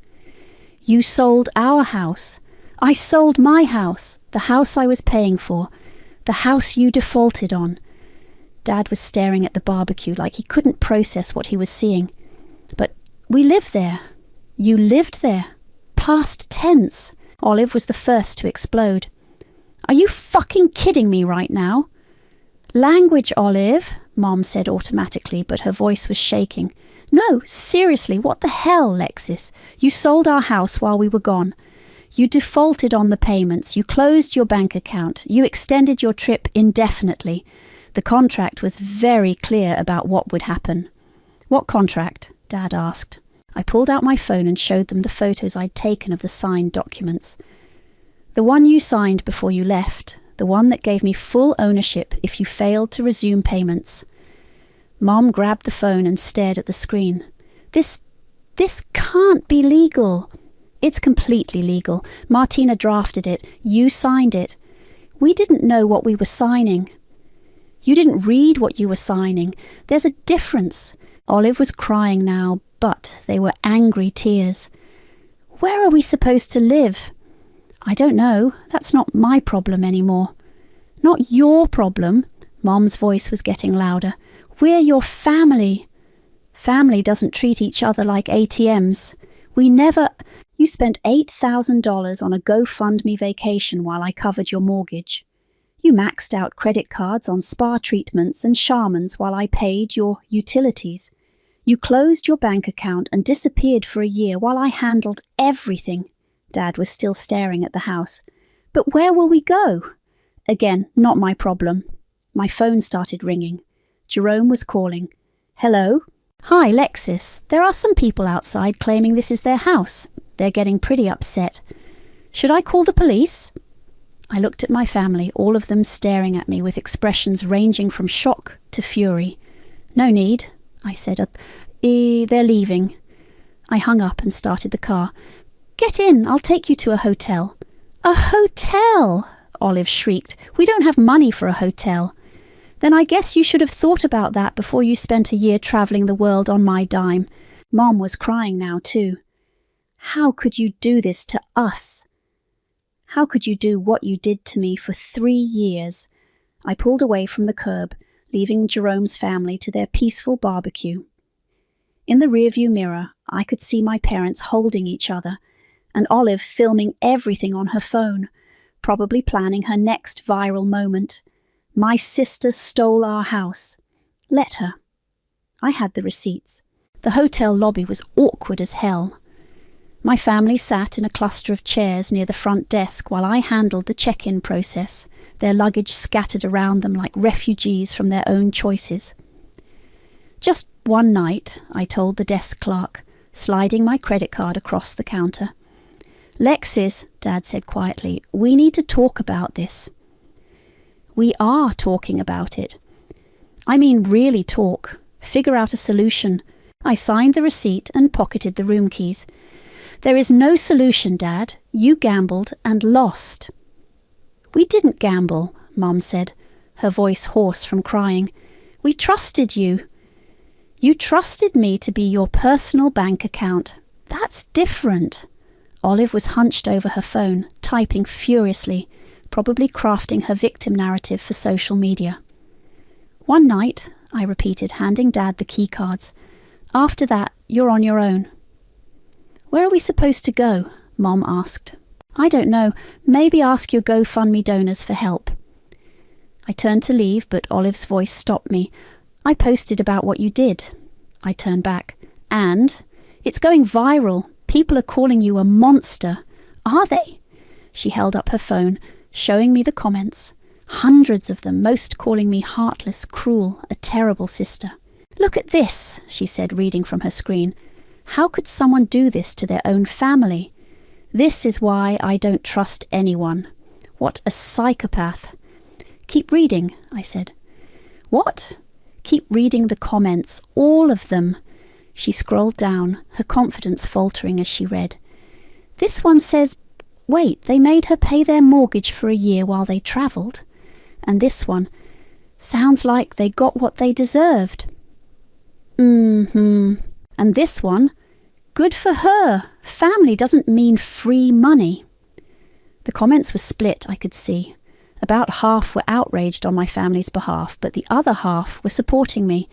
"You sold our house?" I sold my house, the house I was paying for, the house you defaulted on. Dad was staring at the barbecue like he couldn't process what he was seeing. But we lived there. You lived there. Past tense. Olive was the first to explode. Are you fucking kidding me right now? Language, Olive, Mom said automatically, but her voice was shaking. No, seriously, what the hell, Lexis? You sold our house while we were gone. You defaulted on the payments. You closed your bank account. You extended your trip indefinitely. The contract was very clear about what would happen. What contract? Dad asked. I pulled out my phone and showed them the photos I'd taken of the signed documents. The one you signed before you left, the one that gave me full ownership if you failed to resume payments. Mom grabbed the phone and stared at the screen. This can't be legal. It's completely legal. Martina drafted it. You signed it. We didn't know what we were signing. You didn't read what you were signing. There's a difference. Olive was crying now, but they were angry tears. Where are we supposed to live? I don't know. That's not my problem anymore. Not your problem. Mom's voice was getting louder. We're your family. Family doesn't treat each other like ATMs. We never... You spent $8,000 on a GoFundMe vacation while I covered your mortgage. You maxed out credit cards on spa treatments and shamans while I paid your utilities. You closed your bank account and disappeared for a year while I handled everything. Dad was still staring at the house. But where will we go? Again, not my problem. My phone started ringing. Jerome was calling. Hello? Hi, Lexis. There are some people outside claiming this is their house. They're getting pretty upset. Should I call the police? I looked at my family, all of them staring at me with expressions ranging from shock to fury. No need, I said. They're leaving. I hung up and started the car. Get in, I'll take you to a hotel. A hotel! Olive shrieked. We don't have money for a hotel. Then I guess you should have thought about that before you spent a year travelling the world on my dime. Mom was crying now too. How could you do this to us? How could you do what you did to me for 3 years? I pulled away from the curb, leaving Jerome's family to their peaceful barbecue. In the rearview mirror, I could see my parents holding each other, and Olive filming everything on her phone, probably planning her next viral moment. My sister stole our house. Let her. I had the receipts. The hotel lobby was awkward as hell. My family sat in a cluster of chairs near the front desk while I handled the check-in process, their luggage scattered around them like refugees from their own choices. Just one night, I told the desk clerk, sliding my credit card across the counter. Lexis, Dad said quietly, we need to talk about this. We are talking about it. I mean really talk. Figure out a solution. I signed the receipt and pocketed the room keys. There is no solution, Dad. You gambled and lost. We didn't gamble, Mum said, her voice hoarse from crying. We trusted you. You trusted me to be your personal bank account. That's different. Olive was hunched over her phone, typing furiously, probably crafting her victim narrative for social media. One night, I repeated, handing Dad the key cards. After that, you're on your own. Where are we supposed to go? Mom asked. I don't know. Maybe ask your GoFundMe donors for help. I turned to leave, but Olive's voice stopped me. I posted about what you did. I turned back. And? It's going viral. People are calling you a monster. Are they? She held up her phone, showing me the comments. Hundreds of them, most calling me heartless, cruel, a terrible sister. Look at this, she said, reading from her screen. How could someone do this to their own family? This is why I don't trust anyone. What a psychopath. Keep reading, I said. What? Keep reading the comments, all of them. She scrolled down, her confidence faltering as she read. This one says, wait, they made her pay their mortgage for a year while they travelled. And this one, sounds like they got what they deserved. And this one, good for her. Family doesn't mean free money. The comments were split, I could see. About half were outraged on my family's behalf, but the other half were supporting me.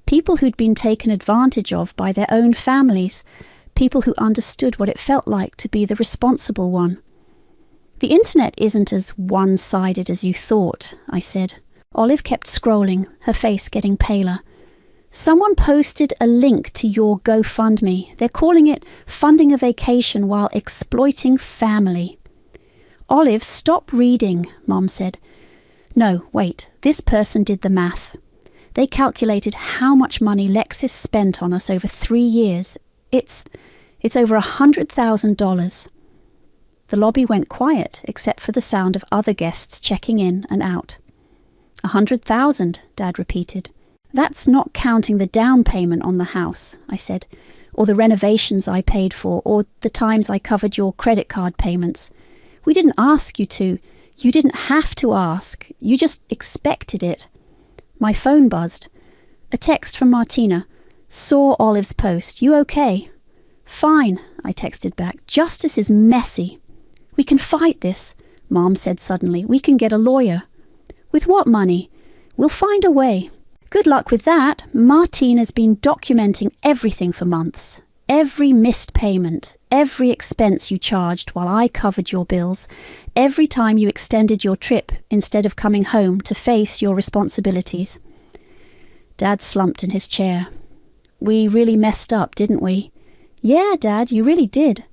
People who'd been taken advantage of by their own families. People who understood what it felt like to be the responsible one. The internet isn't as one-sided as you thought, I said. Olive kept scrolling, her face getting paler. Someone posted a link to your GoFundMe. They're calling it Funding a Vacation While Exploiting Family. Olive, stop reading, Mom said. No, wait, this person did the math. They calculated how much money Lexis spent on us over 3 years. It's over $100,000. The lobby went quiet, except for the sound of other guests checking in and out. 100,000, Dad repeated. That's not counting the down payment on the house, I said, or the renovations I paid for, or the times I covered your credit card payments. We didn't ask you to. You didn't have to ask. You just expected it. My phone buzzed. A text from Martina. Saw Olive's post. You okay? Fine, I texted back. Justice is messy. We can fight this, Mom said suddenly. We can get a lawyer. With what money? We'll find a way. Good luck with that. Martina's been documenting everything for months. Every missed payment, every expense you charged while I covered your bills, every time you extended your trip instead of coming home to face your responsibilities. Dad slumped in his chair. We really messed up, didn't we? Yeah, Dad, you really did.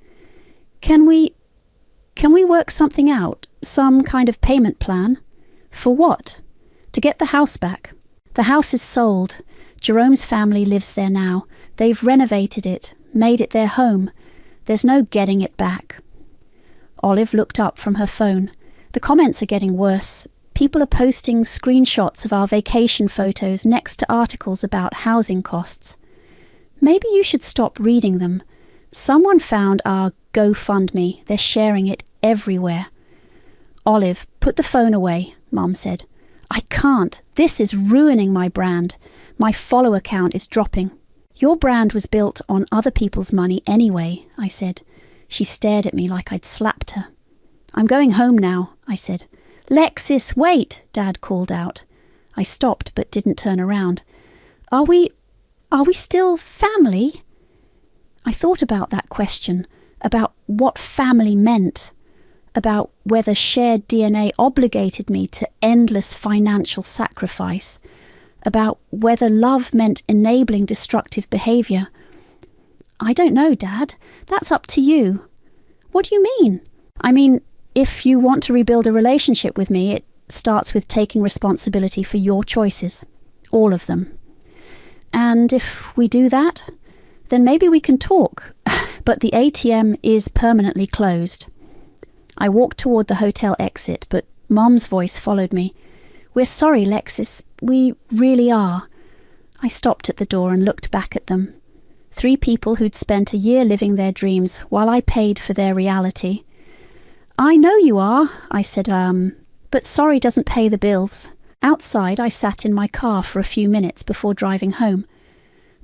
Can we work something out? Some kind of payment plan? For what? To get the house back. The house is sold. Jerome's family lives there now. They've renovated it, made it their home. There's no getting it back. Olive looked up from her phone. The comments are getting worse. People are posting screenshots of our vacation photos next to articles about housing costs. Maybe you should stop reading them. Someone found our GoFundMe. They're sharing it everywhere. Olive, put the phone away, Mom said. I can't. This is ruining my brand. My follower count is dropping. Your brand was built on other people's money anyway, I said. She stared at me like I'd slapped her. I'm going home now, I said. Lexis, wait, Dad called out. I stopped but didn't turn around. Are we still family? I thought about that question, about what family meant, about whether shared DNA obligated me to endless financial sacrifice, about whether love meant enabling destructive behaviour. I don't know, Dad. That's up to you. What do you mean? I mean, if you want to rebuild a relationship with me, it starts with taking responsibility for your choices. All of them. And if we do that, then maybe we can talk. But the ATM is permanently closed. I walked toward the hotel exit, but Mom's voice followed me. We're sorry, Lexis. We really are. I stopped at the door and looked back at them. 3 people who'd spent a year living their dreams while I paid for their reality. I know you are, I said, but sorry doesn't pay the bills. Outside, I sat in my car for a few minutes before driving home.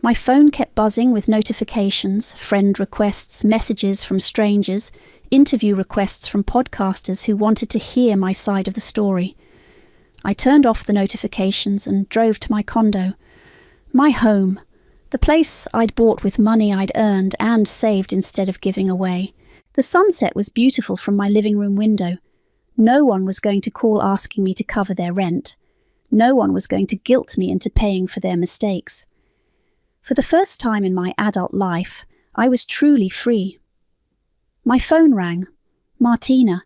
My phone kept buzzing with notifications, friend requests, messages from strangers, interview requests from podcasters who wanted to hear my side of the story. I turned off the notifications and drove to my condo. My home. The place I'd bought with money I'd earned and saved instead of giving away. The sunset was beautiful from my living room window. No one was going to call asking me to cover their rent. No one was going to guilt me into paying for their mistakes. For the first time in my adult life, I was truly free. My phone rang. Martina.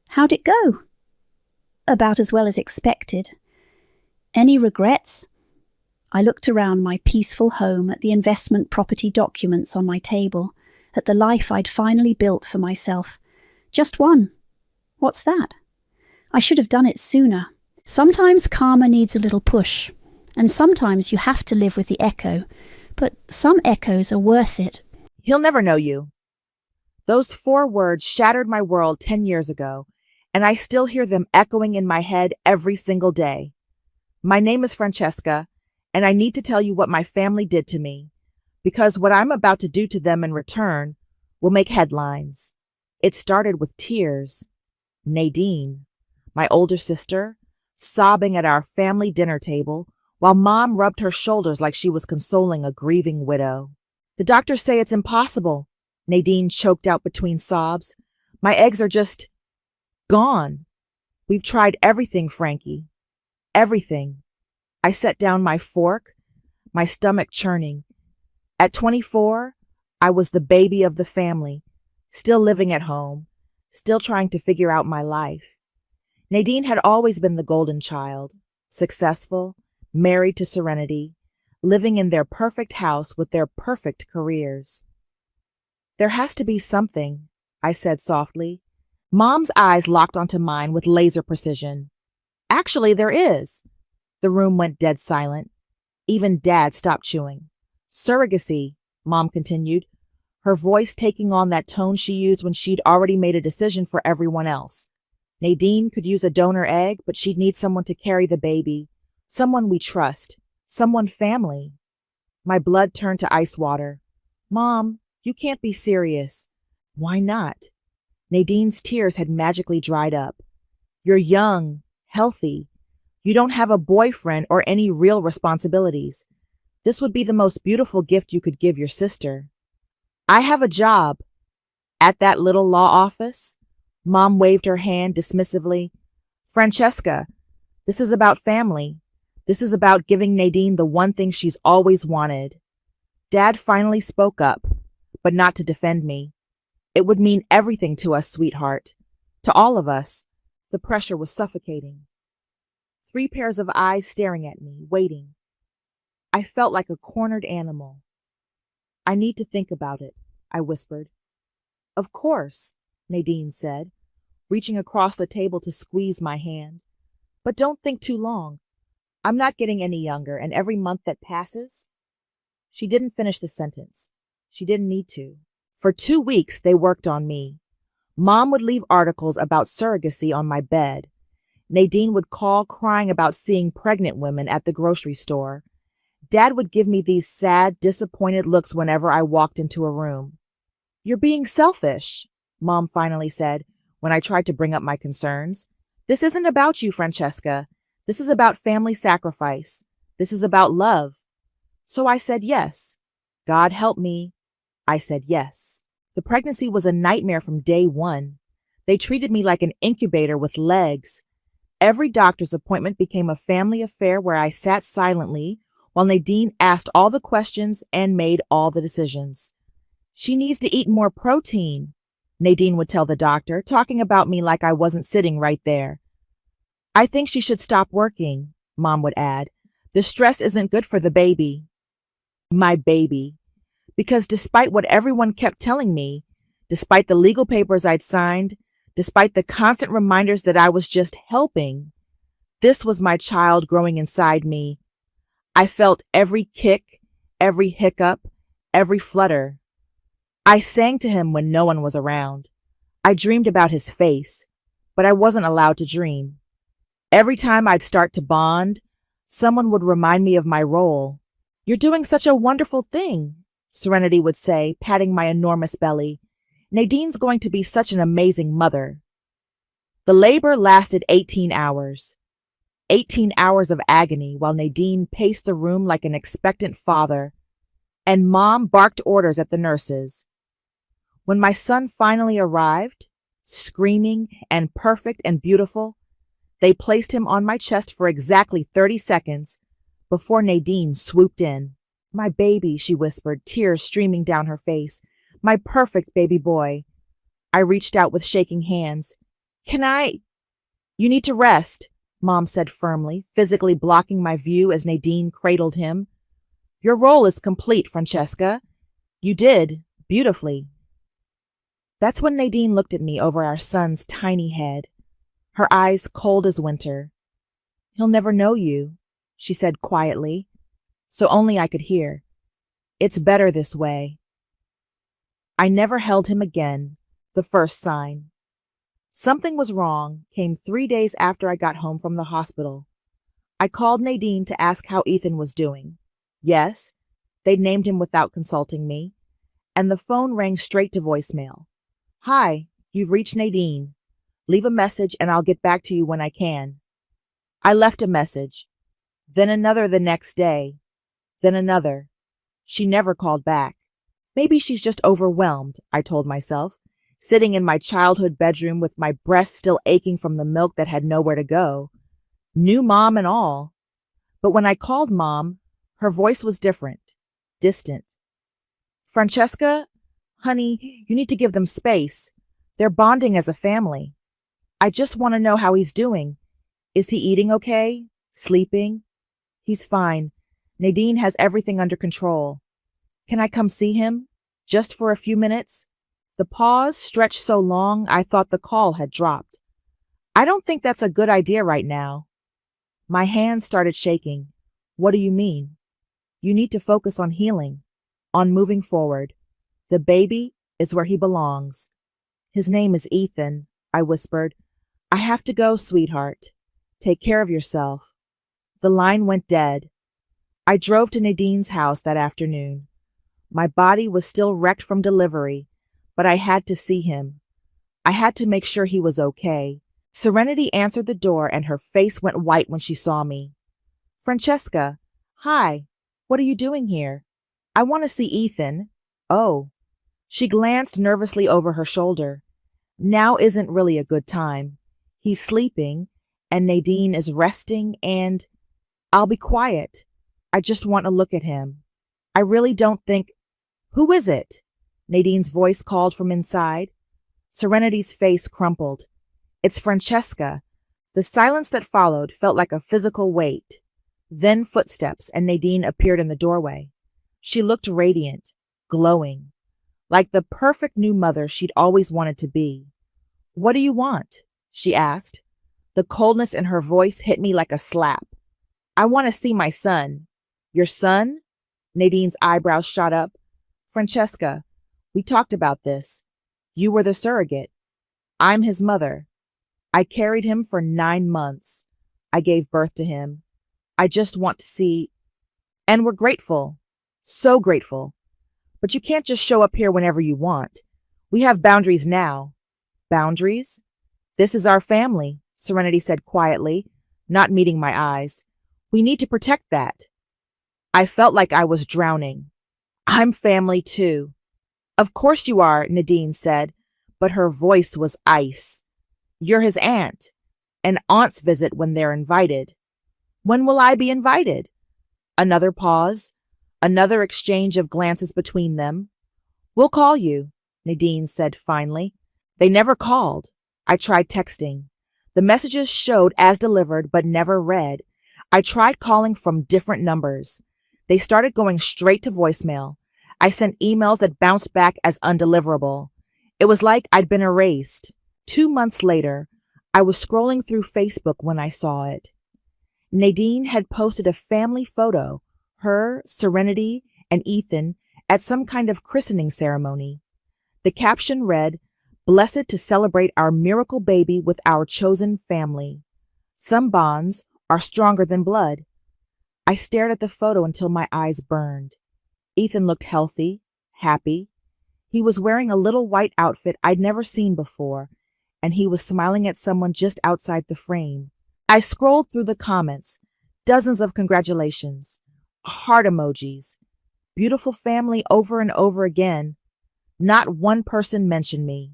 How'd it go? About as well as expected. Any regrets? I looked around my peaceful home at the investment property documents on my table, at the life I'd finally built for myself. Just one. What's that? I should have done it sooner. Sometimes karma needs a little push, and sometimes you have to live with the echo, but some echoes are worth it. He'll never know you. Those 4 words shattered my world 10 years ago, and I still hear them echoing in my head every single day. My name is Francesca, and I need to tell you what my family did to me, because what I'm about to do to them in return will make headlines. It started with tears, Nadine, my older sister, sobbing at our family dinner table while Mom rubbed her shoulders like she was consoling a grieving widow. The doctors say it's impossible, Nadine choked out between sobs. My eggs are just gone. We've tried everything, Frankie. Everything. I set down my fork, my stomach churning. At 24, I was the baby of the family, still living at home, still trying to figure out my life. Nadine had always been the golden child, successful, married to Serenity, living in their perfect house with their perfect careers. There has to be something, I said softly. Mom's eyes locked onto mine with laser precision. Actually, there is. The room went dead silent. Even Dad stopped chewing. Surrogacy, Mom continued, her voice taking on that tone she used when she'd already made a decision for everyone else. Nadine could use a donor egg, but she'd need someone to carry the baby, someone we trust, someone family. My blood turned to ice water. Mom, you can't be serious. Why not? Nadine's tears had magically dried up. You're young, healthy. You don't have a boyfriend or any real responsibilities. This would be the most beautiful gift you could give your sister. I have a job. At that little law office? Mom waved her hand dismissively. Francesca, this is about family. This is about giving Nadine the one thing she's always wanted. Dad finally spoke up, but not to defend me. It would mean everything to us, sweetheart. To all of us. The pressure was suffocating. 3 pairs of eyes staring at me, waiting. I felt like a cornered animal. I need to think about it, I whispered. Of course, Nadine said, reaching across the table to squeeze my hand. But don't think too long. I'm not getting any younger, and every month that passes... She didn't finish the sentence. She didn't need to. For 2 weeks, they worked on me. Mom would leave articles about surrogacy on my bed. Nadine would call crying about seeing pregnant women at the grocery store. Dad would give me these sad, disappointed looks whenever I walked into a room. You're being selfish, Mom finally said when I tried to bring up my concerns. This isn't about you, Francesca. This is about family sacrifice. This is about love. So I said yes. God help me. I said yes. The pregnancy was a nightmare from day one. They treated me like an incubator with legs. Every doctor's appointment became a family affair where I sat silently while Nadine asked all the questions and made all the decisions. She needs to eat more protein, Nadine would tell the doctor, talking about me like I wasn't sitting right there. I think she should stop working, Mom would add. The stress isn't good for the baby. My baby. Because despite what everyone kept telling me, despite the legal papers I'd signed, despite the constant reminders that I was just helping, this was my child growing inside me. I felt every kick, every hiccup, every flutter. I sang to him when no one was around. I dreamed about his face, but I wasn't allowed to dream. Every time I'd start to bond, someone would remind me of my role. You're doing such a wonderful thing, Serenity would say, patting my enormous belly. Nadine's going to be such an amazing mother. The labor lasted 18 hours. 18 hours of agony while Nadine paced the room like an expectant father, and Mom barked orders at the nurses. When my son finally arrived, screaming and perfect and beautiful, they placed him on my chest for exactly 30 seconds before Nadine swooped in. My baby, she whispered, tears streaming down her face. My perfect baby boy. I reached out with shaking hands. Can I? You need to rest, Mom said firmly, physically blocking my view as Nadine cradled him. Your role is complete, Francesca. You did, beautifully. That's when Nadine looked at me over our son's tiny head, her eyes cold as winter. He'll never know you, she said quietly, so only I could hear. It's better this way. I never held him again, the first sign. Something was wrong came 3 days after I got home from the hospital. I called Nadine to ask how Ethan was doing. Yes, they'd named him without consulting me, and the phone rang straight to voicemail. Hi, you've reached Nadine. Leave a message and I'll get back to you when I can. I left a message, then another the next day, then another. She never called back. Maybe she's just overwhelmed, I told myself, sitting in my childhood bedroom with my breast still aching from the milk that had nowhere to go. New mom and all. But when I called Mom, her voice was different, distant. Francesca, honey, you need to give them space. They're bonding as a family. I just want to know how he's doing. Is he eating okay? Sleeping? He's fine. Nadine has everything under control. Can I come see him? Just for a few minutes? The pause stretched so long I thought the call had dropped. I don't think that's a good idea right now. My hands started shaking. What do you mean? You need to focus on healing, on moving forward. The baby is where he belongs. His name is Ethan, I whispered. I have to go, sweetheart. Take care of yourself. The line went dead. I drove to Nadine's house that afternoon. My body was still wrecked from delivery, but I had to see him. I had to make sure he was okay. Serenity answered the door and her face went white when she saw me. Francesca, hi. What are you doing here? I want to see Ethan. Oh. She glanced nervously over her shoulder. Now isn't really a good time. He's sleeping, and Nadine is resting, and I'll be quiet. I just want to look at him. I really don't think... Who is it? Nadine's voice called from inside. Serenity's face crumpled. It's Francesca. The silence that followed felt like a physical weight. Then footsteps, and Nadine appeared in the doorway. She looked radiant, glowing, like the perfect new mother she'd always wanted to be. What do you want? She asked. The coldness in her voice hit me like a slap. I want to see my son. Your son? Nadine's eyebrows shot up. Francesca, we talked about this. You were the surrogate. I'm his mother. I carried him for 9 months. I gave birth to him. I just want to see... And we're grateful. So grateful. But you can't just show up here whenever you want. We have boundaries now. Boundaries? This is our family, Serenity said quietly, not meeting my eyes. We need to protect that. I felt like I was drowning. I'm family too. Of course you are, Nadine said, but her voice was ice. You're his aunt. And aunts visit when they're invited. When will I be invited? Another pause. Another exchange of glances between them. We'll call you, Nadine said finally. They never called. I tried texting. The messages showed as delivered but never read. I tried calling from different numbers. They started going straight to voicemail. I sent emails that bounced back as undeliverable. It was like I'd been erased. 2 months later, I was scrolling through Facebook when I saw it. Nadine had posted a family photo, her, Serenity, and Ethan, at some kind of christening ceremony. The caption read, "Blessed to celebrate our miracle baby with our chosen family. Some bonds are stronger than blood." I stared at the photo until my eyes burned. Ethan looked healthy, happy. He was wearing a little white outfit I'd never seen before, and he was smiling at someone just outside the frame. I scrolled through the comments, dozens of congratulations, heart emojis, beautiful family over and over again. Not one person mentioned me.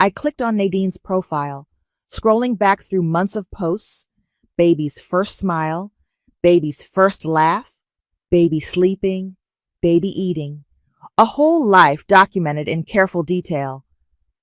I clicked on Nadine's profile, scrolling back through months of posts, baby's first smile, baby's first laugh, baby sleeping, baby eating, a whole life documented in careful detail.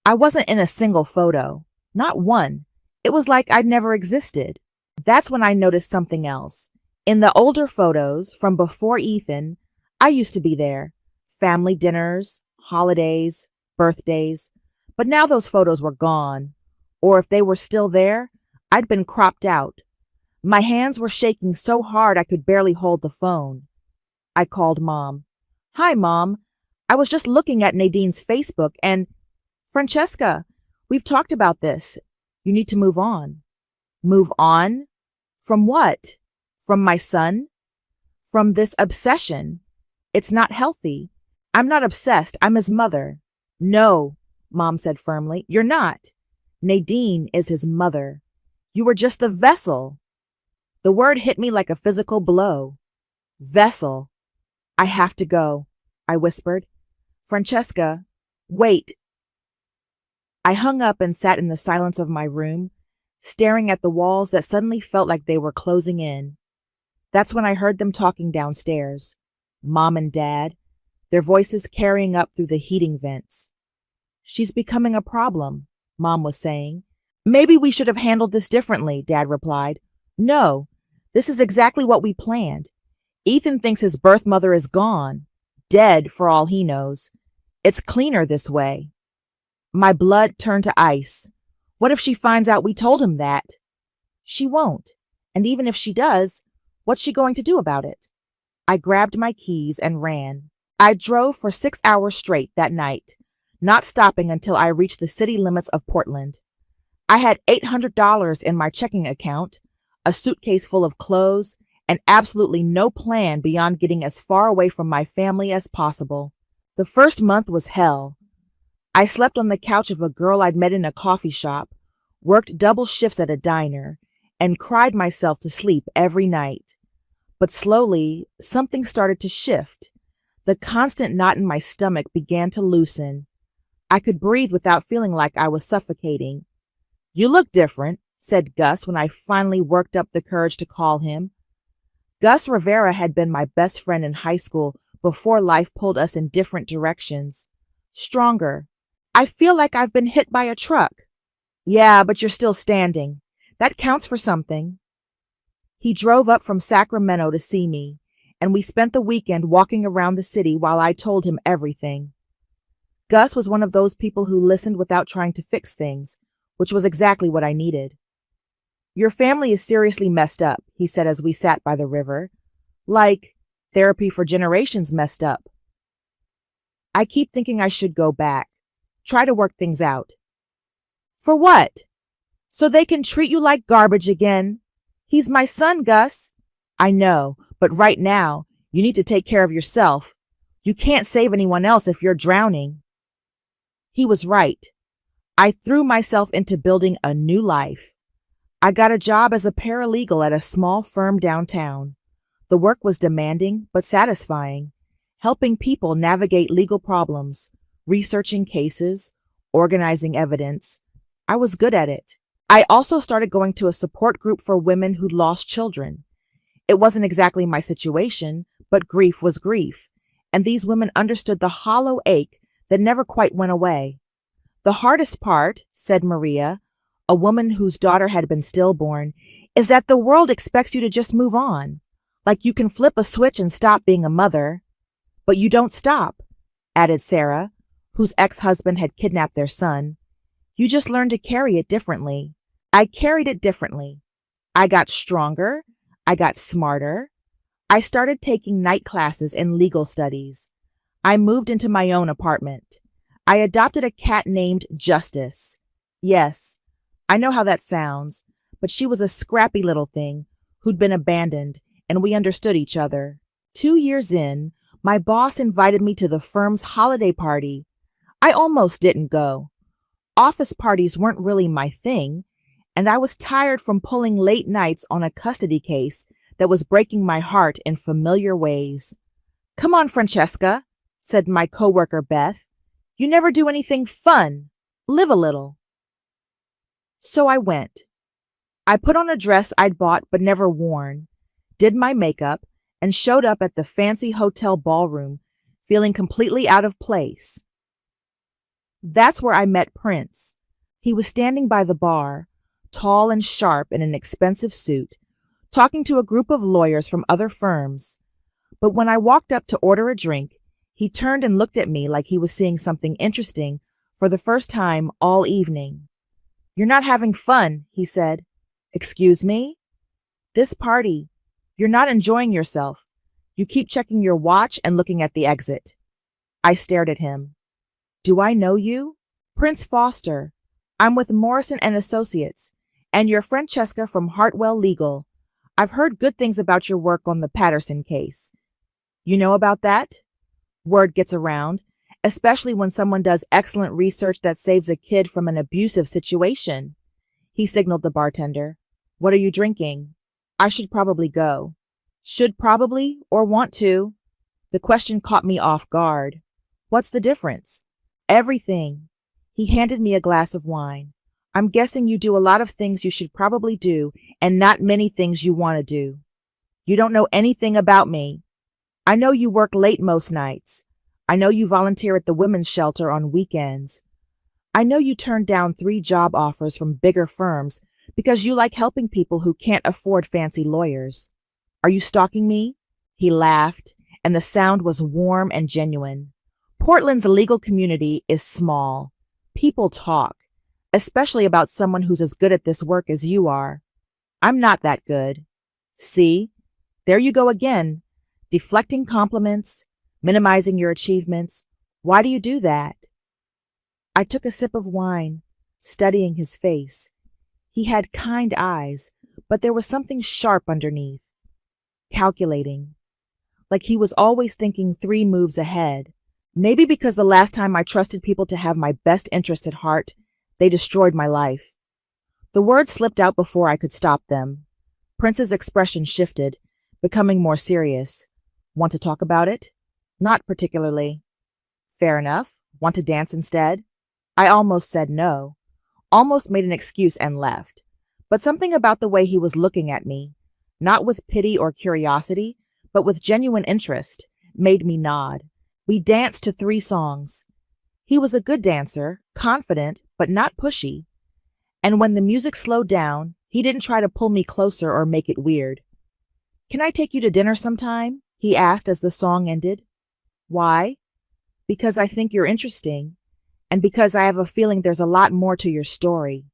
I wasn't in a single photo, not one. It was like I'd never existed. That's when I noticed something else. In the older photos from before Ethan, I used to be there. Family dinners, holidays, birthdays. But now those photos were gone. Or if they were still there, I'd been cropped out. My hands were shaking so hard I could barely hold the phone. I called Mom. Hi, Mom. I was just looking at Nadine's Facebook and... Francesca, we've talked about this. You need to move on. Move on? From what? From my son? From this obsession? It's not healthy. I'm not obsessed. I'm his mother. No, Mom said firmly. You're not. Nadine is his mother. You were just the vessel. The word hit me like a physical blow. Vessel. I have to go, I whispered. Francesca, wait. I hung up and sat in the silence of my room, staring at the walls that suddenly felt like they were closing in. That's when I heard them talking downstairs. Mom and Dad, their voices carrying up through the heating vents. She's becoming a problem, Mom was saying. Maybe we should have handled this differently, Dad replied. No, this is exactly what we planned. Ethan thinks his birth mother is gone, dead for all he knows. It's cleaner this way. My blood turned to ice. What if she finds out we told him that? She won't, and even if she does, what's she going to do about it? I grabbed my keys and ran. I drove for 6 hours straight that night, not stopping until I reached the city limits of Portland. I had $800 in my checking account, a suitcase full of clothes, and absolutely no plan beyond getting as far away from my family as possible. The first month was hell. I slept on the couch of a girl I'd met in a coffee shop, worked double shifts at a diner, and cried myself to sleep every night. But slowly, something started to shift. The constant knot in my stomach began to loosen. I could breathe without feeling like I was suffocating. You look different, said Gus when I finally worked up the courage to call him. Gus Rivera had been my best friend in high school before life pulled us in different directions. Stronger. I feel like I've been hit by a truck. Yeah, but you're still standing. That counts for something. He drove up from Sacramento to see me, and we spent the weekend walking around the city while I told him everything. Gus was one of those people who listened without trying to fix things, which was exactly what I needed. Your family is seriously messed up, he said as we sat by the river. Like therapy for generations messed up. I keep thinking I should go back, try to work things out. For what? So they can treat you like garbage again. He's my son, Gus. I know, but right now, you need to take care of yourself. You can't save anyone else if you're drowning. He was right. I threw myself into building a new life. I got a job as a paralegal at a small firm downtown. The work was demanding but satisfying, helping people navigate legal problems, researching cases, organizing evidence. I was good at it. I also started going to a support group for women who'd lost children. It wasn't exactly my situation, but grief was grief, and these women understood the hollow ache that never quite went away. The hardest part, said Maria, a woman whose daughter had been stillborn, is that the world expects you to just move on. Like you can flip a switch and stop being a mother. But you don't stop, added Sarah, whose ex-husband had kidnapped their son. You just learn to carry it differently. I carried it differently. I got stronger. I got smarter. I started taking night classes in legal studies. I moved into my own apartment. I adopted a cat named Justice. Yes, I know how that sounds, but she was a scrappy little thing who'd been abandoned, and we understood each other. 2 years in, my boss invited me to the firm's holiday party. I almost didn't go. Office parties weren't really my thing, and I was tired from pulling late nights on a custody case that was breaking my heart in familiar ways. Come on, Francesca, said my coworker Beth. You never do anything fun. Live a little. So I went. I put on a dress I'd bought but never worn, did my makeup, and showed up at the fancy hotel ballroom, feeling completely out of place. That's where I met Prince. He was standing by the bar, tall and sharp in an expensive suit, talking to a group of lawyers from other firms. But when I walked up to order a drink, he turned and looked at me like he was seeing something interesting for the first time all evening. You're not having fun, he said. Excuse me? This party. You're not enjoying yourself. You keep checking your watch and looking at the exit. I stared at him. Do I know you? Prince Foster. I'm with Morrison and Associates, and you're Francesca from Hartwell Legal. I've heard good things about your work on the Patterson case. You know about that? Word gets around, especially when someone does excellent research that saves a kid from an abusive situation. He signaled the bartender. What are you drinking? I should probably go. Should probably or want to? The question caught me off guard. What's the difference? Everything. He handed me a glass of wine. I'm guessing you do a lot of things you should probably do and not many things you want to do. You don't know anything about me. I know you work late most nights. I know you volunteer at the women's shelter on weekends. I know you turned down 3 job offers from bigger firms because you like helping people who can't afford fancy lawyers. Are you stalking me? He laughed, and the sound was warm and genuine. Portland's legal community is small. People talk, especially about someone who's as good at this work as you are. I'm not that good. See? There you go again, deflecting compliments, minimizing your achievements. Why do you do that? I took a sip of wine, studying his face. He had kind eyes, but there was something sharp underneath. Calculating. Like he was always thinking 3 moves ahead. Maybe because the last time I trusted people to have my best interest at heart, they destroyed my life. The words slipped out before I could stop them. Prince's expression shifted, becoming more serious. Want to talk about it? Not particularly. Fair enough. Want to dance instead? I almost said no. Almost made an excuse and left. But something about the way he was looking at me, not with pity or curiosity, but with genuine interest, made me nod. We danced to 3 songs. He was a good dancer, confident, but not pushy. And when the music slowed down, he didn't try to pull me closer or make it weird. Can I take you to dinner sometime? He asked as the song ended. Why? Because I think you're interesting, and because I have a feeling there's a lot more to your story.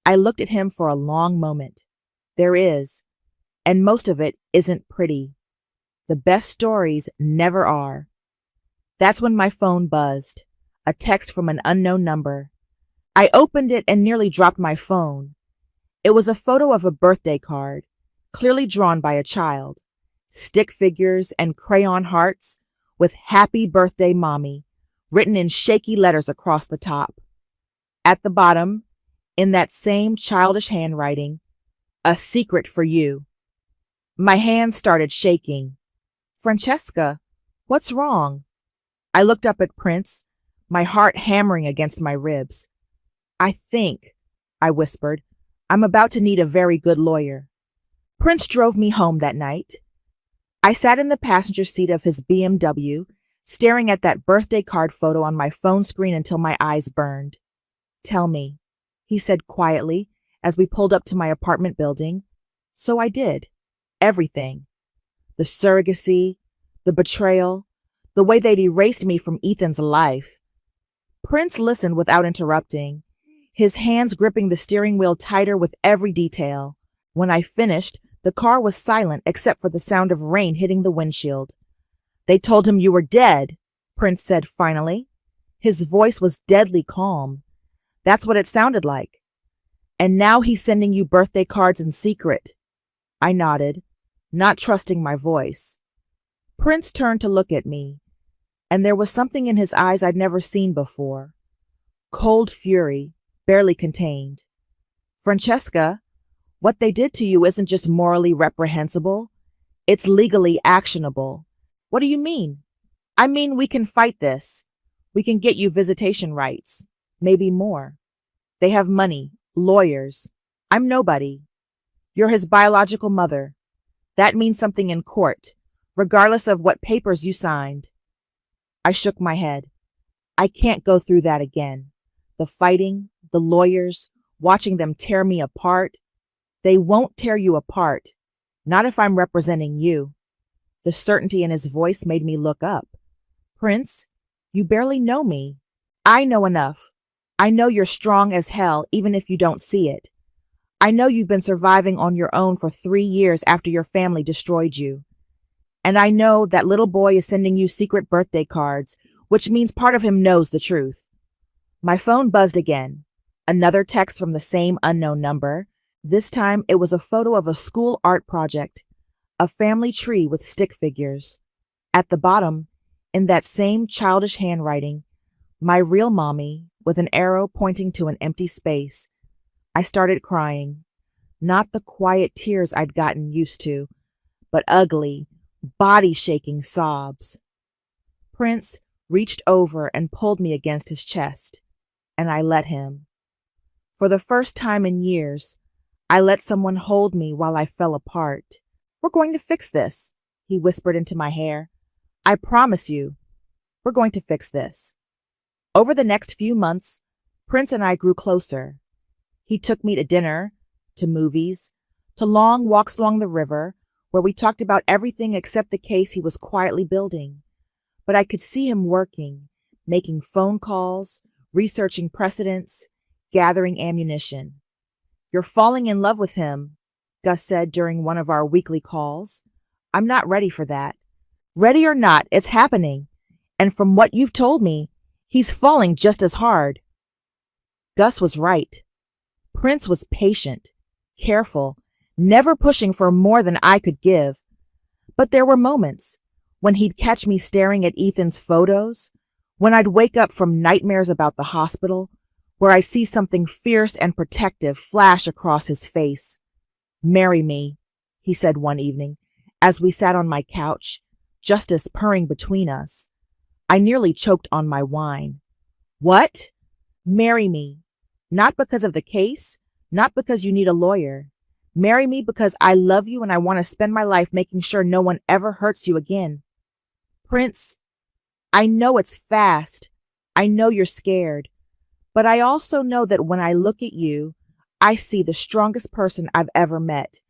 I looked at him for a long moment. There is, and most of it isn't pretty. The best stories never are. That's when my phone buzzed, a text from an unknown number. I opened it and nearly dropped my phone. It was a photo of a birthday card, clearly drawn by a child. Stick figures and crayon hearts with "Happy Birthday, Mommy" written in shaky letters across the top. At the bottom, in that same childish handwriting, "A secret for you." My hands started shaking. Francesca, what's wrong? I looked up at Prince, my heart hammering against my ribs. I think, I whispered, I'm about to need a very good lawyer. Prince drove me home that night. I sat in the passenger seat of his BMW, staring at that birthday card photo on my phone screen until my eyes burned. Tell me, he said quietly as we pulled up to my apartment building. So I did. Everything. The surrogacy, the betrayal, the way they'd erased me from Ethan's life. Prince listened without interrupting, his hands gripping the steering wheel tighter with every detail. When I finished, the car was silent except for the sound of rain hitting the windshield. They told him you were dead, Prince said finally. His voice was deadly calm. That's what it sounded like. And now he's sending you birthday cards in secret. I nodded, not trusting my voice. Prince turned to look at me, and there was something in his eyes I'd never seen before. Cold fury, barely contained. Francesca, what they did to you isn't just morally reprehensible, it's legally actionable. What do you mean? I mean, we can fight this. We can get you visitation rights, maybe more. They have money, lawyers. I'm nobody. You're his biological mother. That means something in court, regardless of what papers you signed. I shook my head. I can't go through that again. The fighting, the lawyers, watching them tear me apart. They won't tear you apart. Not if I'm representing you. The certainty in his voice made me look up. Prince, you barely know me. I know enough. I know you're strong as hell, even if you don't see it. I know you've been surviving on your own for 3 years after your family destroyed you. And I know that little boy is sending you secret birthday cards, which means part of him knows the truth. My phone buzzed again. Another text from the same unknown number. This time it was a photo of a school art project, a family tree with stick figures. At the bottom, in that same childish handwriting, my real mommy, with an arrow pointing to an empty space. I started crying, not the quiet tears I'd gotten used to, but ugly, body-shaking sobs. Prince reached over and pulled me against his chest, and I let him. For the first time in years, I let someone hold me while I fell apart. "We're going to fix this," he whispered into my hair. "I promise you, we're going to fix this." Over the next few months, Prince and I grew closer. He took me to dinner, to movies, to long walks along the river, where we talked about everything except the case he was quietly building. But I could see him working, making phone calls, researching precedents, gathering ammunition. "You're falling in love with him," Gus said during one of our weekly calls. "I'm not ready for that." "Ready or not, it's happening. And from what you've told me, he's falling just as hard." Gus was right. Prince was patient, careful, never pushing for more than I could give. But there were moments when he'd catch me staring at Ethan's photos, when I'd wake up from nightmares about the hospital, where I'd see something fierce and protective flash across his face. "Marry me," he said one evening, as we sat on my couch, justice purring between us. I nearly choked on my wine. "What?" "Marry me. Not because of the case, not because you need a lawyer. Marry me because I love you and I want to spend my life making sure no one ever hurts you again." "Prince, I know it's fast. I know you're scared. But I also know that when I look at you, I see the strongest person I've ever met.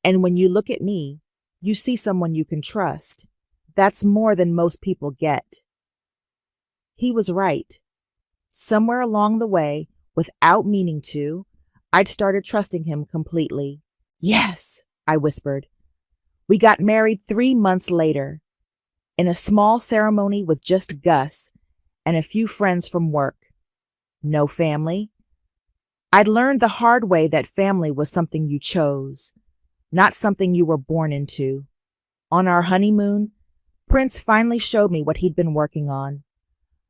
And when you look at me, you see someone you can trust. That's more than most people get." He was right. Somewhere along the way, without meaning to, I'd started trusting him completely. "Yes," I whispered. We got married 3 months later, in a small ceremony with just Gus and a few friends from work. No family. I'd learned the hard way that family was something you chose, not something you were born into. On our honeymoon, Prince finally showed me what he'd been working on.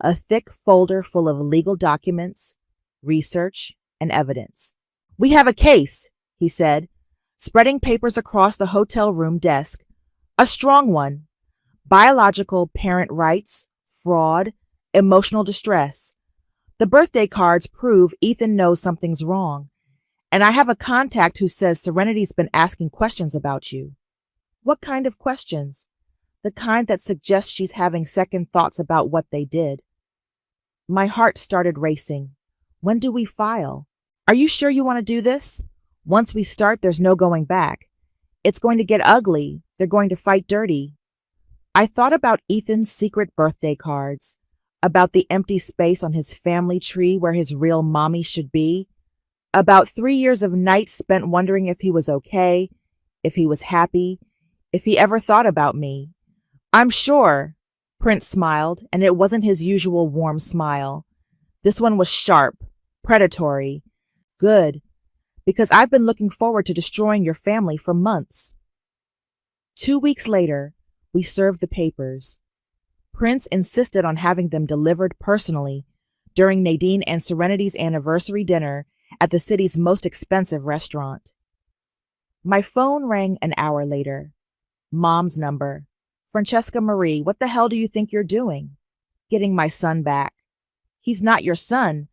A thick folder full of legal documents, research, and evidence. "We have a case," he said, spreading papers across the hotel room desk. "A strong one. Biological parent rights, fraud, emotional distress. The birthday cards prove Ethan knows something's wrong, and I have a contact who says Serenity's been asking questions about you." "What kind of questions?" "The kind that suggest she's having second thoughts about what they did." My heart started racing. "When do we file? Are you sure you want to do this? Once we start, there's no going back. It's going to get ugly. They're going to fight dirty." I thought about Ethan's secret birthday cards, about the empty space on his family tree where his real mommy should be, about 3 years of nights spent wondering if he was okay, if he was happy, if he ever thought about me. "I'm sure," Prince smiled, and it wasn't his usual warm smile. This one was sharp, predatory. "Good, because I've been looking forward to destroying your family for months." 2 weeks later, we served the papers. Prince insisted on having them delivered personally during Nadine and Serenity's anniversary dinner at the city's most expensive restaurant. My phone rang an hour later. Mom's number. "Francesca Marie, what the hell do you think you're doing?" "Getting my son back." "He's not your son.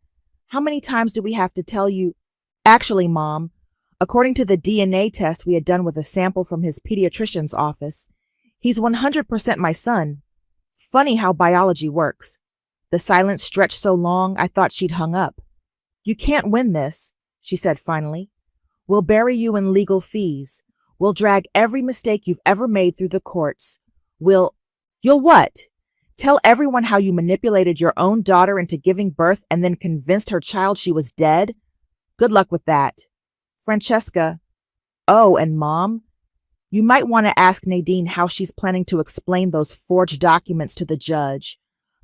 How many times do we have to tell you?" "Actually, Mom, according to the DNA test we had done with a sample from his pediatrician's office, he's 100% my son. Funny how biology works." The silence stretched so long I thought she'd hung up. "You can't win this," she said finally. "We'll bury you in legal fees. We'll drag every mistake you've ever made through the courts. You'll what? Tell everyone how you manipulated your own daughter into giving birth and then convinced her child she was dead? Good luck with that. Francesca. Oh, and Mom, you might want to ask Nadine how she's planning to explain those forged documents to the judge,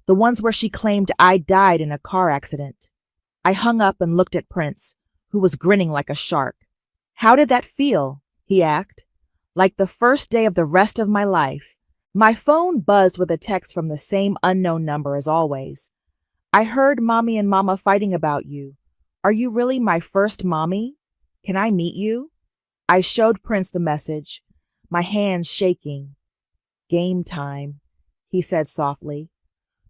the ones where she claimed I died in a car accident." I hung up and looked at Prince, who was grinning like a shark. "How did that feel?" he asked. "Like the first day of the rest of my life. My phone buzzed with a text from the same unknown number as always. I heard Mommy and Mama fighting about you. Are you really my first mommy? Can I meet you? I showed Prince the message, my hands shaking. Game time, he said softly.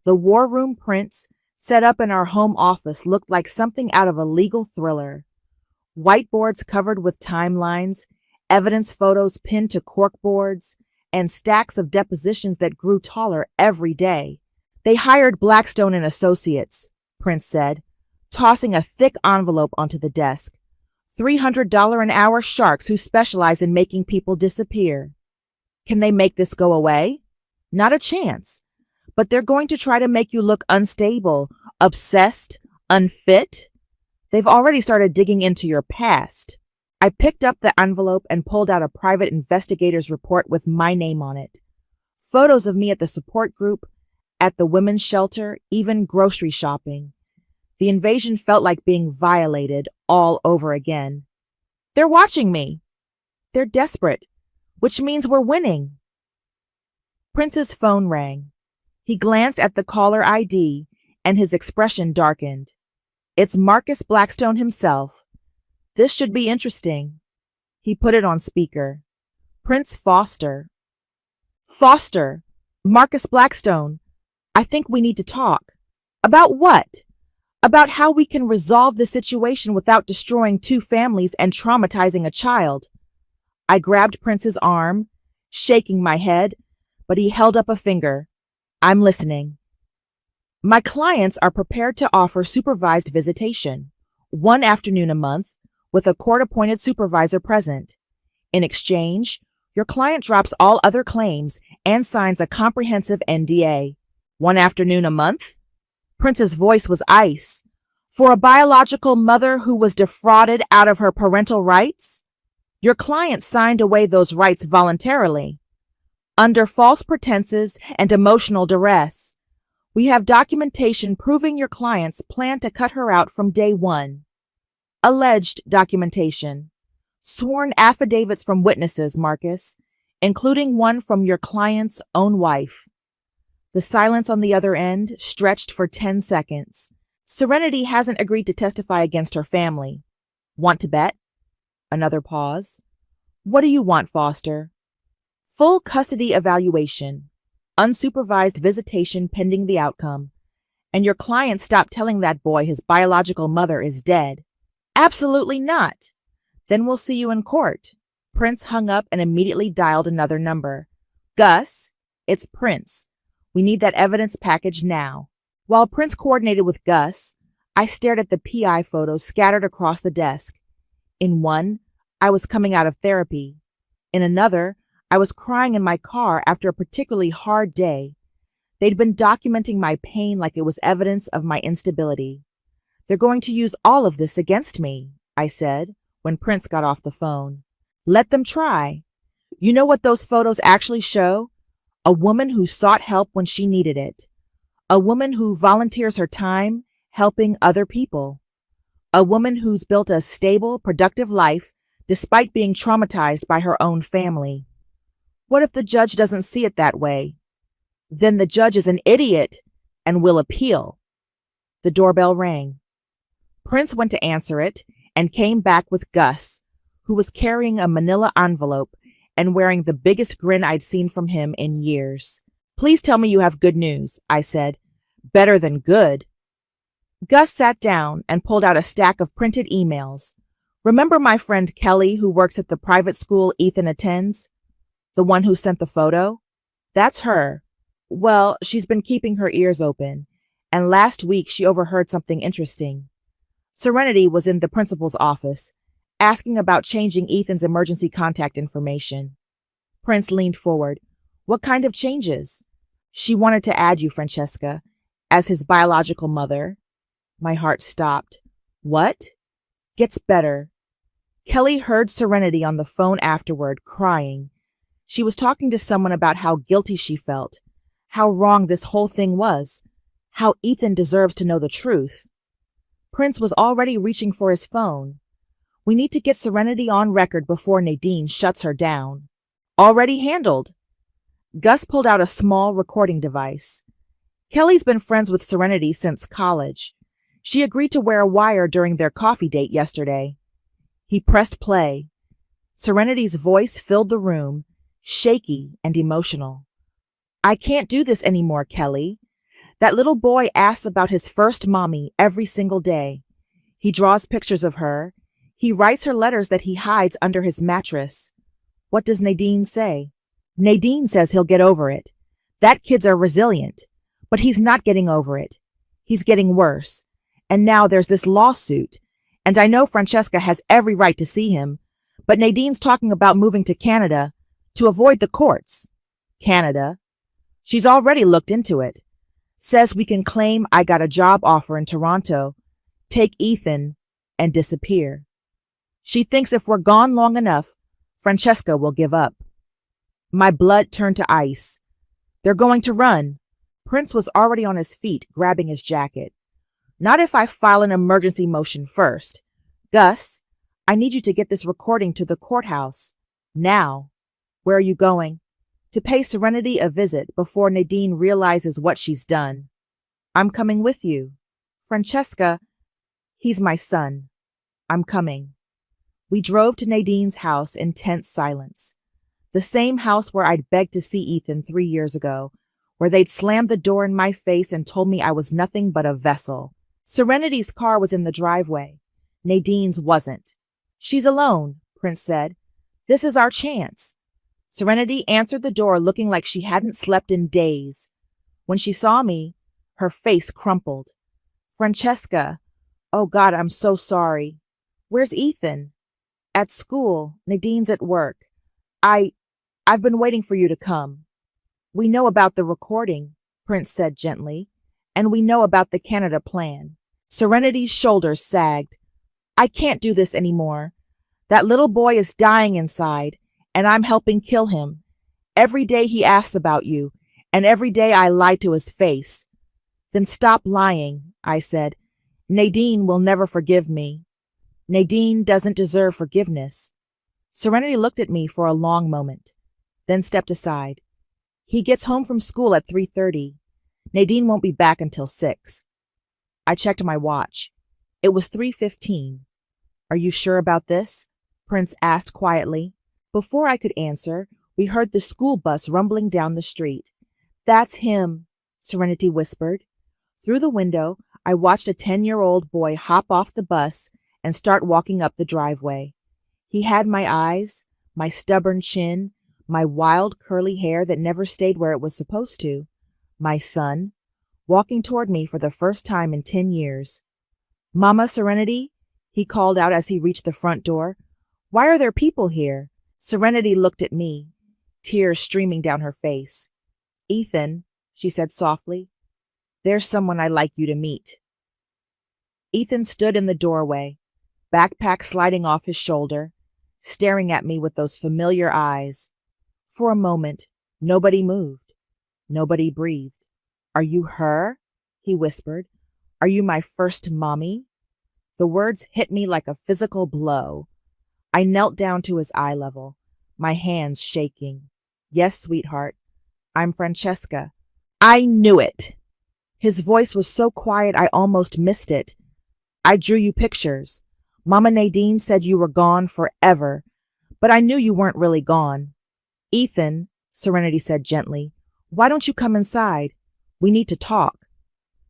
The war room Prince, set up in our home office, looked like something out of a legal thriller. Whiteboards covered with timelines, evidence photos pinned to corkboards, and stacks of depositions that grew taller every day. They hired Blackstone and Associates, Prince said, tossing a thick envelope onto the desk. $300 an hour sharks who specialize in making people disappear. Can they make this go away? Not a chance. But they're going to try to make you look unstable, obsessed, unfit. They've already started digging into your past. I picked up the envelope and pulled out a private investigator's report with my name on it. Photos of me at the support group, at the women's shelter, even grocery shopping. The invasion felt like being violated all over again. They're watching me. They're desperate, which means we're winning. Prince's phone rang. He glanced at the caller ID and his expression darkened. It's Marcus Blackstone himself. This should be interesting. He put it on speaker. Prince Foster. Foster, Marcus Blackstone, I think we need to talk. About what? About how we can resolve the situation without destroying two families and traumatizing a child. I grabbed Prince's arm, shaking my head, but he held up a finger. I'm listening. My clients are prepared to offer supervised visitation, 1 afternoon a month, with a court-appointed supervisor present. In exchange, your client drops all other claims and signs a comprehensive NDA. 1 afternoon a month? Prince's voice was ice. For a biological mother who was defrauded out of her parental rights? Your client signed away those rights voluntarily. Under false pretenses and emotional duress. We have documentation proving your clients plan to cut her out from day one. Alleged documentation. Sworn affidavits from witnesses, Marcus, including one from your client's own wife. The silence on the other end stretched for 10 seconds. Serenity hasn't agreed to testify against her family. Want to bet? Another pause. What do you want, Foster? Full custody evaluation. Unsupervised visitation pending the outcome. And your client stopped telling that boy his biological mother is dead. Absolutely not. Then we'll see you in court. Prince hung up and immediately dialed another number. Gus, it's Prince. We need that evidence package now. While Prince coordinated with Gus, I stared at the PI photos scattered across the desk. In one, I was coming out of therapy. In another, I was crying in my car after a particularly hard day. They'd been documenting my pain like it was evidence of my instability. They're going to use all of this against me, I said, when Prince got off the phone. Let them try. You know what those photos actually show? A woman who sought help when she needed it. A woman who volunteers her time helping other people. A woman who's built a stable, productive life despite being traumatized by her own family. What if the judge doesn't see it that way? Then the judge is an idiot and will appeal. The doorbell rang. Prince went to answer it and came back with Gus, who was carrying a manila envelope and wearing the biggest grin I'd seen from him in years. Please tell me you have good news, I said. Better than good. Gus sat down and pulled out a stack of printed emails. Remember my friend Kelly who works at the private school Ethan attends? The one who sent the photo? That's her. Well, she's been keeping her ears open, and last week she overheard something interesting. Serenity was in the principal's office, asking about changing Ethan's emergency contact information. Prince leaned forward. What kind of changes? She wanted to add you, Francesca, as his biological mother. My heart stopped. What? Gets better. Kelly heard Serenity on the phone afterward, crying. She was talking to someone about how guilty she felt, how wrong this whole thing was, how Ethan deserves to know the truth. Prince was already reaching for his phone. We need to get Serenity on record before Nadine shuts her down. Already handled. Gus pulled out a small recording device. Kelly's been friends with Serenity since college. She agreed to wear a wire during their coffee date yesterday. He pressed play. Serenity's voice filled the room, shaky and emotional. I can't do this anymore, Kelly. That little boy asks about his first mommy every single day. He draws pictures of her. He writes her letters that he hides under his mattress. What does Nadine say? Nadine says he'll get over it. That kid's resilient. But he's not getting over it. He's getting worse. And now there's this lawsuit. And I know Francesca has every right to see him. But Nadine's talking about moving to Canada to avoid the courts. Canada. She's already looked into it. Says we can claim I got a job offer in Toronto, take Ethan, and disappear. She thinks if we're gone long enough, Francesca will give up. My blood turned to ice. They're going to run. Prince was already on his feet, grabbing his jacket. Not if I file an emergency motion first. Gus, I need you to get this recording to the courthouse. Now. Where are you going? To pay Serenity a visit before Nadine realizes what she's done. I'm coming with you. Francesca, he's my son. I'm coming. We drove to Nadine's house in tense silence. The same house where I'd begged to see Ethan 3 years ago, where they'd slammed the door in my face and told me I was nothing but a vessel. Serenity's car was in the driveway. Nadine's wasn't. She's alone, Prince said. This is our chance. Serenity answered the door looking like she hadn't slept in days. When she saw me, her face crumpled. Francesca, oh God, I'm so sorry. Where's Ethan? At school. Nadine's at work. I've been waiting for you to come. We know about the recording, Prince said gently, and we know about the Canada plan. Serenity's shoulders sagged. I can't do this anymore. That little boy is dying inside, and I'm helping kill him. Every day he asks about you, and every day I lie to his face. Then stop lying, I said. Nadine will never forgive me. Nadine doesn't deserve forgiveness. Serenity looked at me for a long moment, then stepped aside. He gets home from school at 3:30. Nadine won't be back until 6. I checked my watch. It was 3:15. Are you sure about this? Prince asked quietly. Before I could answer, we heard the school bus rumbling down the street. That's him, Serenity whispered. Through the window, I watched a 10-year-old boy hop off the bus and start walking up the driveway. He had my eyes, my stubborn chin, my wild curly hair that never stayed where it was supposed to. My son, walking toward me for the first time in 10 years. Mama Serenity, he called out as he reached the front door. Why are there people here? Serenity looked at me, tears streaming down her face. Ethan, she said softly, there's someone I'd like you to meet. Ethan stood in the doorway, backpack sliding off his shoulder, staring at me with those familiar eyes. For a moment, nobody moved. Nobody breathed. Are you her? He whispered. Are you my first mommy? The words hit me like a physical blow. I knelt down to his eye level, my hands shaking. Yes, sweetheart. I'm Francesca. I knew it. His voice was so quiet I almost missed it. I drew you pictures. Mama Nadine said you were gone forever, but I knew you weren't really gone. Ethan, Serenity said gently, why don't you come inside? We need to talk.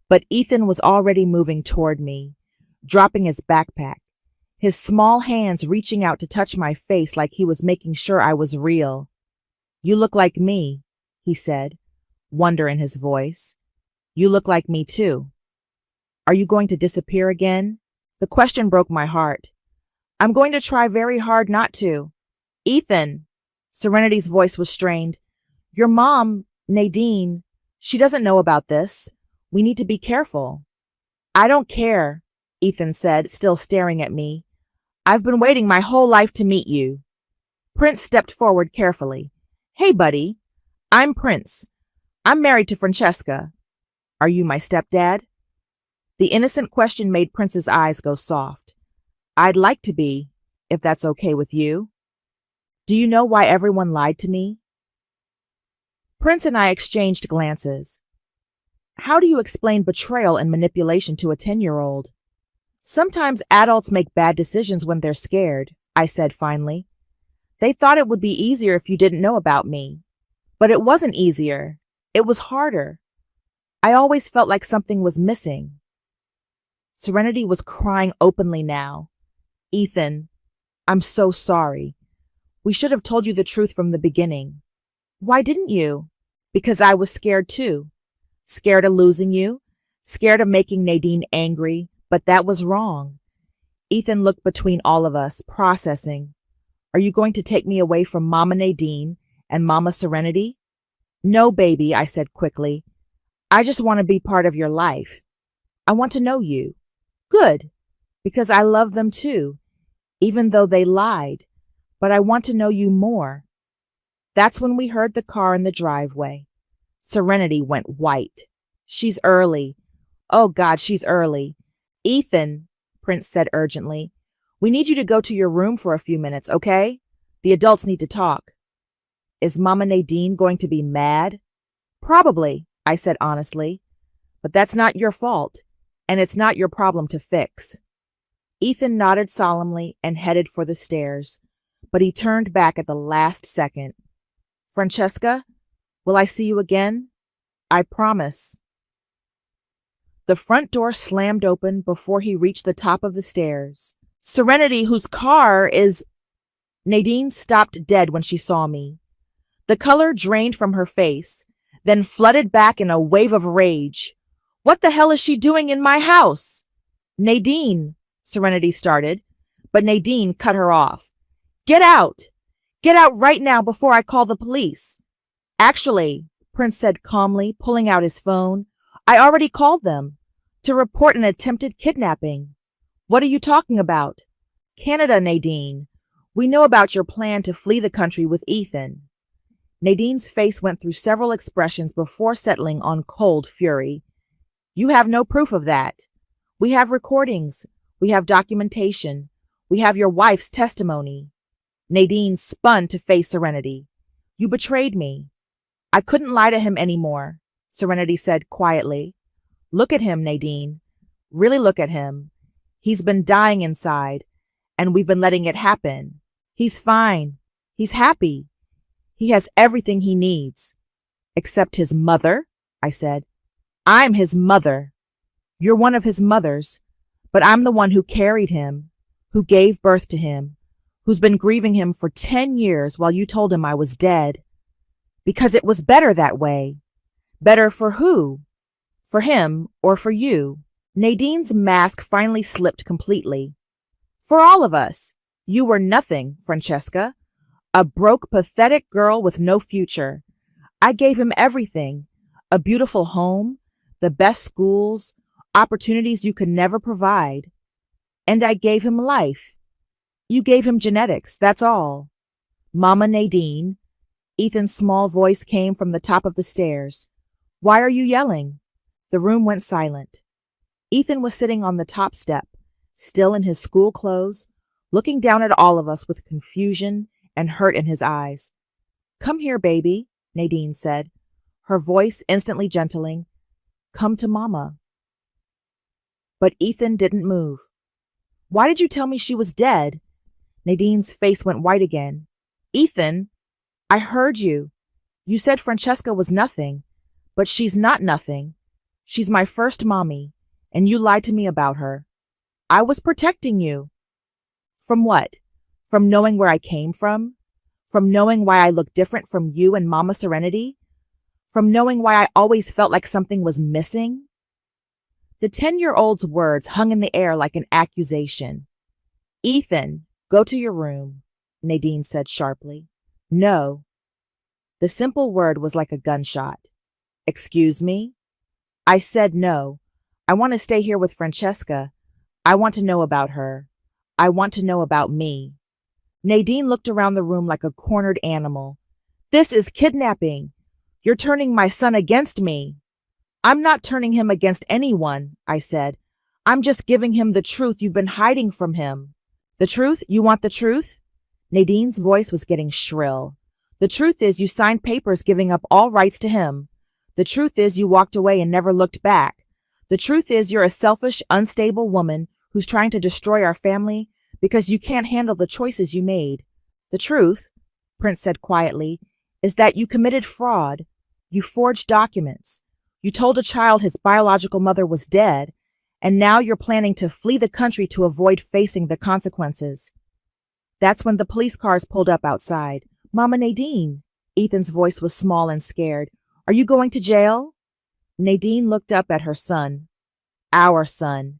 But Ethan was already moving toward me, dropping his backpack, his small hands reaching out to touch my face like he was making sure I was real. You look like me, he said, wonder in his voice. You look like me too. Are you going to disappear again? The question broke my heart. I'm going to try very hard not to. Ethan, Serenity's voice was strained. Your mom, Nadine, she doesn't know about this. We need to be careful. I don't care, Ethan said, still staring at me. I've been waiting my whole life to meet you. Prince stepped forward carefully. Hey, buddy. I'm Prince. I'm married to Francesca. Are you my stepdad? The innocent question made Prince's eyes go soft. I'd like to be, if that's okay with you. Do you know why everyone lied to me? Prince and I exchanged glances. How do you explain betrayal and manipulation to a 10-year-old? Sometimes adults make bad decisions when they're scared, I said finally. They thought it would be easier if you didn't know about me. But it wasn't easier. It was harder. I always felt like something was missing. Serenity was crying openly now. Ethan, I'm so sorry. We should have told you the truth from the beginning. Why didn't you? Because I was scared too. Scared of losing you. Scared of making Nadine angry, but that was wrong. Ethan looked between all of us, processing. Are you going to take me away from Mama Nadine and Mama Serenity? No, baby, I said quickly. I just want to be part of your life. I want to know you. Good, because I love them too, even though they lied, but I want to know you more. That's when we heard the car in the driveway. Serenity went white. She's early. Oh God, she's early. Ethan, Prince said urgently, we need you to go to your room for a few minutes, okay? The adults need to talk. Is Mama Nadine going to be mad? Probably, I said honestly, but that's not your fault, and it's not your problem to fix. Ethan nodded solemnly and headed for the stairs, but he turned back at the last second. Francesca, will I see you again? I promise. The front door slammed open before he reached the top of the stairs. Serenity, whose car is... Nadine stopped dead when she saw me. The color drained from her face, then flooded back in a wave of rage. What the hell is she doing in my house? Nadine, Serenity started, but Nadine cut her off. Get out! Get out right now before I call the police. Actually, Prince said calmly, pulling out his phone, I already called them to report an attempted kidnapping. What are you talking about? Canada, Nadine. We know about your plan to flee the country with Ethan. Nadine's face went through several expressions before settling on cold fury. You have no proof of that. We have recordings. We have documentation. We have your wife's testimony. Nadine spun to face Serenity. You betrayed me. I couldn't lie to him anymore, Serenity said quietly. Look at him, Nadine. Really look at him. He's been dying inside, and we've been letting it happen. He's fine. He's happy. He has everything he needs. Except his mother, I said. I'm his mother. You're one of his mothers, but I'm the one who carried him, who gave birth to him, who's been grieving him for 10 years while you told him I was dead. Because it was better that way. Better for who? For him or for you? Nadine's mask finally slipped completely. For all of us. You were nothing, Francesca. A broke, pathetic girl with no future. I gave him everything. A beautiful home, the best schools, opportunities you could never provide. And I gave him life. You gave him genetics, that's all. Mama Nadine. Ethan's small voice came from the top of the stairs. Why are you yelling? The room went silent. Ethan was sitting on the top step, still in his school clothes, looking down at all of us with confusion and hurt in his eyes. Come here, baby, Nadine said, her voice instantly gentling. Come to Mama. But Ethan didn't move. Why did you tell me she was dead? Nadine's face went white again. Ethan, I heard you. You said Francesca was nothing, but she's not nothing. She's my first mommy, and you lied to me about her. I was protecting you. From what? From knowing where I came from? From knowing why I look different from you and Mama Serenity? From knowing why I always felt like something was missing? The 10-year-old's words hung in the air like an accusation. Ethan, go to your room, Nadine said sharply. No. The simple word was like a gunshot. Excuse me? I said no. I want to stay here with Francesca. I want to know about her. I want to know about me. Nadine looked around the room like a cornered animal. This is kidnapping. You're turning my son against me. I'm not turning him against anyone, I said. I'm just giving him the truth you've been hiding from him. The truth? You want the truth? Nadine's voice was getting shrill. The truth is you signed papers giving up all rights to him. The truth is you walked away and never looked back. The truth is you're a selfish, unstable woman who's trying to destroy our family because you can't handle the choices you made. The truth, Prince said quietly, is that you committed fraud. You forged documents. You told a child his biological mother was dead, and now you're planning to flee the country to avoid facing the consequences. That's when the police cars pulled up outside. Mama Nadine, Ethan's voice was small and scared. Are you going to jail? Nadine looked up at her son, our son,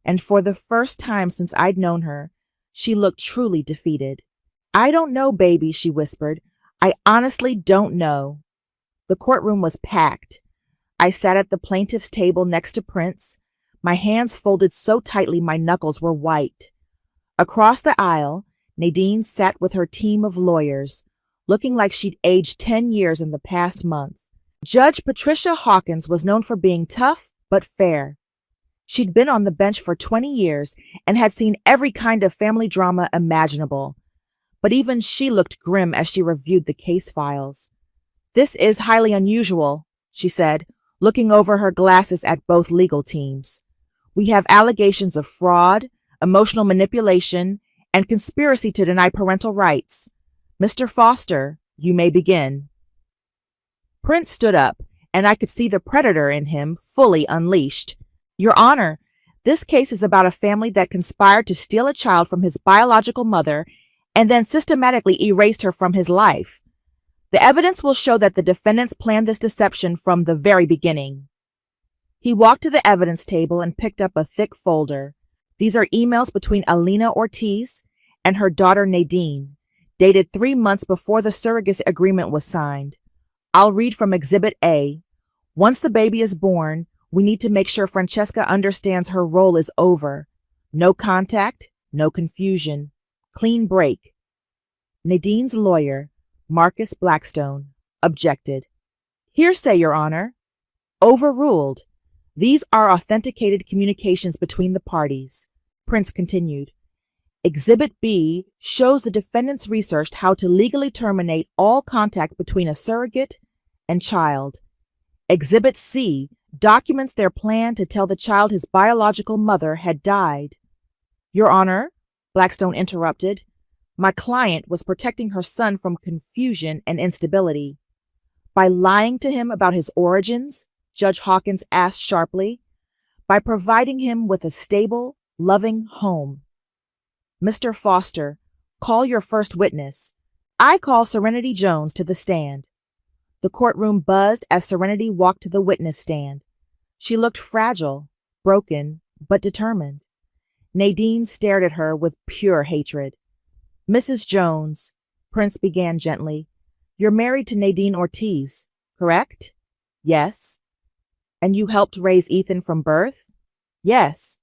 and for the first time since I'd known her, she looked truly defeated. I don't know, baby, she whispered. I honestly don't know. The courtroom was packed. I sat at the plaintiff's table next to Prince, my hands folded so tightly my knuckles were white. Across the aisle, Nadine sat with her team of lawyers, looking like she'd aged 10 years in the past month. Judge Patricia Hawkins was known for being tough but fair. She'd been on the bench for 20 years and had seen every kind of family drama imaginable. But even she looked grim as she reviewed the case files. This is highly unusual, she said, looking over her glasses at both legal teams. We have allegations of fraud, emotional manipulation, and conspiracy to deny parental rights. Mr. Foster, you may begin. Prince stood up, and I could see the predator in him fully unleashed. Your Honor, this case is about a family that conspired to steal a child from his biological mother and then systematically erased her from his life. The evidence will show that the defendants planned this deception from the very beginning. He walked to the evidence table and picked up a thick folder. These are emails between Alina Ortiz and her daughter Nadine, dated 3 months before the surrogacy agreement was signed. I'll read from Exhibit A. Once the baby is born, we need to make sure Francesca understands her role is over. No contact, no confusion. Clean break. Nadine's lawyer, Marcus Blackstone, objected. Hearsay, Your Honor. Overruled. These are authenticated communications between the parties. Prince continued. Exhibit B shows the defendants researched how to legally terminate all contact between a surrogate and child. Exhibit C documents their plan to tell the child his biological mother had died. Your Honor, Blackstone interrupted, my client was protecting her son from confusion and instability. By lying to him about his origins, Judge Hawkins asked sharply, by providing him with a stable, loving home. Mr. Foster, call your first witness. I call Serenity Jones to the stand. The courtroom buzzed as Serenity walked to the witness stand. She looked fragile, broken, but determined. Nadine stared at her with pure hatred. Mrs. Jones, Prince began gently, you're married to Nadine Ortiz, correct? Yes. And you helped raise Ethan from birth? Yes.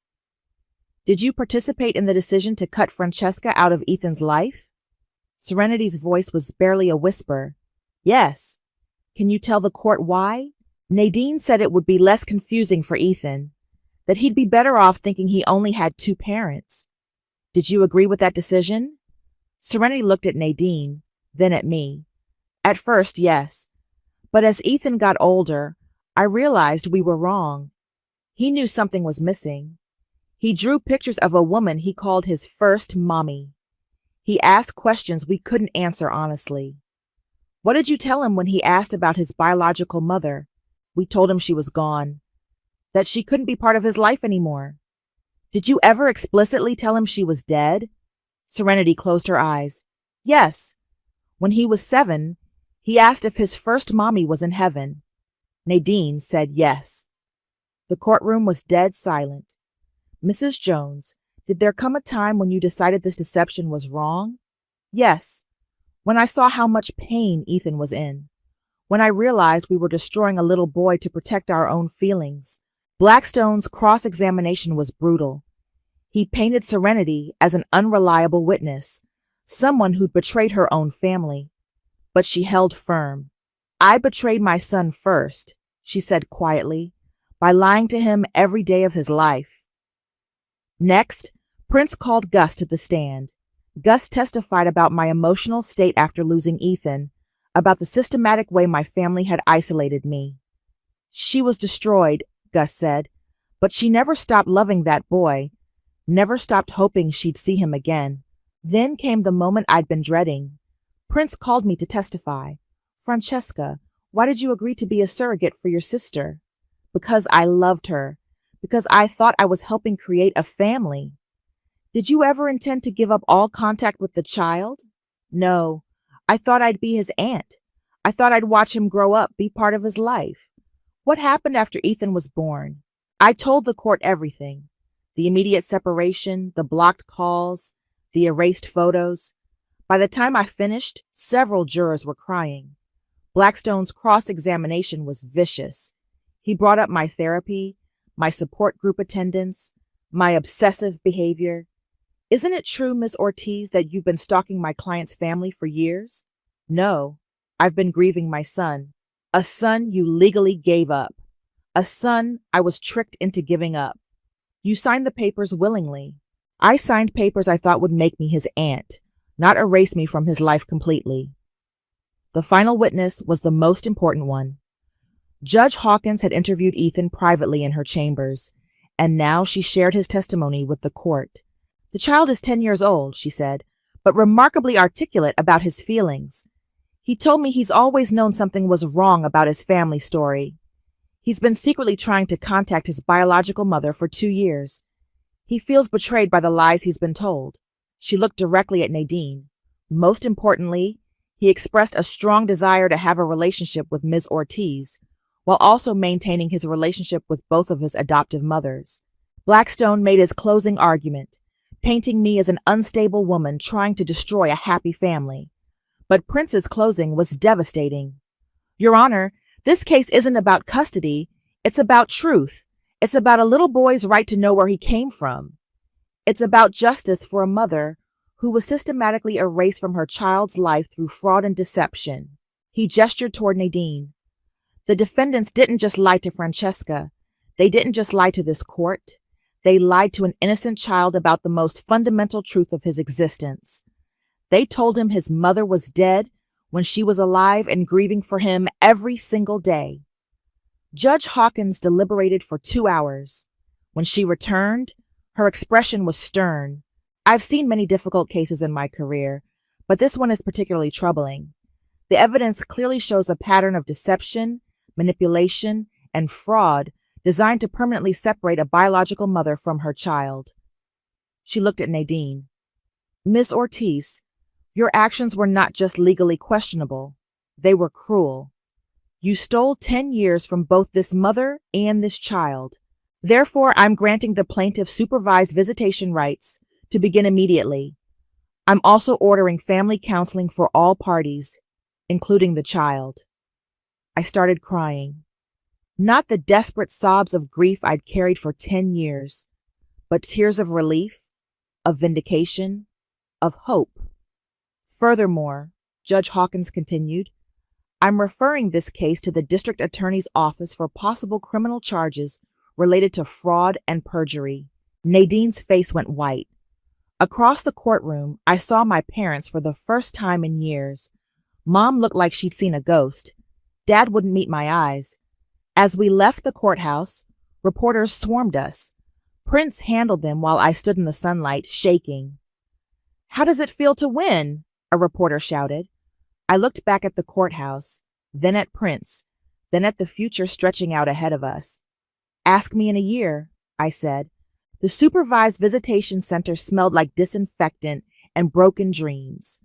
Did you participate in the decision to cut Francesca out of Ethan's life? Serenity's voice was barely a whisper. Yes. Can you tell the court why? Nadine said it would be less confusing for Ethan, that he'd be better off thinking he only had 2 parents. Did you agree with that decision? Serenity looked at Nadine, then at me. At first, yes. But as Ethan got older, I realized we were wrong. He knew something was missing. He drew pictures of a woman he called his first mommy. He asked questions we couldn't answer honestly. What did you tell him when he asked about his biological mother? We told him she was gone, that she couldn't be part of his life anymore. Did you ever explicitly tell him she was dead? Serenity closed her eyes. Yes. When he was 7, he asked if his first mommy was in heaven. Nadine said yes. The courtroom was dead silent. Mrs. Jones, did there come a time when you decided this deception was wrong? Yes. When I saw how much pain Ethan was in. When I realized we were destroying a little boy to protect our own feelings. Blackstone's cross-examination was brutal. He painted Serenity as an unreliable witness, someone who'd betrayed her own family. But she held firm. I betrayed my son first, she said quietly, by lying to him every day of his life. Next, Prince called Gus to the stand. Gus testified about my emotional state after losing Ethan, about the systematic way my family had isolated me. She was destroyed, Gus said, but she never stopped loving that boy, never stopped hoping she'd see him again. Then came the moment I'd been dreading. Prince called me to testify. Francesca, why did you agree to be a surrogate for your sister? Because I loved her. Because I thought I was helping create a family. Did you ever intend to give up all contact with the child? No. I thought I'd be his aunt. I thought I'd watch him grow up, be part of his life. What happened after Ethan was born? I told the court everything. The immediate separation, the blocked calls, the erased photos. By the time I finished, several jurors were crying. Blackstone's cross-examination was vicious. He brought up my therapy, my support group attendance, my obsessive behavior. Isn't it true, Miss Ortiz, that you've been stalking my client's family for years? No, I've been grieving my son. A son you legally gave up. A son I was tricked into giving up. You signed the papers willingly. I signed papers I thought would make me his aunt, not erase me from his life completely. The final witness was the most important one. Judge Hawkins had interviewed Ethan privately in her chambers, and now she shared his testimony with the court. The child is 10 years old, she said, but remarkably articulate about his feelings. He told me he's always known something was wrong about his family story. He's been secretly trying to contact his biological mother for 2 years. He feels betrayed by the lies he's been told. She looked directly at Nadine. Most importantly, he expressed a strong desire to have a relationship with Ms. Ortiz, while also maintaining his relationship with both of his adoptive mothers. Blackstone made his closing argument, painting me as an unstable woman trying to destroy a happy family. But Prince's closing was devastating. Your Honor, this case isn't about custody, it's about truth. It's about a little boy's right to know where he came from. It's about justice for a mother who was systematically erased from her child's life through fraud and deception. He gestured toward Nadine. The defendants didn't just lie to Francesca. They didn't just lie to this court. They lied to an innocent child about the most fundamental truth of his existence. They told him his mother was dead when she was alive and grieving for him every single day. Judge Hawkins deliberated for 2 hours. When she returned, her expression was stern. I've seen many difficult cases in my career, but this one is particularly troubling. The evidence clearly shows a pattern of deception, manipulation, and fraud designed to permanently separate a biological mother from her child. She looked at Nadine. Miss Ortiz, your actions were not just legally questionable. They were cruel. You stole 10 years from both this mother and this child. Therefore, I'm granting the plaintiff supervised visitation rights to begin immediately. I'm also ordering family counseling for all parties, including the child. I started crying. Not the desperate sobs of grief I'd carried for 10 years, but tears of relief, of vindication, of hope. Furthermore, Judge Hawkins continued, I'm referring this case to the district attorney's office for possible criminal charges related to fraud and perjury. Nadine's face went white. Across the courtroom, I saw my parents for the first time in years. Mom looked like she'd seen a ghost. Dad wouldn't meet my eyes. As we left the courthouse, reporters swarmed us. Prince handled them while I stood in the sunlight, shaking. How does it feel to win? A reporter shouted. I looked back at the courthouse, then at Prince, then at the future stretching out ahead of us. Ask me in a year, I said. The supervised visitation center smelled like disinfectant and broken dreams.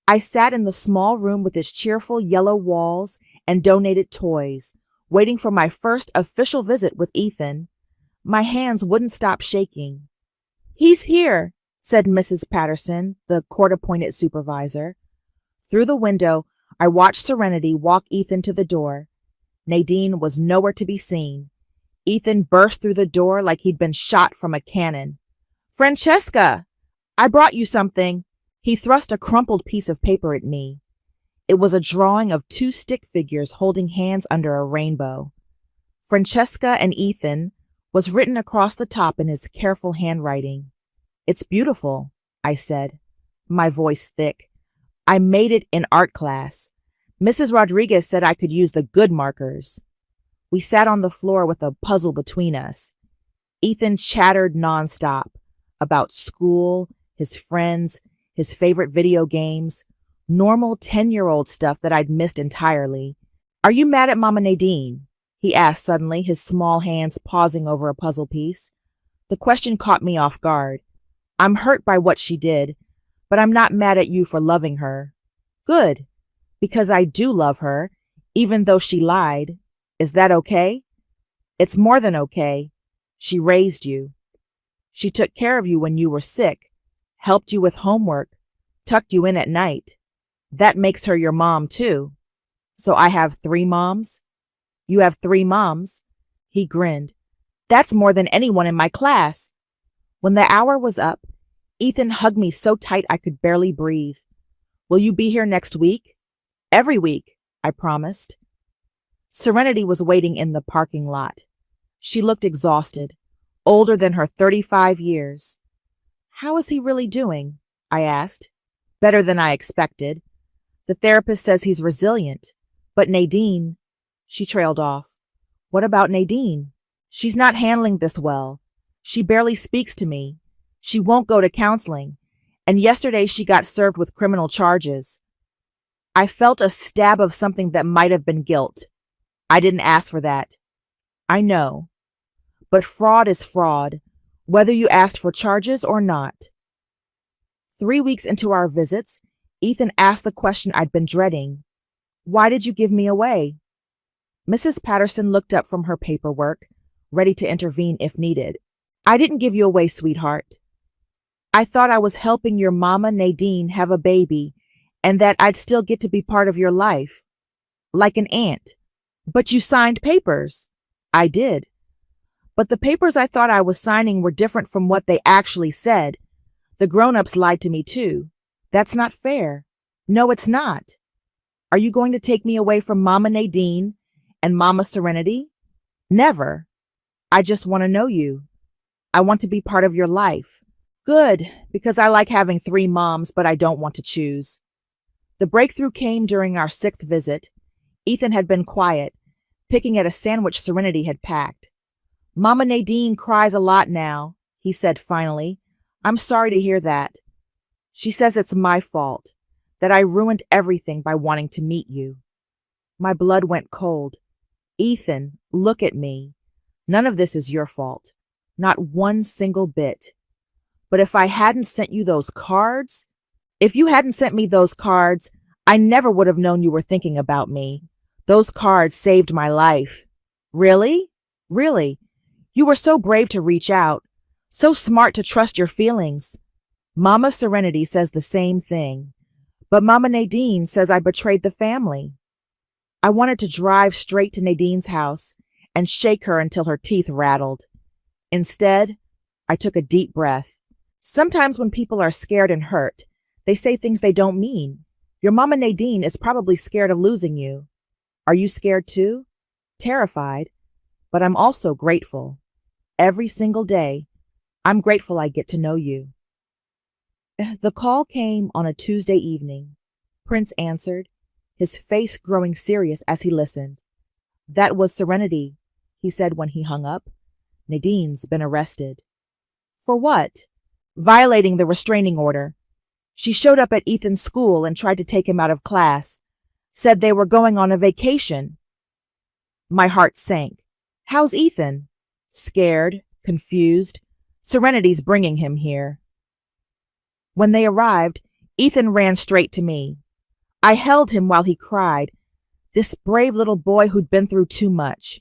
I sat in the small room with its cheerful yellow walls and donated toys, waiting for my first official visit with Ethan. My hands wouldn't stop shaking. He's here, said Mrs. Patterson, the court-appointed supervisor. Through the window, I watched Serenity walk Ethan to the door. Nadine was nowhere to be seen. Ethan burst through the door like he'd been shot from a cannon. Francesca! I brought you something. He thrust a crumpled piece of paper at me. It was a drawing of 2 stick figures holding hands under a rainbow. Francesca and Ethan was written across the top in his careful handwriting. It's beautiful, I said, my voice thick. I made it in art class. Mrs. Rodriguez said I could use the good markers. We sat on the floor with a puzzle between us. Ethan chattered nonstop about school, his friends, his favorite video games, normal 10-year-old stuff that I'd missed entirely. Are you mad at Mama Nadine? He asked suddenly, his small hands pausing over a puzzle piece. The question caught me off guard. I'm hurt by what she did, but I'm not mad at you for loving her. Good, because I do love her, even though she lied. Is that okay? It's more than okay. She raised you. She took care of you when you were sick, helped you with homework, tucked you in at night. That makes her your mom, too. So I have 3 moms? You have 3 moms? He grinned. That's more than anyone in my class. When the hour was up, Ethan hugged me so tight I could barely breathe. Will you be here next week? Every week, I promised. Serenity was waiting in the parking lot. She looked exhausted, older than her 35 years. How is he really doing? I asked. Better than I expected. The therapist says he's resilient. But Nadine, she trailed off. What about Nadine? She's not handling this well. She barely speaks to me. She won't go to counseling. And yesterday she got served with criminal charges. I felt a stab of something that might have been guilt. I didn't ask for that. I know. But fraud is fraud, whether you asked for charges or not. 3 weeks into our visits, Ethan asked the question I'd been dreading. Why did you give me away? Mrs. Patterson looked up from her paperwork, ready to intervene if needed. I didn't give you away, sweetheart. I thought I was helping your mama Nadine have a baby and that I'd still get to be part of your life. Like an aunt. But you signed papers. I did. But the papers I thought I was signing were different from what they actually said. The grown-ups lied to me too. That's not fair. No, it's not. Are you going to take me away from Mama Nadine and Mama Serenity? Never. I just want to know you. I want to be part of your life. Good, because I like having 3 moms, but I don't want to choose. The breakthrough came during our 6th visit. Ethan had been quiet, picking at a sandwich Serenity had packed. Mama Nadine cries a lot now, he said finally. I'm sorry to hear that. She says it's my fault, that I ruined everything by wanting to meet you. My blood went cold. Ethan, look at me. None of this is your fault. Not one single bit. But if I hadn't sent you those cards, if you hadn't sent me those cards, I never would have known you were thinking about me. Those cards saved my life. Really? Really? You were so brave to reach out, so smart to trust your feelings. Mama Serenity says the same thing, but Mama Nadine says I betrayed the family. I wanted to drive straight to Nadine's house and shake her until her teeth rattled. Instead, I took a deep breath. Sometimes when people are scared and hurt, they say things they don't mean. Your Mama Nadine is probably scared of losing you. Are you scared too? Terrified. But I'm also grateful. Every single day, I'm grateful I get to know you. The call came on a Tuesday evening. Prince answered, his face growing serious as he listened. That was Serenity, he said when he hung up. Nadine's been arrested. For what? Violating the restraining order. She showed up at Ethan's school and tried to take him out of class. Said they were going on a vacation. My heart sank. How's Ethan? Scared, confused. Serenity's bringing him here. When they arrived, Ethan ran straight to me. I held him while he cried. This brave little boy who'd been through too much.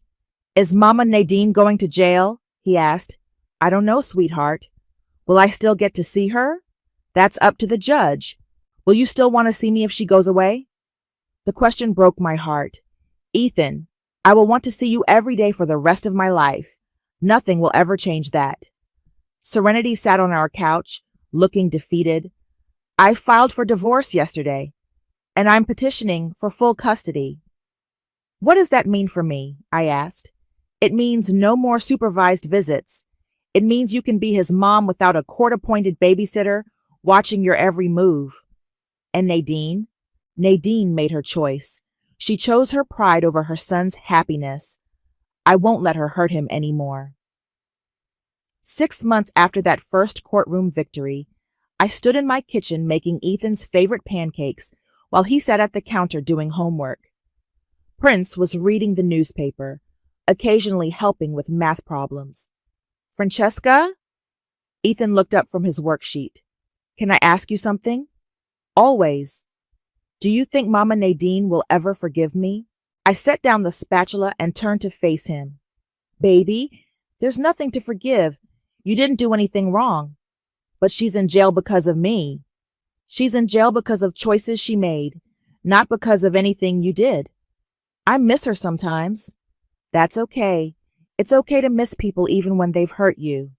Is Mama Nadine going to jail? He asked. I don't know, sweetheart. Will I still get to see her? That's up to the judge. Will you still want to see me if she goes away? The question broke my heart. Ethan, I will want to see you every day for the rest of my life. Nothing will ever change that. Serenity sat on our couch, looking defeated. I filed for divorce yesterday, and I'm petitioning for full custody. What does that mean for me? I asked. It means no more supervised visits. It means you can be his mom without a court-appointed babysitter watching your every move. And Nadine? Nadine made her choice. She chose her pride over her son's happiness. I won't let her hurt him anymore. 6 months after that first courtroom victory, I stood in my kitchen making Ethan's favorite pancakes while he sat at the counter doing homework. Prince was reading the newspaper, occasionally helping with math problems. Francesca? Ethan looked up from his worksheet. Can I ask you something? Always. Do you think Mama Nadine will ever forgive me? I set down the spatula and turned to face him. Baby, there's nothing to forgive. You didn't do anything wrong. But she's in jail because of me. She's in jail because of choices she made, not because of anything you did. I miss her sometimes. That's okay. It's okay to miss people even when they've hurt you.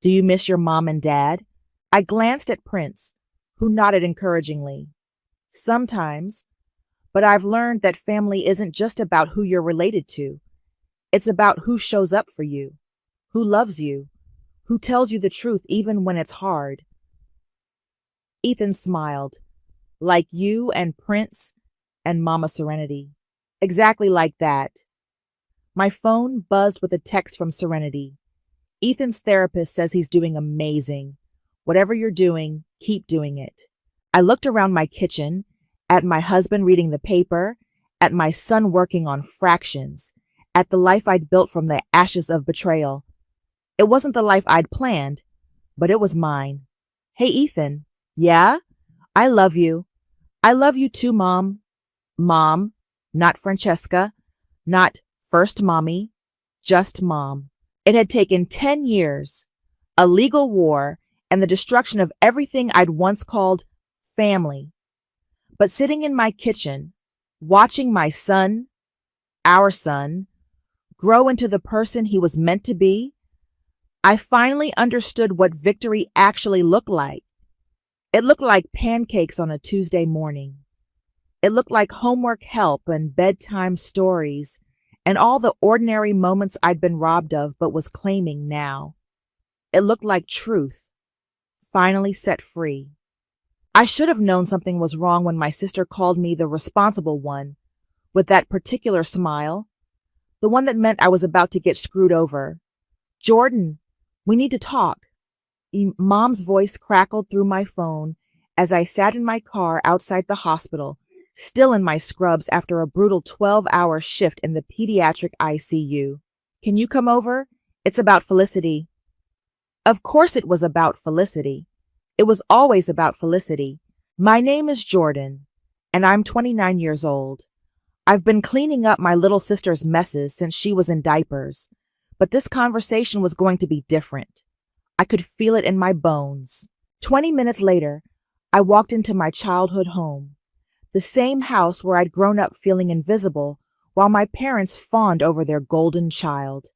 Do you miss your mom and dad? I glanced at Prince, who nodded encouragingly. Sometimes, but I've learned that family isn't just about who you're related to. It's about who shows up for you, who loves you, who tells you the truth even when it's hard. Ethan smiled, like you and Prince and Mama Serenity. Exactly like that. My phone buzzed with a text from Serenity. Ethan's therapist says he's doing amazing. Whatever you're doing, keep doing it. I looked around my kitchen, at my husband reading the paper, at my son working on fractions, at the life I'd built from the ashes of betrayal. It wasn't the life I'd planned, but it was mine. Hey, Ethan. Yeah? I love you. I love you too, Mom. Mom, not Francesca, not First Mommy, just Mom. It had taken 10 years, a legal war, and the destruction of everything I'd once called family. But sitting in my kitchen, watching my son, our son, grow into the person he was meant to be, I finally understood what victory actually looked like. It looked like pancakes on a Tuesday morning. It looked like homework help and bedtime stories and all the ordinary moments I'd been robbed of but was claiming now. It looked like truth, finally set free. I should have known something was wrong when my sister called me the responsible one, with that particular smile, the one that meant I was about to get screwed over. Jordan, we need to talk. Mom's voice crackled through my phone as I sat in my car outside the hospital, still in my scrubs after a brutal 12-hour shift in the pediatric ICU. Can you come over? It's about Felicity. Of course it was about Felicity. It was always about Felicity. My name is Jordan, and I'm 29 years old. I've been cleaning up my little sister's messes since she was in diapers, but this conversation was going to be different. I could feel it in my bones. 20 minutes later, I walked into my childhood home, the same house where I'd grown up feeling invisible while my parents fawned over their golden child.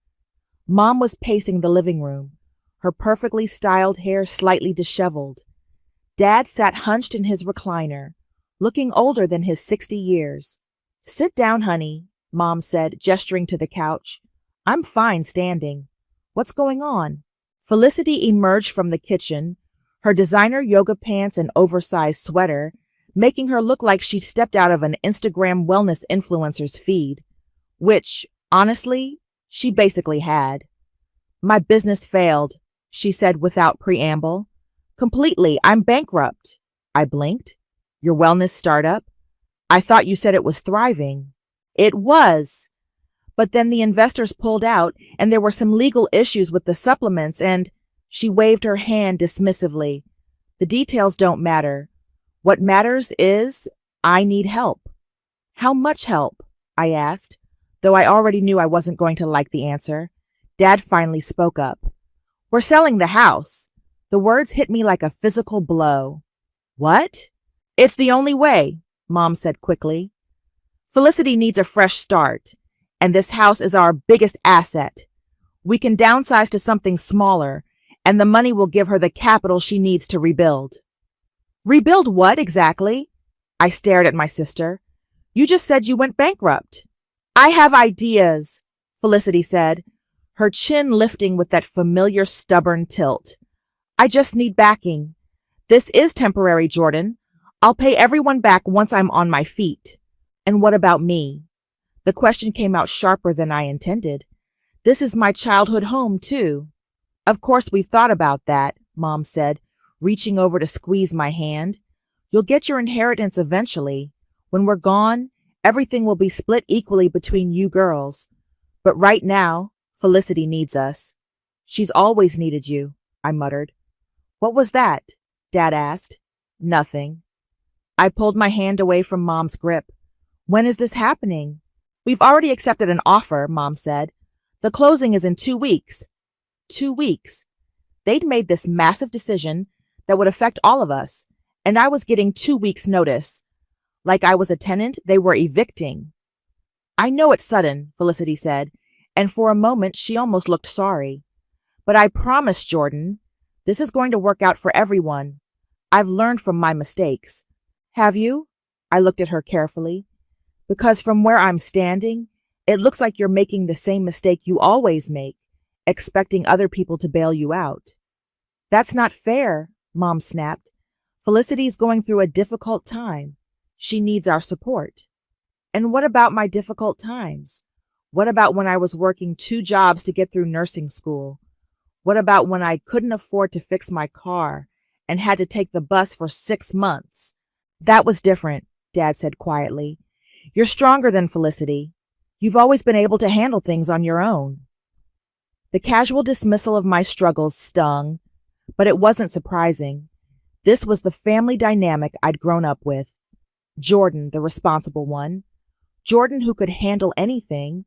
Mom was pacing the living room, her perfectly styled hair slightly disheveled. Dad sat hunched in his recliner, looking older than his 60 years. Sit down, honey, Mom said, gesturing to the couch. I'm fine standing. What's going on? Felicity emerged from the kitchen, her designer yoga pants and oversized sweater, making her look like she'd stepped out of an Instagram wellness influencer's feed, which, honestly, she basically had. My business failed, she said without preamble. Completely, I'm bankrupt. I blinked. Your wellness startup? I thought you said it was thriving. It was. But then the investors pulled out, and there were some legal issues with the supplements, and she waved her hand dismissively. The details don't matter. What matters is I need help. How much help? I asked, though I already knew I wasn't going to like the answer. Dad finally spoke up. We're selling the house. The words hit me like a physical blow. What? It's the only way, Mom said quickly. Felicity needs a fresh start, and this house is our biggest asset. We can downsize to something smaller, and the money will give her the capital she needs to rebuild. Rebuild what exactly? I stared at my sister. You just said you went bankrupt. I have ideas, Felicity said, her chin lifting with that familiar stubborn tilt. I just need backing. This is temporary, Jordan. I'll pay everyone back once I'm on my feet. And what about me? The question came out sharper than I intended. This is my childhood home, too. Of course we've thought about that, Mom said, reaching over to squeeze my hand. You'll get your inheritance eventually. When we're gone, everything will be split equally between you girls. But right now, Felicity needs us. She's always needed you, I muttered. What was that? Dad asked. Nothing. I pulled my hand away from Mom's grip. When is this happening? We've already accepted an offer, Mom said. The closing is in 2 weeks. 2 weeks. They'd made this massive decision that would affect all of us, and I was getting 2 weeks' notice. Like I was a tenant they were evicting. I know it's sudden, Felicity said, and for a moment she almost looked sorry. But I promise, Jordan, this is going to work out for everyone. I've learned from my mistakes. Have you? I looked at her carefully. Because from where I'm standing, it looks like you're making the same mistake you always make, expecting other people to bail you out. That's not fair, Mom snapped. Felicity's going through a difficult time. She needs our support. And what about my difficult times? What about when I was working 2 jobs to get through nursing school? What about when I couldn't afford to fix my car and had to take the bus for 6 months? That was different, Dad said quietly. You're stronger than Felicity. You've always been able to handle things on your own. The casual dismissal of my struggles stung, but it wasn't surprising. This was the family dynamic I'd grown up with. Jordan, the responsible one. Jordan who could handle anything.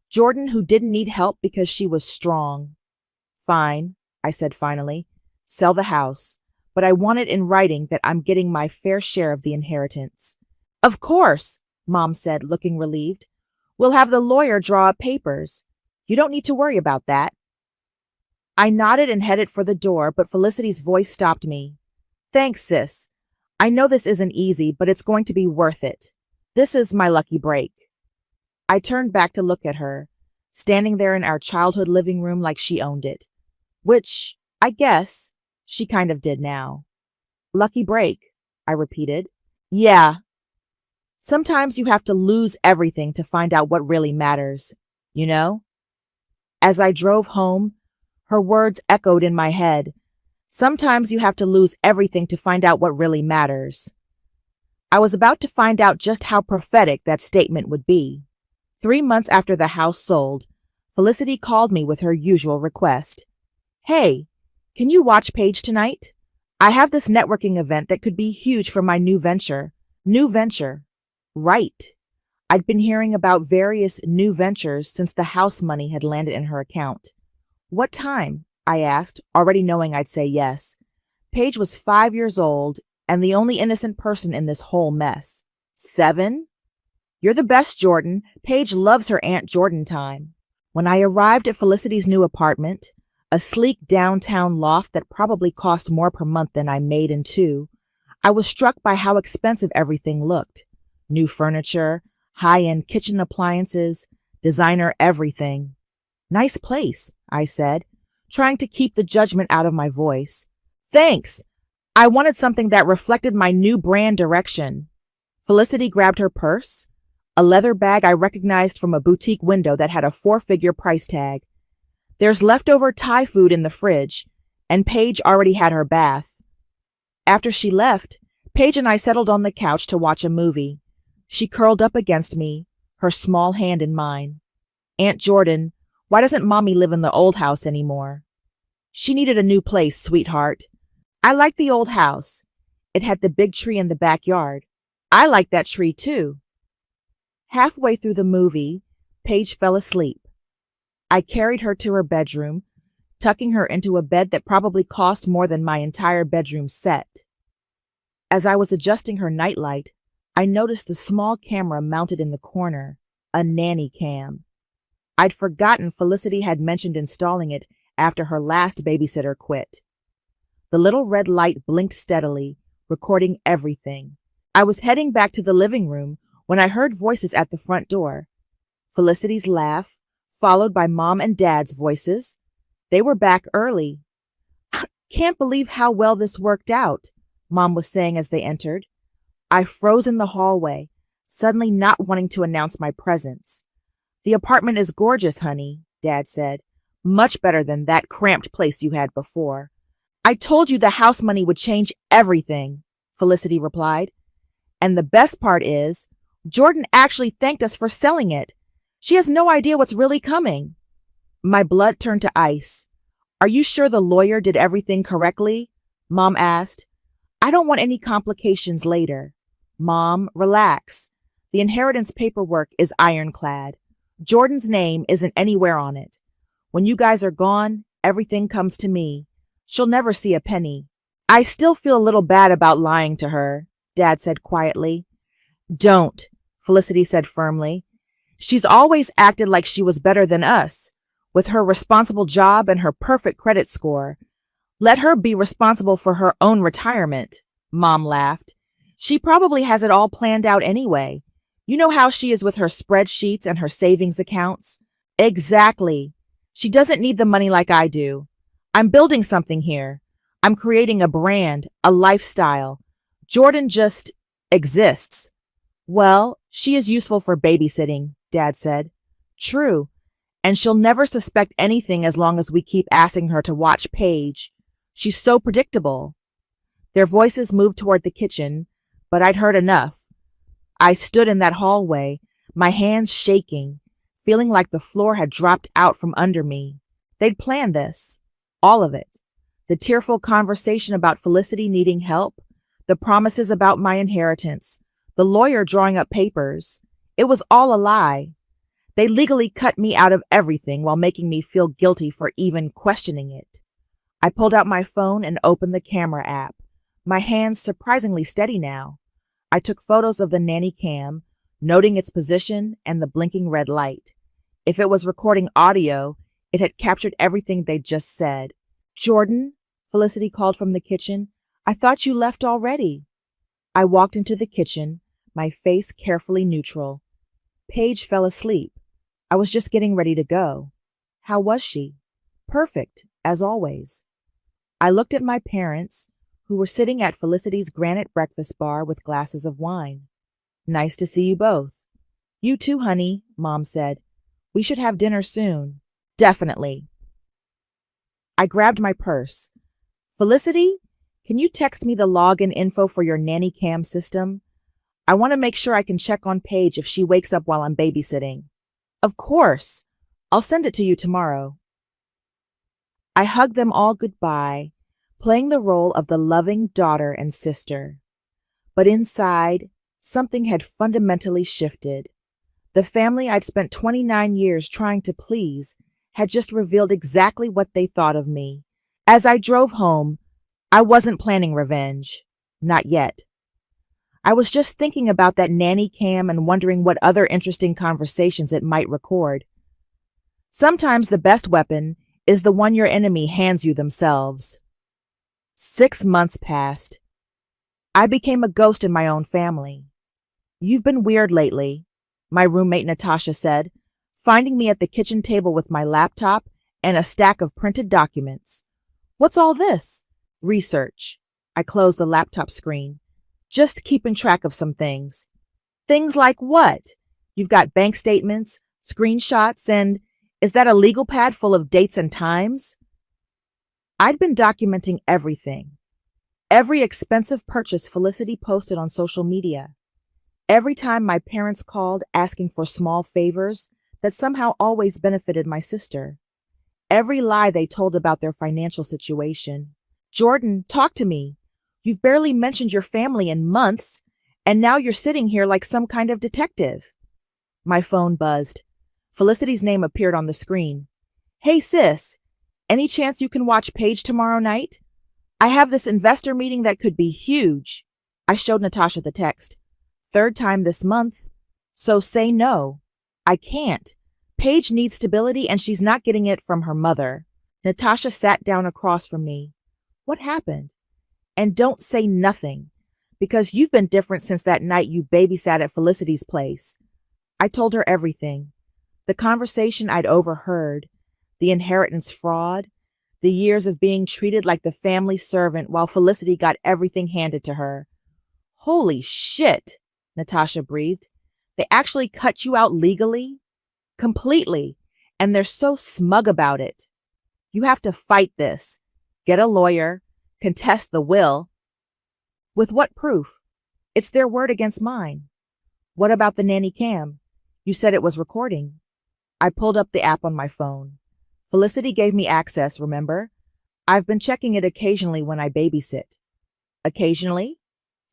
Jordan who didn't need help because she was strong. Fine, I said finally. Sell the house, but I want it in writing that I'm getting my fair share of the inheritance. Of course, Mom said, looking relieved. We'll have the lawyer draw up papers. You don't need to worry about that. I nodded and headed for the door, but Felicity's voice stopped me. Thanks, sis. I know this isn't easy, but it's going to be worth it. This is my lucky break. I turned back to look at her, standing there in our childhood living room like she owned it. Which, I guess, she kind of did now. Lucky break, I repeated. Yeah. Sometimes you have to lose everything to find out what really matters, you know? As I drove home, her words echoed in my head. Sometimes you have to lose everything to find out what really matters. I was about to find out just how prophetic that statement would be. 3 months after the house sold, Felicity called me with her usual request. Hey, can you watch Paige tonight? I have this networking event that could be huge for my new venture. New venture. Right. I'd been hearing about various new ventures since the house money had landed in her account. What time? I asked, already knowing I'd say yes. Paige was 5 years old and the only innocent person in this whole mess. 7? You're the best, Jordan. Paige loves her Aunt Jordan time. When I arrived at Felicity's new apartment, a sleek downtown loft that probably cost more per month than I made in 2, I was struck by how expensive everything looked. New furniture, high-end kitchen appliances, designer everything. Nice place, I said, trying to keep the judgment out of my voice. Thanks. I wanted something that reflected my new brand direction. Felicity grabbed her purse, a leather bag I recognized from a boutique window that had a 4-figure price tag. There's leftover Thai food in the fridge, and Paige already had her bath. After she left, Paige and I settled on the couch to watch a movie. She curled up against me, her small hand in mine. Aunt Jordan, why doesn't Mommy live in the old house anymore? She needed a new place, sweetheart. I liked the old house. It had the big tree in the backyard. I liked that tree, too. Halfway through the movie, Paige fell asleep. I carried her to her bedroom, tucking her into a bed that probably cost more than my entire bedroom set. As I was adjusting her nightlight, I noticed the small camera mounted in the corner, a nanny cam. I'd forgotten Felicity had mentioned installing it after her last babysitter quit. The little red light blinked steadily, recording everything. I was heading back to the living room when I heard voices at the front door. Felicity's laugh, followed by Mom and Dad's voices. They were back early. Can't believe how well this worked out, Mom was saying as they entered. I froze in the hallway, suddenly not wanting to announce my presence. "The apartment is gorgeous, honey," Dad said. "Much better than that cramped place you had before." "I told you the house money would change everything," Felicity replied. "And the best part is, Jordan actually thanked us for selling it. She has no idea what's really coming." My blood turned to ice. "Are you sure the lawyer did everything correctly?" Mom asked. "I don't want any complications later." "Mom, relax. The inheritance paperwork is ironclad. Jordan's name isn't anywhere on it. When you guys are gone, everything comes to me. She'll never see a penny." "I still feel a little bad about lying to her," Dad said quietly. "Don't," Felicity said firmly. "She's always acted like she was better than us, with her responsible job and her perfect credit score. Let her be responsible for her own retirement." Mom laughed. "She probably has it all planned out anyway. You know how she is with her spreadsheets and her savings accounts?" "Exactly. She doesn't need the money like I do. I'm building something here. I'm creating a brand, a lifestyle. Jordan just exists." "Well, she is useful for babysitting," Dad said. "True. And she'll never suspect anything as long as we keep asking her to watch Paige. She's so predictable." Their voices moved toward the kitchen, but I'd heard enough. I stood in that hallway, my hands shaking, feeling like the floor had dropped out from under me. They'd planned this. All of it. The tearful conversation about Felicity needing help, the promises about my inheritance, the lawyer drawing up papers. It was all a lie. They legally cut me out of everything while making me feel guilty for even questioning it. I pulled out my phone and opened the camera app, my hands surprisingly steady now. I took photos of the nanny cam, noting its position and the blinking red light. If it was recording audio, it had captured everything they'd just said. "Jordan," Felicity called from the kitchen, "I thought you left already." I walked into the kitchen, my face carefully neutral. Paige fell asleep. I was just getting ready to go. How was she? Perfect, as always. I looked at my parents, who were sitting at Felicity's granite breakfast bar with glasses of wine. "Nice to see you both." "You too, honey," Mom said. "We should have dinner soon." "Definitely." I grabbed my purse. "Felicity, can you text me the login info for your nanny cam system? I want to make sure I can check on Paige if she wakes up while I'm babysitting." "Of course. I'll send it to you tomorrow." I hugged them all goodbye, playing the role of the loving daughter and sister. But inside, something had fundamentally shifted. The family I'd spent 29 years trying to please had just revealed exactly what they thought of me. As I drove home, I wasn't planning revenge. Not yet. I was just thinking about that nanny cam and wondering what other interesting conversations it might record. Sometimes the best weapon is the one your enemy hands you themselves. 6 months passed. I became a ghost in my own family. "You've been weird lately," my roommate Natasha said, finding me at the kitchen table with my laptop and a stack of printed documents. "What's all this?" "Research." I closed the laptop screen. "Just keeping track of some things." "Things like what? You've got bank statements, screenshots, and is that a legal pad full of dates and times?" I'd been documenting everything. Every expensive purchase Felicity posted on social media. Every time my parents called asking for small favors that somehow always benefited my sister. Every lie they told about their financial situation. "Jordan, talk to me. You've barely mentioned your family in months, and now you're sitting here like some kind of detective." My phone buzzed. Felicity's name appeared on the screen. "Hey sis, any chance you can watch Paige tomorrow night? I have this investor meeting that could be huge." I showed Natasha the text. "Third time this month. So say no." "I can't. Paige needs stability and she's not getting it from her mother." Natasha sat down across from me. "What happened?" "And don't say nothing, because you've been different since that night you babysat at Felicity's place." I told her everything. The conversation I'd overheard, the inheritance fraud, the years of being treated like the family servant while Felicity got everything handed to her. "Holy shit," Natasha breathed. They actually cut you out legally? Completely. And they're so smug about it. You have to fight this. Get a lawyer. Contest the will. With what proof? It's their word against mine. What about the nanny cam? You said it was recording. I pulled up the app on my phone. Felicity gave me access, remember? I've been checking it occasionally when I babysit. Occasionally?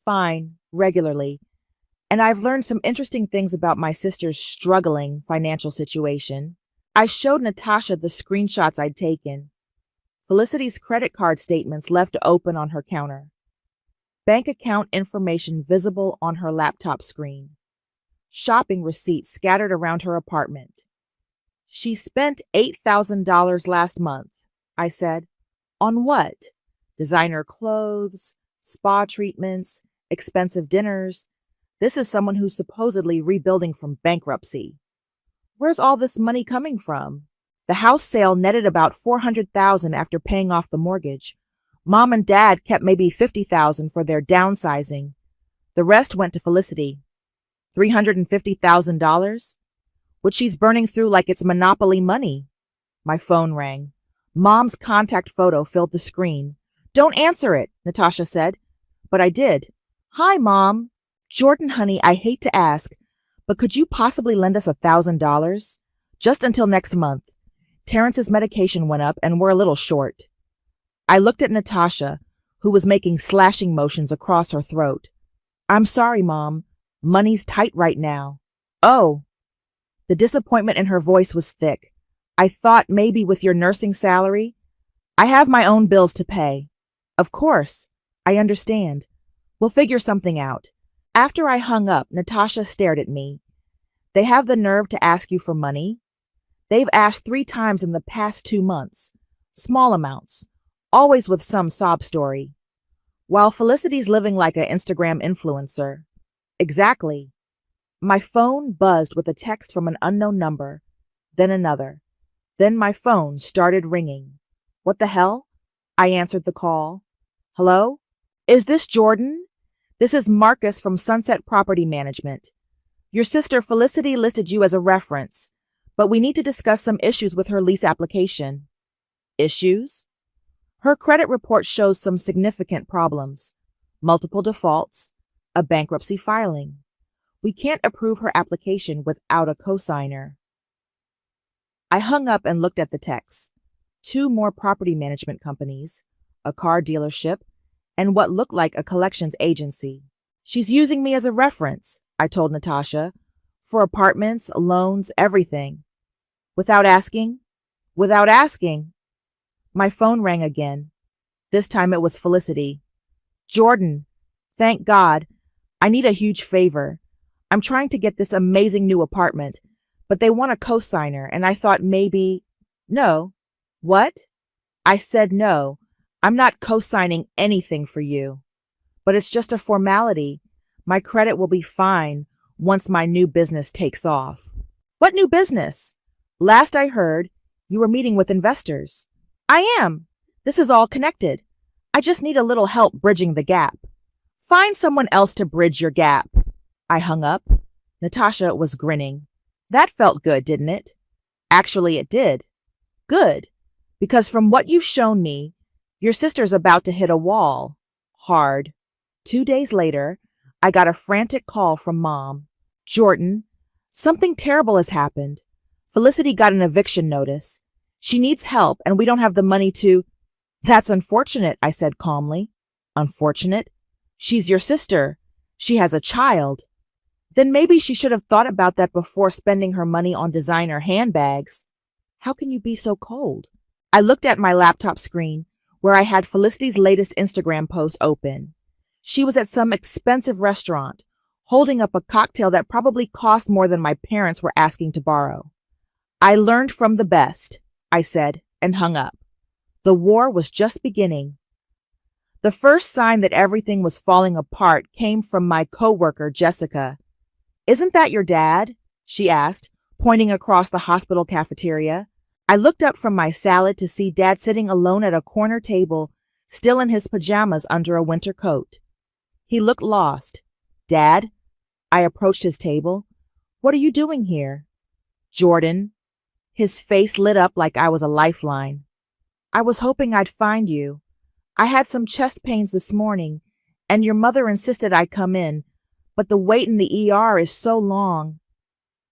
Fine, regularly. And I've learned some interesting things about my sister's struggling financial situation. I showed Natasha the screenshots I'd taken. Felicity's credit card statements left open on her counter. Bank account information visible on her laptop screen. Shopping receipts scattered around her apartment. She spent $8,000 last month, I said. On what? Designer clothes, spa treatments, expensive dinners. This is someone who's supposedly rebuilding from bankruptcy. Where's all this money coming from? The house sale netted about $400,000 after paying off the mortgage. Mom and Dad kept maybe $50,000 for their downsizing. The rest went to Felicity. $350,000? Which she's burning through like it's monopoly money. My phone rang. Mom's contact photo filled the screen. Don't answer it, Natasha said. But I did. Hi, Mom. Jordan, honey, I hate to ask, but could you possibly lend us $1,000? Just until next month. Terrence's medication went up and we're a little short. I looked at Natasha, who was making slashing motions across her throat. I'm sorry, Mom. Money's tight right now. Oh. The disappointment in her voice was thick. I thought maybe with your nursing salary. I have my own bills to pay. Of course. I understand. We'll figure something out. After I hung up, Natasha stared at me. They have the nerve to ask you for money? They've asked 3 times in the past 2 months. Small amounts. Always with some sob story. While Felicity's living like an Instagram influencer. Exactly. My phone buzzed with a text from an unknown number, then another. Then my phone started ringing. What the hell? I answered the call. Hello? Is this Jordan? This is Marcus from Sunset Property Management. Your sister Felicity listed you as a reference, but we need to discuss some issues with her lease application. Issues? Her credit report shows some significant problems. Multiple defaults, a bankruptcy filing. We can't approve her application without a cosigner. I hung up and looked at the text. 2 more property management companies, a car dealership, and what looked like a collections agency. She's using me as a reference, I told Natasha, for apartments, loans, everything. Without asking? Without asking. My phone rang again. This time it was Felicity. Jordan, thank God. I need a huge favor. I'm trying to get this amazing new apartment, but they want a cosigner, and I thought maybe... No. What? I said no. I'm not cosigning anything for you. But it's just a formality. My credit will be fine once my new business takes off. What new business? Last I heard, you were meeting with investors. I am. This is all connected. I just need a little help bridging the gap. Find someone else to bridge your gap. I hung up. Natasha was grinning. That felt good, didn't it? Actually, it did. Good. Because from what you've shown me, your sister's about to hit a wall. Hard. 2 days later, I got a frantic call from Mom. Jordan, something terrible has happened. Felicity got an eviction notice. She needs help, and we don't have the money to... That's unfortunate, I said calmly. Unfortunate? She's your sister. She has a child. Then maybe she should have thought about that before spending her money on designer handbags. How can you be so cold? I looked at my laptop screen, where I had Felicity's latest Instagram post open. She was at some expensive restaurant, holding up a cocktail that probably cost more than my parents were asking to borrow. I learned from the best, I said, and hung up. The war was just beginning. The first sign that everything was falling apart came from my coworker, Jessica. Isn't that your dad? She asked, pointing across the hospital cafeteria. I looked up from my salad to see Dad sitting alone at a corner table, still in his pajamas under a winter coat. He looked lost. Dad? I approached his table. What are you doing here? Jordan. His face lit up like I was a lifeline. I was hoping I'd find you. I had some chest pains this morning, and your mother insisted I come in, but the wait in the ER is so long.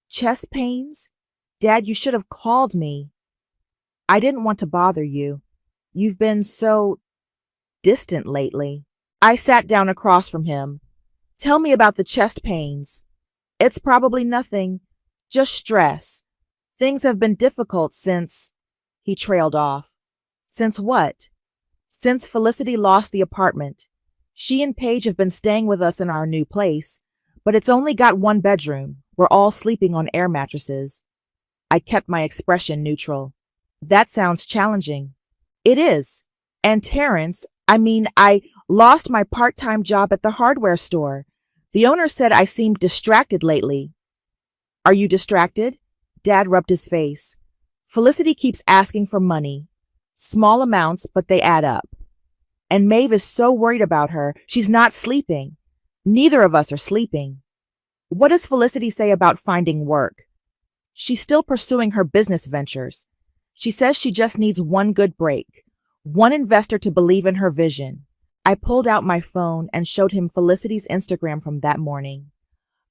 Chest pains? Dad, you should have called me. I didn't want to bother you. You've been so distant lately. I sat down across from him. Tell me about the chest pains. It's probably nothing, just stress. Things have been difficult since... He trailed off. Since what? Since Felicity lost the apartment. She and Paige have been staying with us in our new place, but it's only got one bedroom. We're all sleeping on air mattresses. I kept my expression neutral. That sounds challenging. It is. And Terrence, I lost my part-time job at the hardware store. The owner said I seemed distracted lately. Are you distracted? Dad rubbed his face. Felicity keeps asking for money. Small amounts, but they add up. And Maeve is so worried about her, she's not sleeping. Neither of us are sleeping. What does Felicity say about finding work? She's still pursuing her business ventures. She says she just needs one good break, one investor to believe in her vision. I pulled out my phone and showed him Felicity's Instagram from that morning.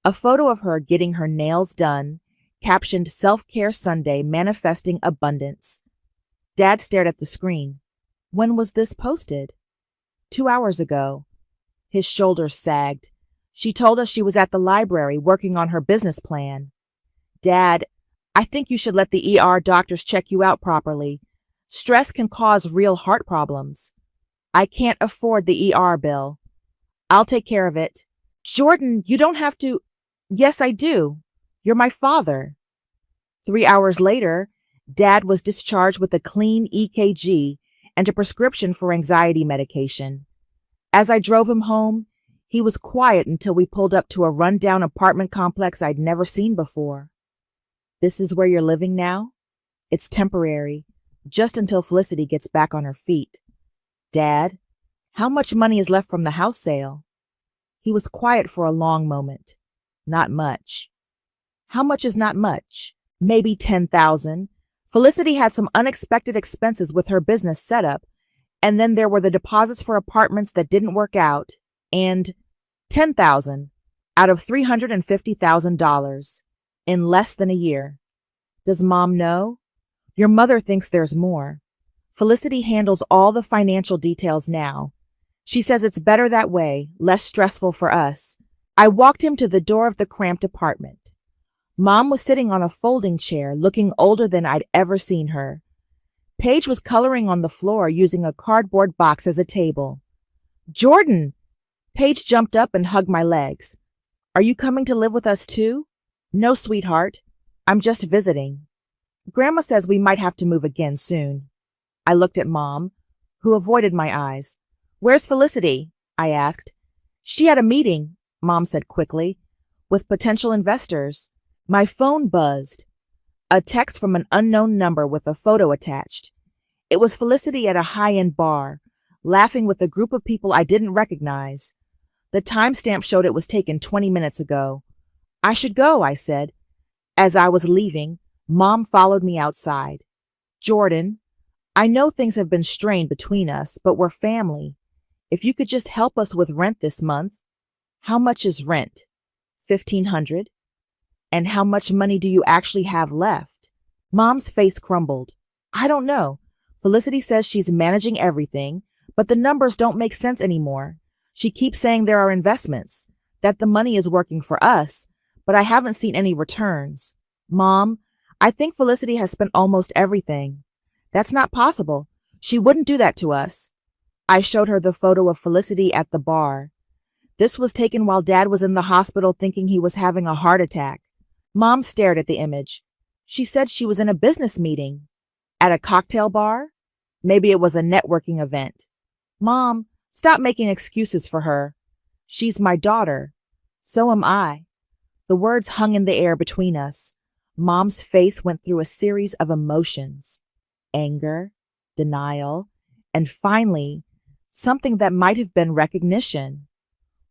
A photo of her getting her nails done, captioned Self-Care Sunday Manifesting Abundance. Dad stared at the screen. When was this posted? 2 hours ago. His shoulders sagged. She told us she was at the library working on her business plan. Dad, I think you should let the ER doctors check you out properly. Stress can cause real heart problems. I can't afford the ER bill. I'll take care of it. Jordan, you don't have to. Yes, I do. You're my father. 3 hours later, Dad was discharged with a clean EKG and a prescription for anxiety medication. As I drove him home, he was quiet until we pulled up to a rundown apartment complex I'd never seen before. This is where you're living now? It's temporary, just until Felicity gets back on her feet. Dad, how much money is left from the house sale? He was quiet for a long moment. Not much. How much is not much? Maybe 10,000. Felicity had some unexpected expenses with her business setup, and then there were the deposits for apartments that didn't work out, and 10,000 out of $350,000 in less than a year. Does Mom know? Your mother thinks there's more. Felicity handles all the financial details now. She says it's better that way, less stressful for us. I walked him to the door of the cramped apartment. Mom was sitting on a folding chair, looking older than I'd ever seen her. Paige was coloring on the floor using a cardboard box as a table. Jordan! Paige jumped up and hugged my legs. Are you coming to live with us too? No, sweetheart. I'm just visiting. Grandma says we might have to move again soon. I looked at Mom, who avoided my eyes. Where's Felicity? I asked. She had a meeting, Mom said quickly, with potential investors. My phone buzzed. A text from an unknown number with a photo attached. It was Felicity at a high-end bar, laughing with a group of people I didn't recognize. The timestamp showed it was taken 20 minutes ago. I should go, I said. As I was leaving, Mom followed me outside. Jordan, I know things have been strained between us, but we're family. If you could just help us with rent this month. How much is rent? $1,500. And how much money do you actually have left? Mom's face crumbled. I don't know. Felicity says she's managing everything, but the numbers don't make sense anymore. She keeps saying there are investments, that the money is working for us, but I haven't seen any returns. Mom, I think Felicity has spent almost everything. That's not possible. She wouldn't do that to us. I showed her the photo of Felicity at the bar. This was taken while Dad was in the hospital thinking he was having a heart attack. Mom stared at the image. She said she was in a business meeting. At a cocktail bar? Maybe it was a networking event. Mom, stop making excuses for her. She's my daughter. So am I. The words hung in the air between us. Mom's face went through a series of emotions. Anger, denial, and finally, something that might have been recognition.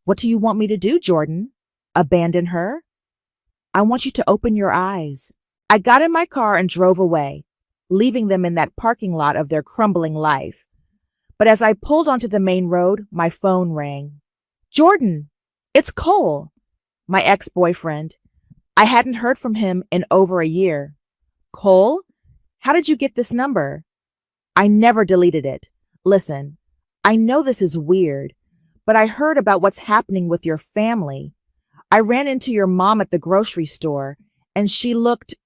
What do you want me to do, Jordan? Abandon her? I want you to open your eyes. I got in my car and drove away, leaving them in that parking lot of their crumbling life. But as I pulled onto the main road, my phone rang. Jordan, it's Cole, my ex-boyfriend. I hadn't heard from him in over a year. Cole, how did you get this number? I never deleted it. Listen, I know this is weird, but I heard about what's happening with your family. I ran into your mom at the grocery store, and she looked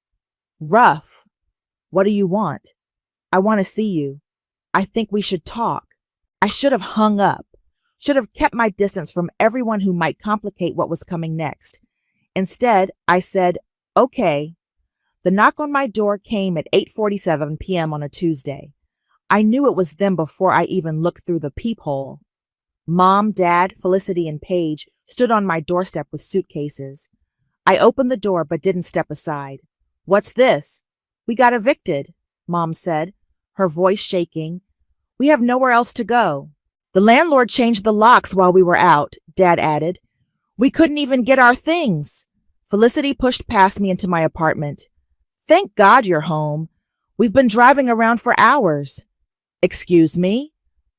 rough. What do you want? I want to see you. I think we should talk. I should have hung up, should have kept my distance from everyone who might complicate what was coming next. Instead, I said, okay. The knock on my door came at 8:47 p.m. on a Tuesday. I knew it was them before I even looked through the peephole. Mom, Dad, Felicity, and Paige stood on my doorstep with suitcases. I opened the door but didn't step aside. What's this? We got evicted, Mom said, her voice shaking. We have nowhere else to go. The landlord changed the locks while we were out, Dad added. We couldn't even get our things. Felicity pushed past me into my apartment. Thank God you're home. We've been driving around for hours. Excuse me?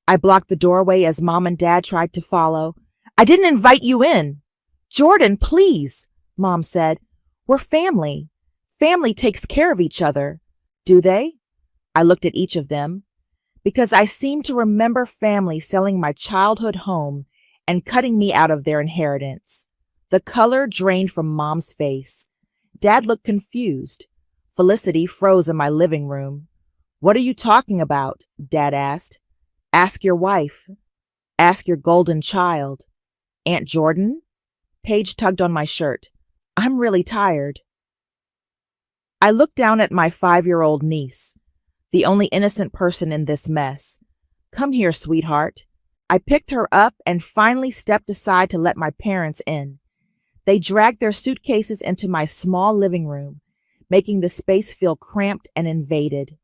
I blocked the doorway as Mom and Dad tried to follow. I didn't invite you in. Jordan, please, Mom said. We're family. Family takes care of each other. Do they? I looked at each of them. Because I seemed to remember family selling my childhood home and cutting me out of their inheritance. The color drained from Mom's face. Dad looked confused. Felicity froze in my living room. What are you talking about? Dad asked. Ask your wife. Ask your golden child. Aunt Jordan? Paige tugged on my shirt. I'm really tired. I looked down at my 5-year-old niece, the only innocent person in this mess. Come here, sweetheart. I picked her up and finally stepped aside to let my parents in. They dragged their suitcases into my small living room, making the space feel cramped and invaded.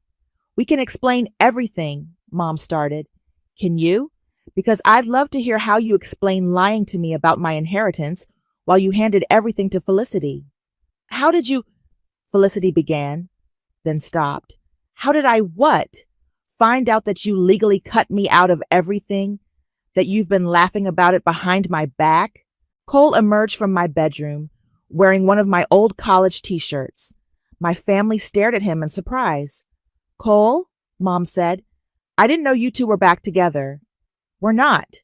We can explain everything, Mom started. Can you? Because I'd love to hear how you explain lying to me about my inheritance while you handed everything to Felicity. How did you? Felicity began, then stopped. How did I what? Find out that you legally cut me out of everything? That you've been laughing about it behind my back? Cole emerged from my bedroom, wearing one of my old college t-shirts. My family stared at him in surprise. Cole, Mom said, I didn't know you two were back together. We're not,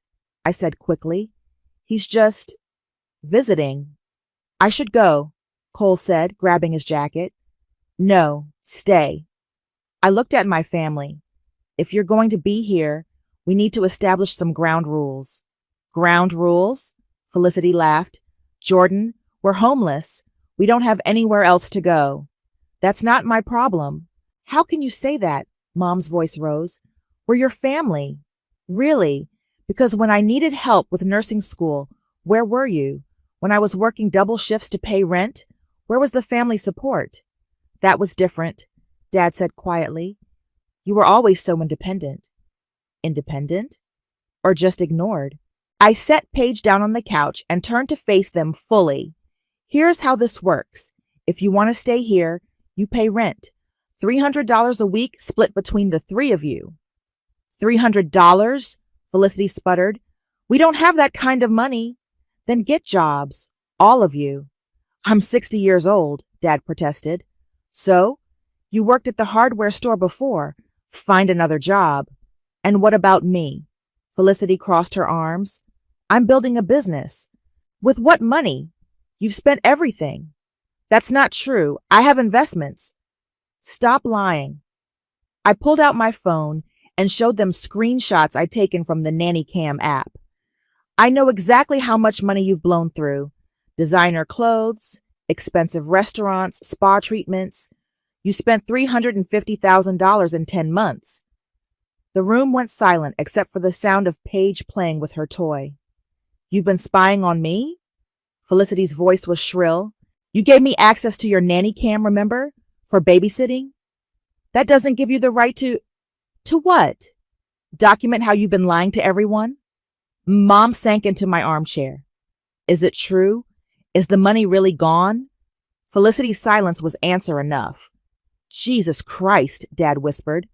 I said quickly. He's just visiting. I should go, Cole said, grabbing his jacket. No, stay. I looked at my family. If you're going to be here, we need to establish some ground rules. Ground rules? Felicity laughed. Jordan, we're homeless. We don't have anywhere else to go. That's not my problem. How can you say that? Mom's voice rose. We're your family. Really? Because when I needed help with nursing school, where were you? When I was working double shifts to pay rent, where was the family support? That was different, Dad said quietly. You were always so independent. Independent? Or just ignored? I set Paige down on the couch and turned to face them fully. Here's how this works. If you want to stay here, you pay rent. $300 a week split between the three of you. $300? Felicity sputtered. We don't have that kind of money. Then get jobs. All of you. I'm 60 years old, Dad protested. So? You worked at the hardware store before. Find another job. And what about me? Felicity crossed her arms. I'm building a business. With what money? You've spent everything. That's not true. I have investments. Stop lying. I pulled out my phone and showed them screenshots I'd taken from the Nanny Cam app. I know exactly how much money you've blown through. Designer clothes, expensive restaurants, spa treatments. You spent $350,000 in 10 months. The room went silent except for the sound of Paige playing with her toy. You've been spying on me? Felicity's voice was shrill. You gave me access to your nanny cam, remember? For babysitting? That doesn't give you the right to... To what? Document how you've been lying to everyone? Mom sank into my armchair. Is it true? Is the money really gone? Felicity's silence was answer enough. Jesus Christ, Dad whispered.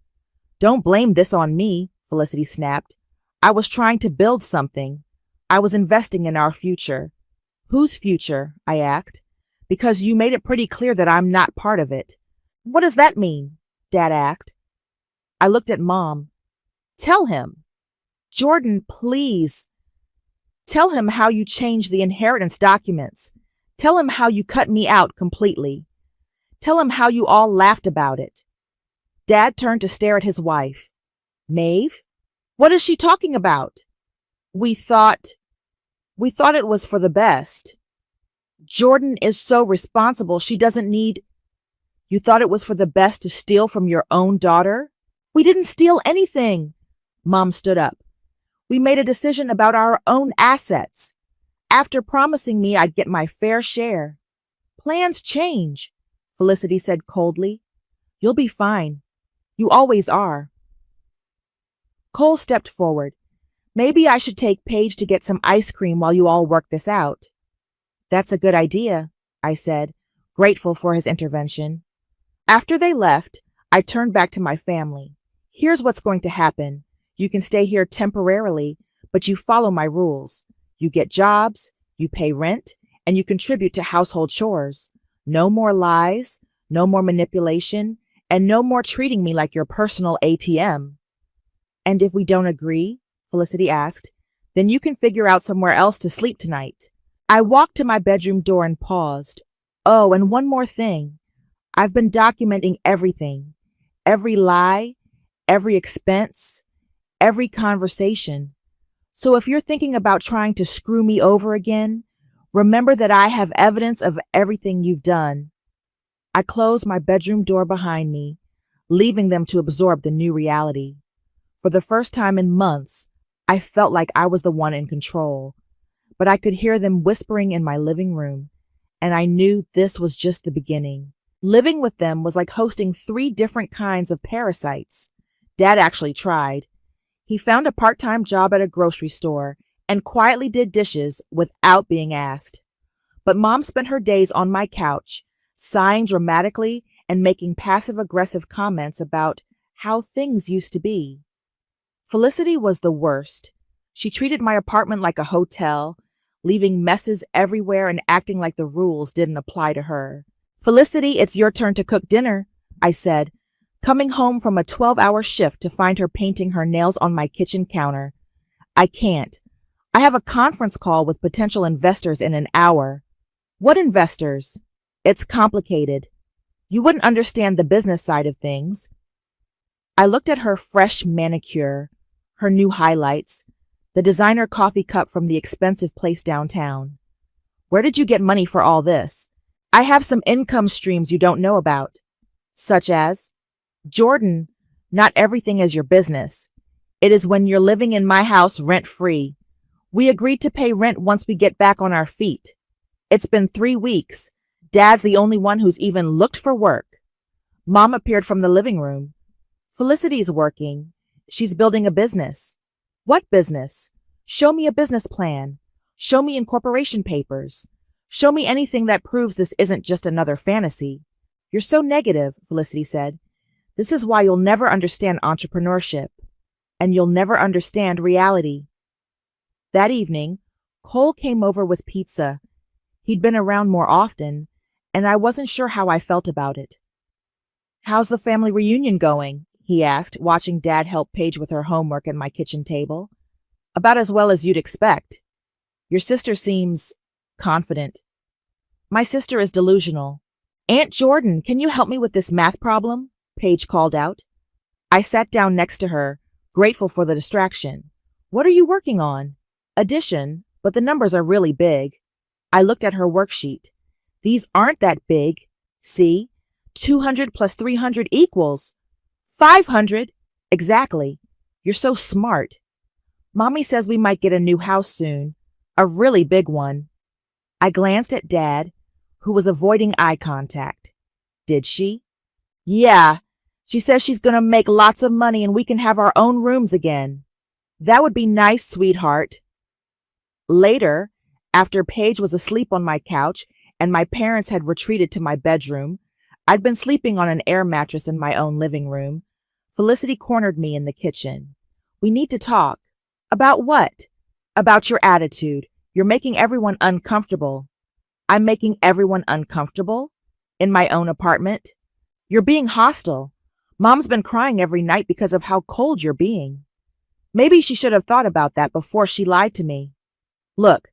Don't blame this on me, Felicity snapped. I was trying to build something. I was investing in our future. Whose future? I asked. Because you made it pretty clear that I'm not part of it. What does that mean? Dad asked. I looked at Mom. Tell him. Jordan, please. Tell him how you changed the inheritance documents. Tell him how you cut me out completely. Tell him how you all laughed about it. Dad turned to stare at his wife. Maeve? What is she talking about? We thought it was for the best. Jordan is so responsible, she doesn't need... You thought it was for the best to steal from your own daughter? We didn't steal anything. Mom stood up. We made a decision about our own assets. After promising me I'd get my fair share. Plans change, Felicity said coldly. You'll be fine. You always are. Cole stepped forward. Maybe I should take Paige to get some ice cream while you all work this out. That's a good idea, I said, grateful for his intervention. After they left, I turned back to my family. Here's what's going to happen. You can stay here temporarily, but you follow my rules. You get jobs, you pay rent, and you contribute to household chores. No more lies, no more manipulation, and no more treating me like your personal ATM. And if we don't agree, Felicity asked, then you can figure out somewhere else to sleep tonight. I walked to my bedroom door and paused. Oh, and one more thing. I've been documenting everything. Every lie, every expense, every conversation. So if you're thinking about trying to screw me over again, remember that I have evidence of everything you've done. I closed my bedroom door behind me, leaving them to absorb the new reality. For the first time in months, I felt like I was the one in control, but I could hear them whispering in my living room, and I knew this was just the beginning. Living with them was like hosting 3 different kinds of parasites. Dad actually tried. He found a part-time job at a grocery store and quietly did dishes without being asked. But Mom spent her days on my couch, sighing dramatically and making passive-aggressive comments about how things used to be. Felicity was the worst. She treated my apartment like a hotel, leaving messes everywhere and acting like the rules didn't apply to her. Felicity, it's your turn to cook dinner, I said, coming home from a 12-hour shift to find her painting her nails on my kitchen counter. I can't. I have a conference call with potential investors in an hour. What investors? It's complicated. You wouldn't understand the business side of things. I looked at her fresh manicure, her new highlights, the designer coffee cup from the expensive place downtown. Where did you get money for all this? I have some income streams you don't know about. Such as? Jordan, not everything is your business. It is when you're living in my house rent-free. We agreed to pay rent once we get back on our feet. It's been 3 weeks. Dad's the only one who's even looked for work. Mom appeared from the living room. Felicity's working. She's building a business. What business? Show me a business plan. Show me incorporation papers. Show me anything that proves this isn't just another fantasy. You're so negative, Felicity said. This is why you'll never understand entrepreneurship, and you'll never understand reality. That evening, Cole came over with pizza. He'd been around more often, and I wasn't sure how I felt about it. How's the family reunion going? He asked, watching Dad help Paige with her homework at my kitchen table. About as well as you'd expect. Your sister seems confident. My sister is delusional. Aunt Jordan, can you help me with this math problem? Paige called out. I sat down next to her, grateful for the distraction. What are you working on? Addition, but the numbers are really big. I looked at her worksheet. These aren't that big. See? 200 plus 300 equals 500. Exactly. You're so smart. Mommy says we might get a new house soon. A really big one. I glanced at Dad, who was avoiding eye contact. Did she? Yeah. She says she's gonna make lots of money and we can have our own rooms again. That would be nice, sweetheart. Later, after Paige was asleep on my couch and my parents had retreated to my bedroom. I'd been sleeping on an air mattress in my own living room. Felicity cornered me in the kitchen. "We need to talk." "About what?" "About your attitude. You're making everyone uncomfortable." "I'm making everyone uncomfortable? In my own apartment?" "You're being hostile. Mom's been crying every night because of how cold you're being." Maybe she should have thought about that before she lied to me. "Look,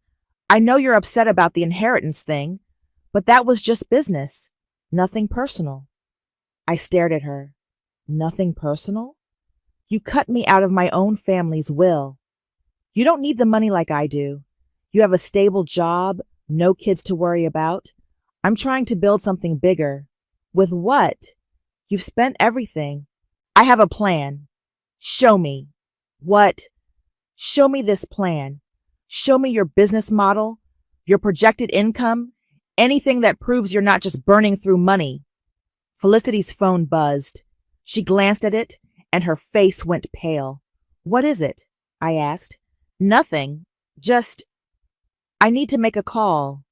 I know you're upset about the inheritance thing, but that was just business. Nothing personal." I stared at her. "Nothing personal? You cut me out of my own family's will. You don't need the money like I do. You have a stable job, no kids to worry about. I'm trying to build something bigger." "With what? You've spent everything." "I have a plan." "Show me." "What?" "Show me this plan. Show me your business model, your projected income, anything that proves you're not just burning through money." Felicity's phone buzzed. She glanced at it, and her face went pale. "What is it?" I asked. "Nothing. Just, I need to make a call."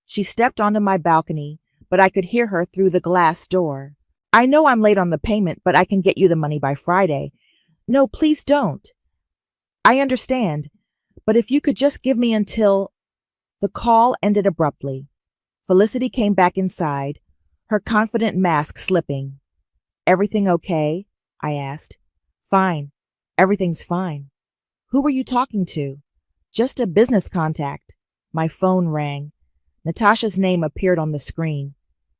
She stepped onto my balcony, but I could hear her through the glass door. "I know I'm late on the payment, but I can get you the money by Friday." "No, please don't." "I understand, but if you could just give me until—" The call ended abruptly. Felicity came back inside, her confident mask slipping. "Everything okay?" I asked. "Fine. Everything's fine." "Who were you talking to?" "Just a business contact." My phone rang. Natasha's name appeared on the screen.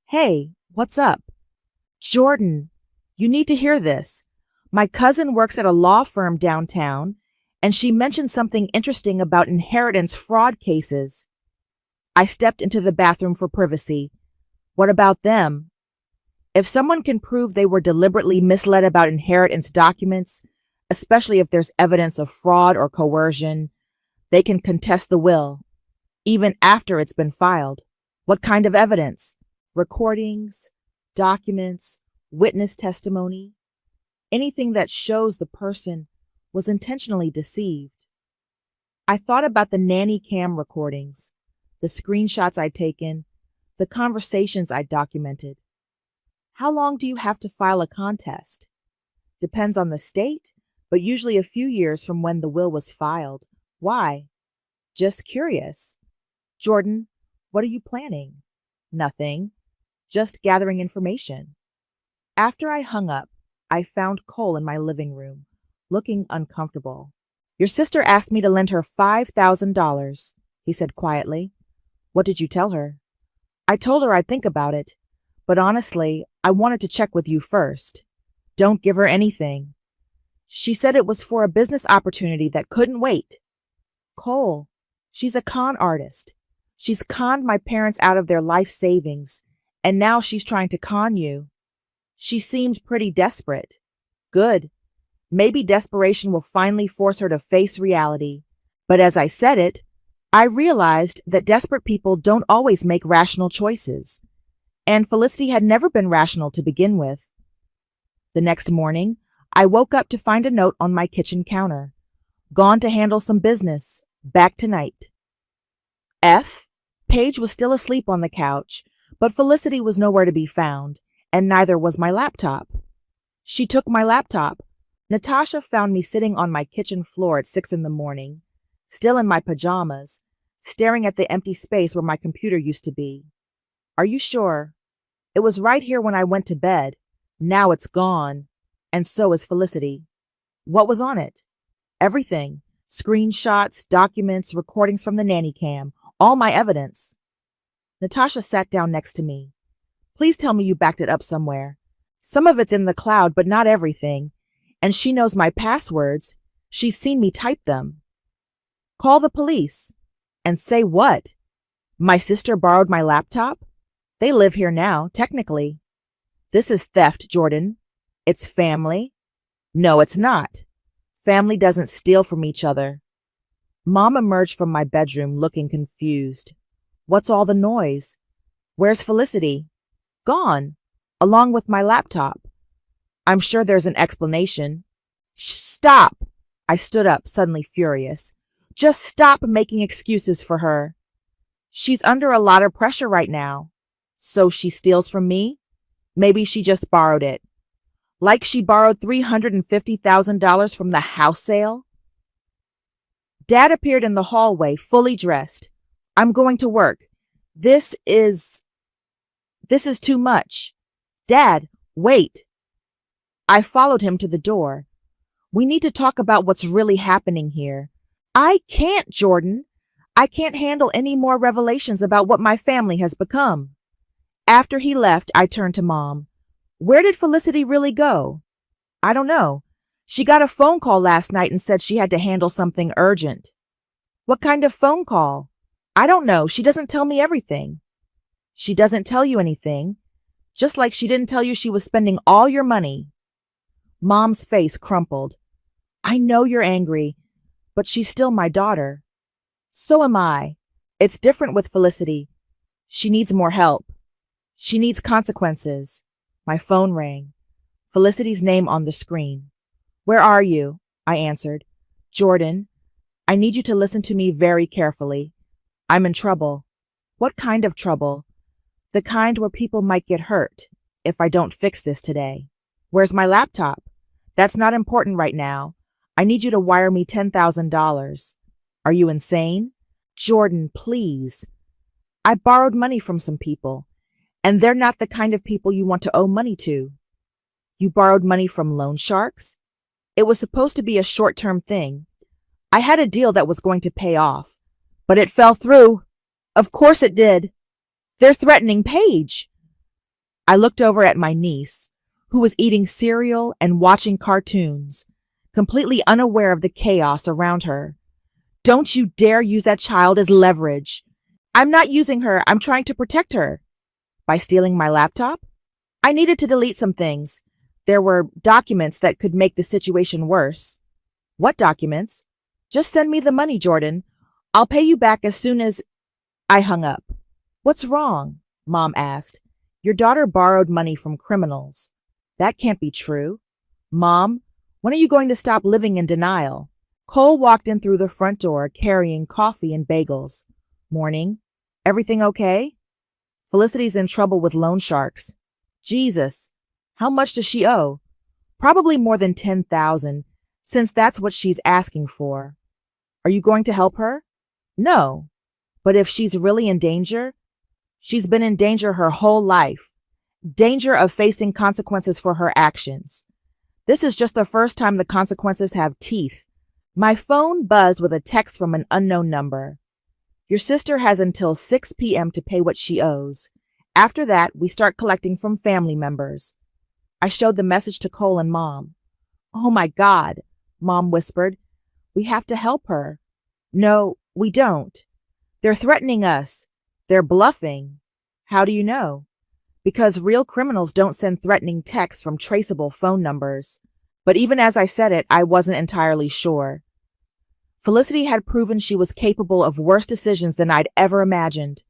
"Hey, what's up?" "Jordan, you need to hear this. My cousin works at a law firm downtown, and she mentioned something interesting about inheritance fraud cases." I stepped into the bathroom for privacy. "What about them?" "If someone can prove they were deliberately misled about inheritance documents, especially if there's evidence of fraud or coercion, they can contest the will, even after it's been filed." "What kind of evidence?" "Recordings, documents, witness testimony, anything that shows the person was intentionally deceived." I thought about the nanny cam recordings, the screenshots I'd taken, the conversations I'd documented. "How long do you have to file a contest?" "Depends on the state, but usually a few years from when the will was filed." "Why?" "Just curious." "Jordan, what are you planning?" "Nothing. Just gathering information." After I hung up, I found Cole in my living room, looking uncomfortable. "Your sister asked me to lend her $5,000, he said quietly. "What did you tell her?" "I told her I'd think about it, but honestly, I wanted to check with you first." "Don't give her anything." "She said it was for a business opportunity that couldn't wait." "Cole, she's a con artist. She's conned my parents out of their life savings, and now she's trying to con you." "She seemed pretty desperate." "Good. Maybe desperation will finally force her to face reality." But as I said it, I realized that desperate people don't always make rational choices, and Felicity had never been rational to begin with. The next morning, I woke up to find a note on my kitchen counter. "Gone to handle some business. Back tonight." F. Paige was still asleep on the couch, but Felicity was nowhere to be found, and neither was my laptop. She took my laptop. Natasha found me sitting on my kitchen floor at 6 a.m, still in my pajamas, staring at the empty space where my computer used to be. "Are you sure? It was right here when I went to bed. Now it's gone, and so is Felicity." "What was on it?" "Everything. Screenshots, documents, recordings from the nanny cam, all my evidence." Natasha sat down next to me. "Please tell me you backed it up somewhere. Some of it's in the cloud, but not everything. And she knows my passwords. She's seen me type them." "Call the police." "And say what? My sister borrowed my laptop? They live here now, technically." "This is theft, Jordan. It's family." "No, it's not. Family doesn't steal from each other." Mom emerged from my bedroom looking confused. "What's all the noise? Where's Felicity?" "Gone, along with my laptop." "I'm sure there's an explanation." "Stop!" I stood up, suddenly furious. "Just stop making excuses for her." She's under a lot of pressure right now. So she steals from me? Maybe she just borrowed it. Like she borrowed $350,000 from the house sale? Dad appeared in the hallway, fully dressed. I'm going to work. This is too much. Dad, wait. I followed him to the door. We need to talk about what's really happening here. I can't, Jordan. I can't handle any more revelations about what my family has become. After he left, I turned to Mom. Where did Felicity really go? I don't know. She got a phone call last night and said she had to handle something urgent. What kind of phone call? I don't know. She doesn't tell me everything. She doesn't tell you anything, just like she didn't tell you she was spending all your money. Mom's face crumpled. I know you're angry, but she's still my daughter. So am I. It's different with Felicity. She needs more help. She needs consequences. My phone rang. Felicity's name on the screen. Where are you? I answered. Jordan, I need you to listen to me very carefully. I'm in trouble. What kind of trouble? The kind where people might get hurt if I don't fix this today. Where's my laptop? That's not important right now. I need you to wire me $10,000. Are you insane? Jordan, please. I borrowed money from some people, and they're not the kind of people you want to owe money to. You borrowed money from loan sharks? It was supposed to be a short-term thing. I had a deal that was going to pay off, but it fell through. Of course it did. They're threatening Paige. I looked over at my niece, who was eating cereal and watching cartoons, completely unaware of the chaos around her. Don't you dare use that child as leverage. I'm not using her. I'm trying to protect her. By stealing my laptop? I needed to delete some things. There were documents that could make the situation worse. What documents? Just send me the money, Jordan. I'll pay you back as soon as... I hung up. What's wrong? Mom asked. Your daughter borrowed money from criminals. That can't be true. Mom, when are you going to stop living in denial? Cole walked in through the front door carrying coffee and bagels. Morning. Everything okay? Felicity's in trouble with loan sharks. Jesus. How much does she owe? Probably more than $10,000, since that's what she's asking for. Are you going to help her? No. But if she's really in danger, she's been in danger her whole life. Danger of facing consequences for her actions. This is just the first time the consequences have teeth. My phone buzzed with a text from an unknown number. Your sister has until 6 p.m. to pay what she owes. After that, we start collecting from family members. I showed the message to Cole and Mom. Oh my God, Mom whispered. We have to help her. No, we don't. They're threatening us. They're bluffing. How do you know? Because real criminals don't send threatening texts from traceable phone numbers. But even as I said it, I wasn't entirely sure. Felicity had proven she was capable of worse decisions than I'd ever imagined.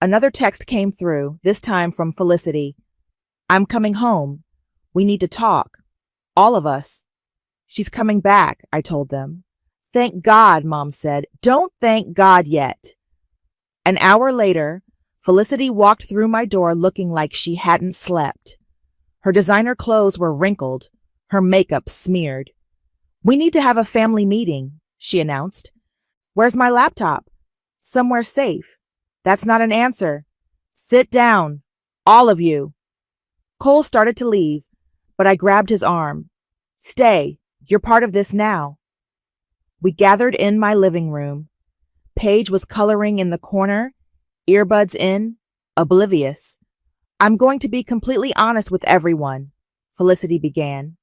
Another text came through, this time from Felicity. I'm coming home. We need to talk. All of us. She's coming back, I told them. Thank God, Mom said. Don't thank God yet. An hour later, Felicity walked through my door looking like she hadn't slept. Her designer clothes were wrinkled, her makeup smeared. We need to have a family meeting, she announced. Where's my laptop? Somewhere safe. That's not an answer. Sit down. All of you. Cole started to leave, but I grabbed his arm. Stay. You're part of this now. We gathered in my living room. Paige was coloring in the corner, earbuds in, oblivious. I'm going to be completely honest with everyone, Felicity began.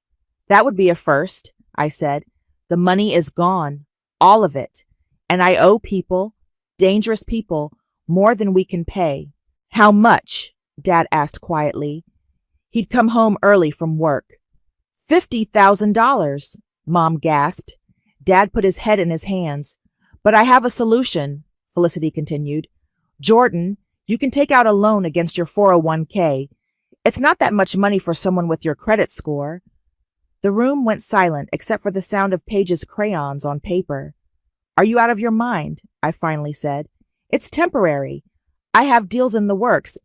That would be a first, I said. The money is gone, all of it, and I owe people, dangerous people, more than we can pay. How much? Dad asked quietly. He'd come home early from work. $50,000, Mom gasped. Dad put his head in his hands. But I have a solution, Felicity continued. Jordan, you can take out a loan against your 401k. It's not that much money for someone with your credit score. The room went silent except for the sound of Paige's crayons on paper. Are you out of your mind? I finally said. It's temporary. I have deals in the works.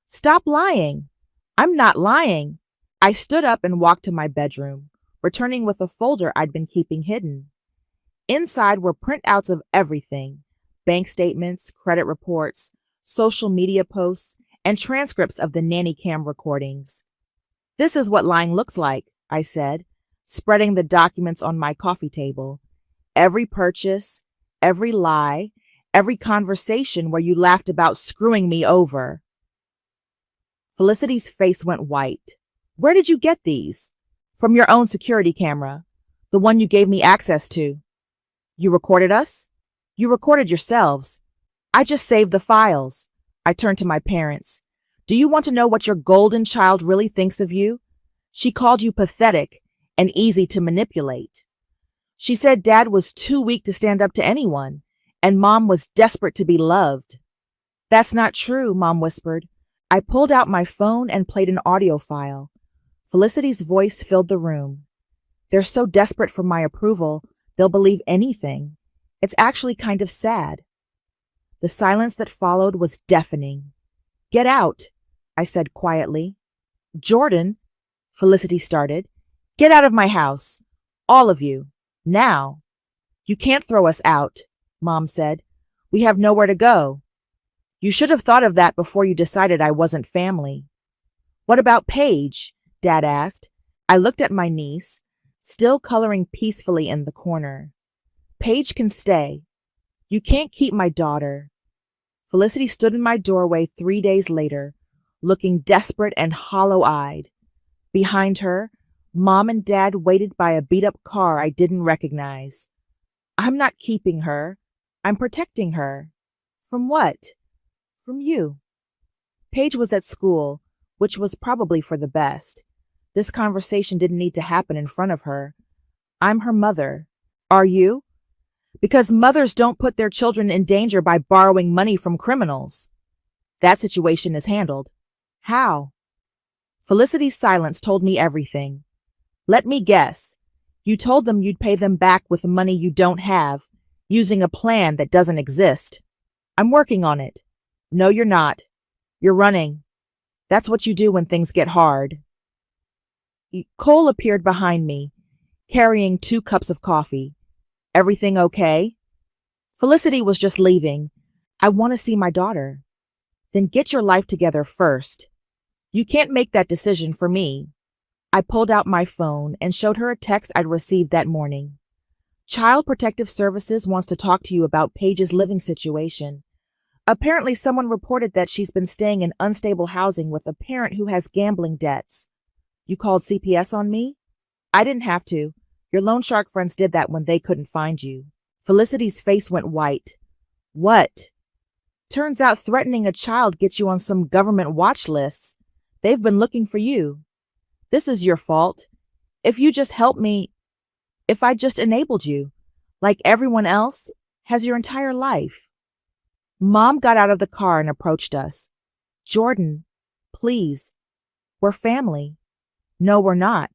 Stop lying. I'm not lying. I stood up and walked to my bedroom, returning with a folder I'd been keeping hidden. Inside were printouts of everything: bank statements, credit reports, social media posts, and transcripts of the nanny cam recordings. This is what lying looks like, I said, spreading the documents on my coffee table. Every purchase, every lie, every conversation where you laughed about screwing me over. Felicity's face went white. Where did you get these? From your own security camera, the one you gave me access to. You recorded us? You recorded yourselves. I just saved the files. I turned to my parents. Do you want to know what your golden child really thinks of you? She called you pathetic and easy to manipulate. She said Dad was too weak to stand up to anyone, and Mom was desperate to be loved. That's not true, Mom whispered. I pulled out my phone and played an audio file. Felicity's voice filled the room. They're so desperate for my approval, they'll believe anything. It's actually kind of sad. The silence that followed was deafening. Get out, I said quietly. Jordan, Felicity started. Get out of my house. All of you. Now. You can't throw us out, Mom said. We have nowhere to go. You should have thought of that before you decided I wasn't family. What about Paige? Dad asked. I looked at my niece, still coloring peacefully in the corner. Paige can stay. You can't keep my daughter. Felicity stood in my doorway 3 days later, looking desperate and hollow-eyed. Behind her, Mom and Dad waited by a beat-up car I didn't recognize. I'm not keeping her. I'm protecting her. From what? From you. Paige was at school, which was probably for the best. This conversation didn't need to happen in front of her. I'm her mother. Are you? Because mothers don't put their children in danger by borrowing money from criminals. That situation is handled. How? Felicity's silence told me everything. Let me guess. You told them you'd pay them back with the money you don't have, using a plan that doesn't exist. I'm working on it. No, you're not. You're running. That's what you do when things get hard. Cole appeared behind me, carrying 2 cups of coffee. Everything okay? Felicity was just leaving. I want to see my daughter. Then get your life together first. You can't make that decision for me. I pulled out my phone and showed her a text I'd received that morning. Child Protective Services wants to talk to you about Paige's living situation. Apparently someone reported that she's been staying in unstable housing with a parent who has gambling debts. You called CPS on me? I didn't have to. Your loan shark friends did that when they couldn't find you. Felicity's face went white. What? Turns out threatening a child gets you on some government watch lists. They've been looking for you. This is your fault. If you just helped me, if I just enabled you, like everyone else, has your entire life. Mom got out of the car and approached us. Jordan, please. We're family. No, we're not.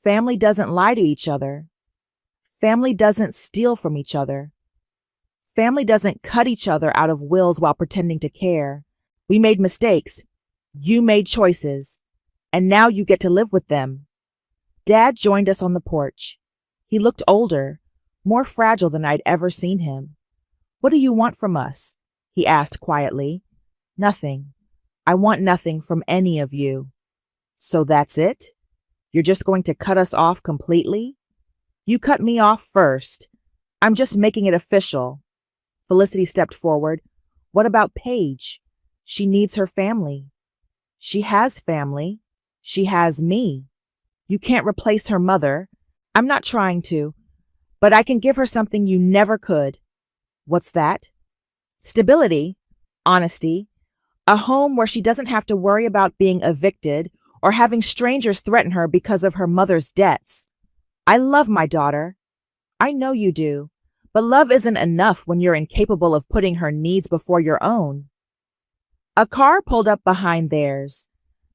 Family doesn't lie to each other. Family doesn't steal from each other. Family doesn't cut each other out of wills while pretending to care. We made mistakes. You made choices. And now you get to live with them. Dad joined us on the porch. He looked older, more fragile than I'd ever seen him. What do you want from us? He asked quietly. Nothing. I want nothing from any of you. So that's it? You're just going to cut us off completely? You cut me off first. I'm just making it official. Felicity stepped forward. What about Paige? She needs her family. She has family. She has me. You can't replace her mother. I'm not trying to, but I can give her something you never could. What's that? Stability, honesty, a home where she doesn't have to worry about being evicted or having strangers threaten her because of her mother's debts. I love my daughter. I know you do, but love isn't enough when you're incapable of putting her needs before your own. A car pulled up behind theirs.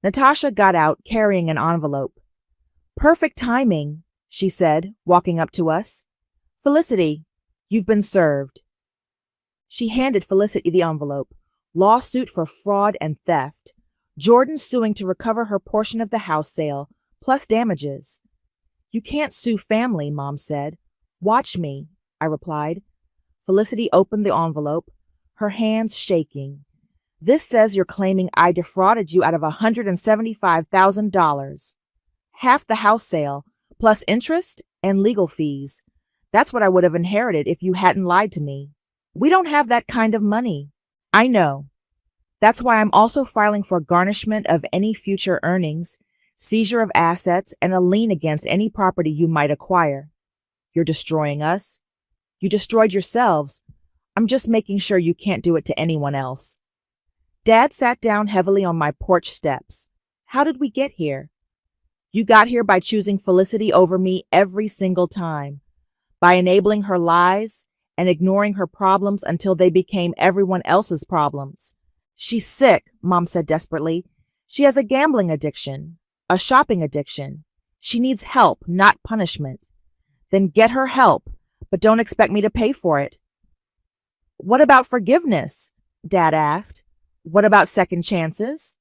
Natasha got out carrying an envelope. Perfect timing, she said, walking up to us. Felicity, you've been served. She handed Felicity the envelope. Lawsuit for fraud and theft. Jordan suing to recover her portion of the house sale, plus damages. You can't sue family, Mom said. Watch me, I replied. Felicity opened the envelope, her hands shaking. This says you're claiming I defrauded you out of $175,000. Half the house sale, plus interest and legal fees. That's what I would have inherited if you hadn't lied to me. We don't have that kind of money. I know. That's why I'm also filing for garnishment of any future earnings, seizure of assets, and a lien against any property you might acquire. You're destroying us. You destroyed yourselves. I'm just making sure you can't do it to anyone else. Dad sat down heavily on my porch steps. How did we get here? You got here by choosing Felicity over me every single time, by enabling her lies and ignoring her problems until they became everyone else's problems. She's sick, Mom said desperately. She has a gambling addiction, a shopping addiction. She needs help, not punishment. Then get her help, but don't expect me to pay for it. What about forgiveness? Dad asked. What about second chances?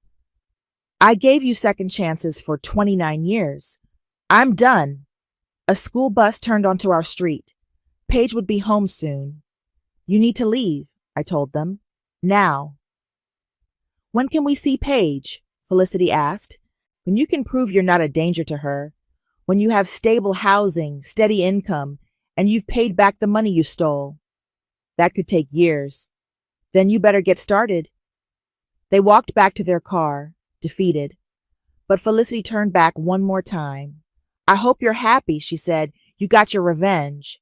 I gave you second chances for 29 years. I'm done. A school bus turned onto our street. Paige would be home soon. You need to leave, I told them. Now. When can we see Paige? Felicity asked. When you can prove you're not a danger to her. When you have stable housing, steady income, and you've paid back the money you stole. That could take years. Then you better get started. They walked back to their car, defeated. But Felicity turned back one more time. I hope you're happy, she said. You got your revenge.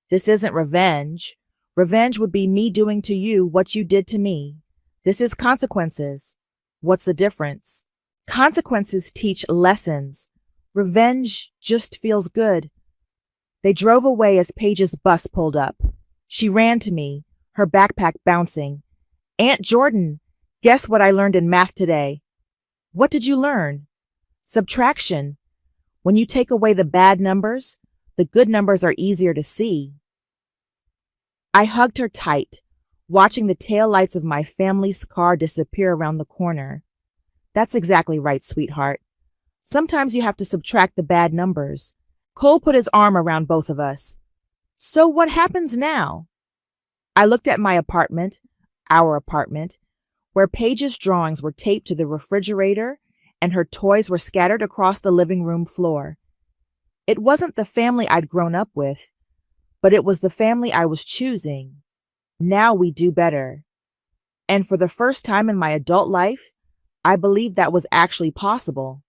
This isn't revenge. Revenge would be me doing to you what you did to me. This is consequences. What's the difference? Consequences teach lessons. Revenge just feels good. They drove away as Paige's bus pulled up. She ran to me, her backpack bouncing. Aunt Jordan, guess what I learned in math today? What did you learn? Subtraction. When you take away the bad numbers, the good numbers are easier to see. I hugged her tight, watching the taillights of my family's car disappear around the corner. That's exactly right, sweetheart. Sometimes you have to subtract the bad numbers. Cole put his arm around both of us. So what happens now? I looked at my apartment, our apartment, where Paige's drawings were taped to the refrigerator and her toys were scattered across the living room floor. It wasn't the family I'd grown up with, but it was the family I was choosing. Now we do better. And for the first time in my adult life, I believed that was actually possible.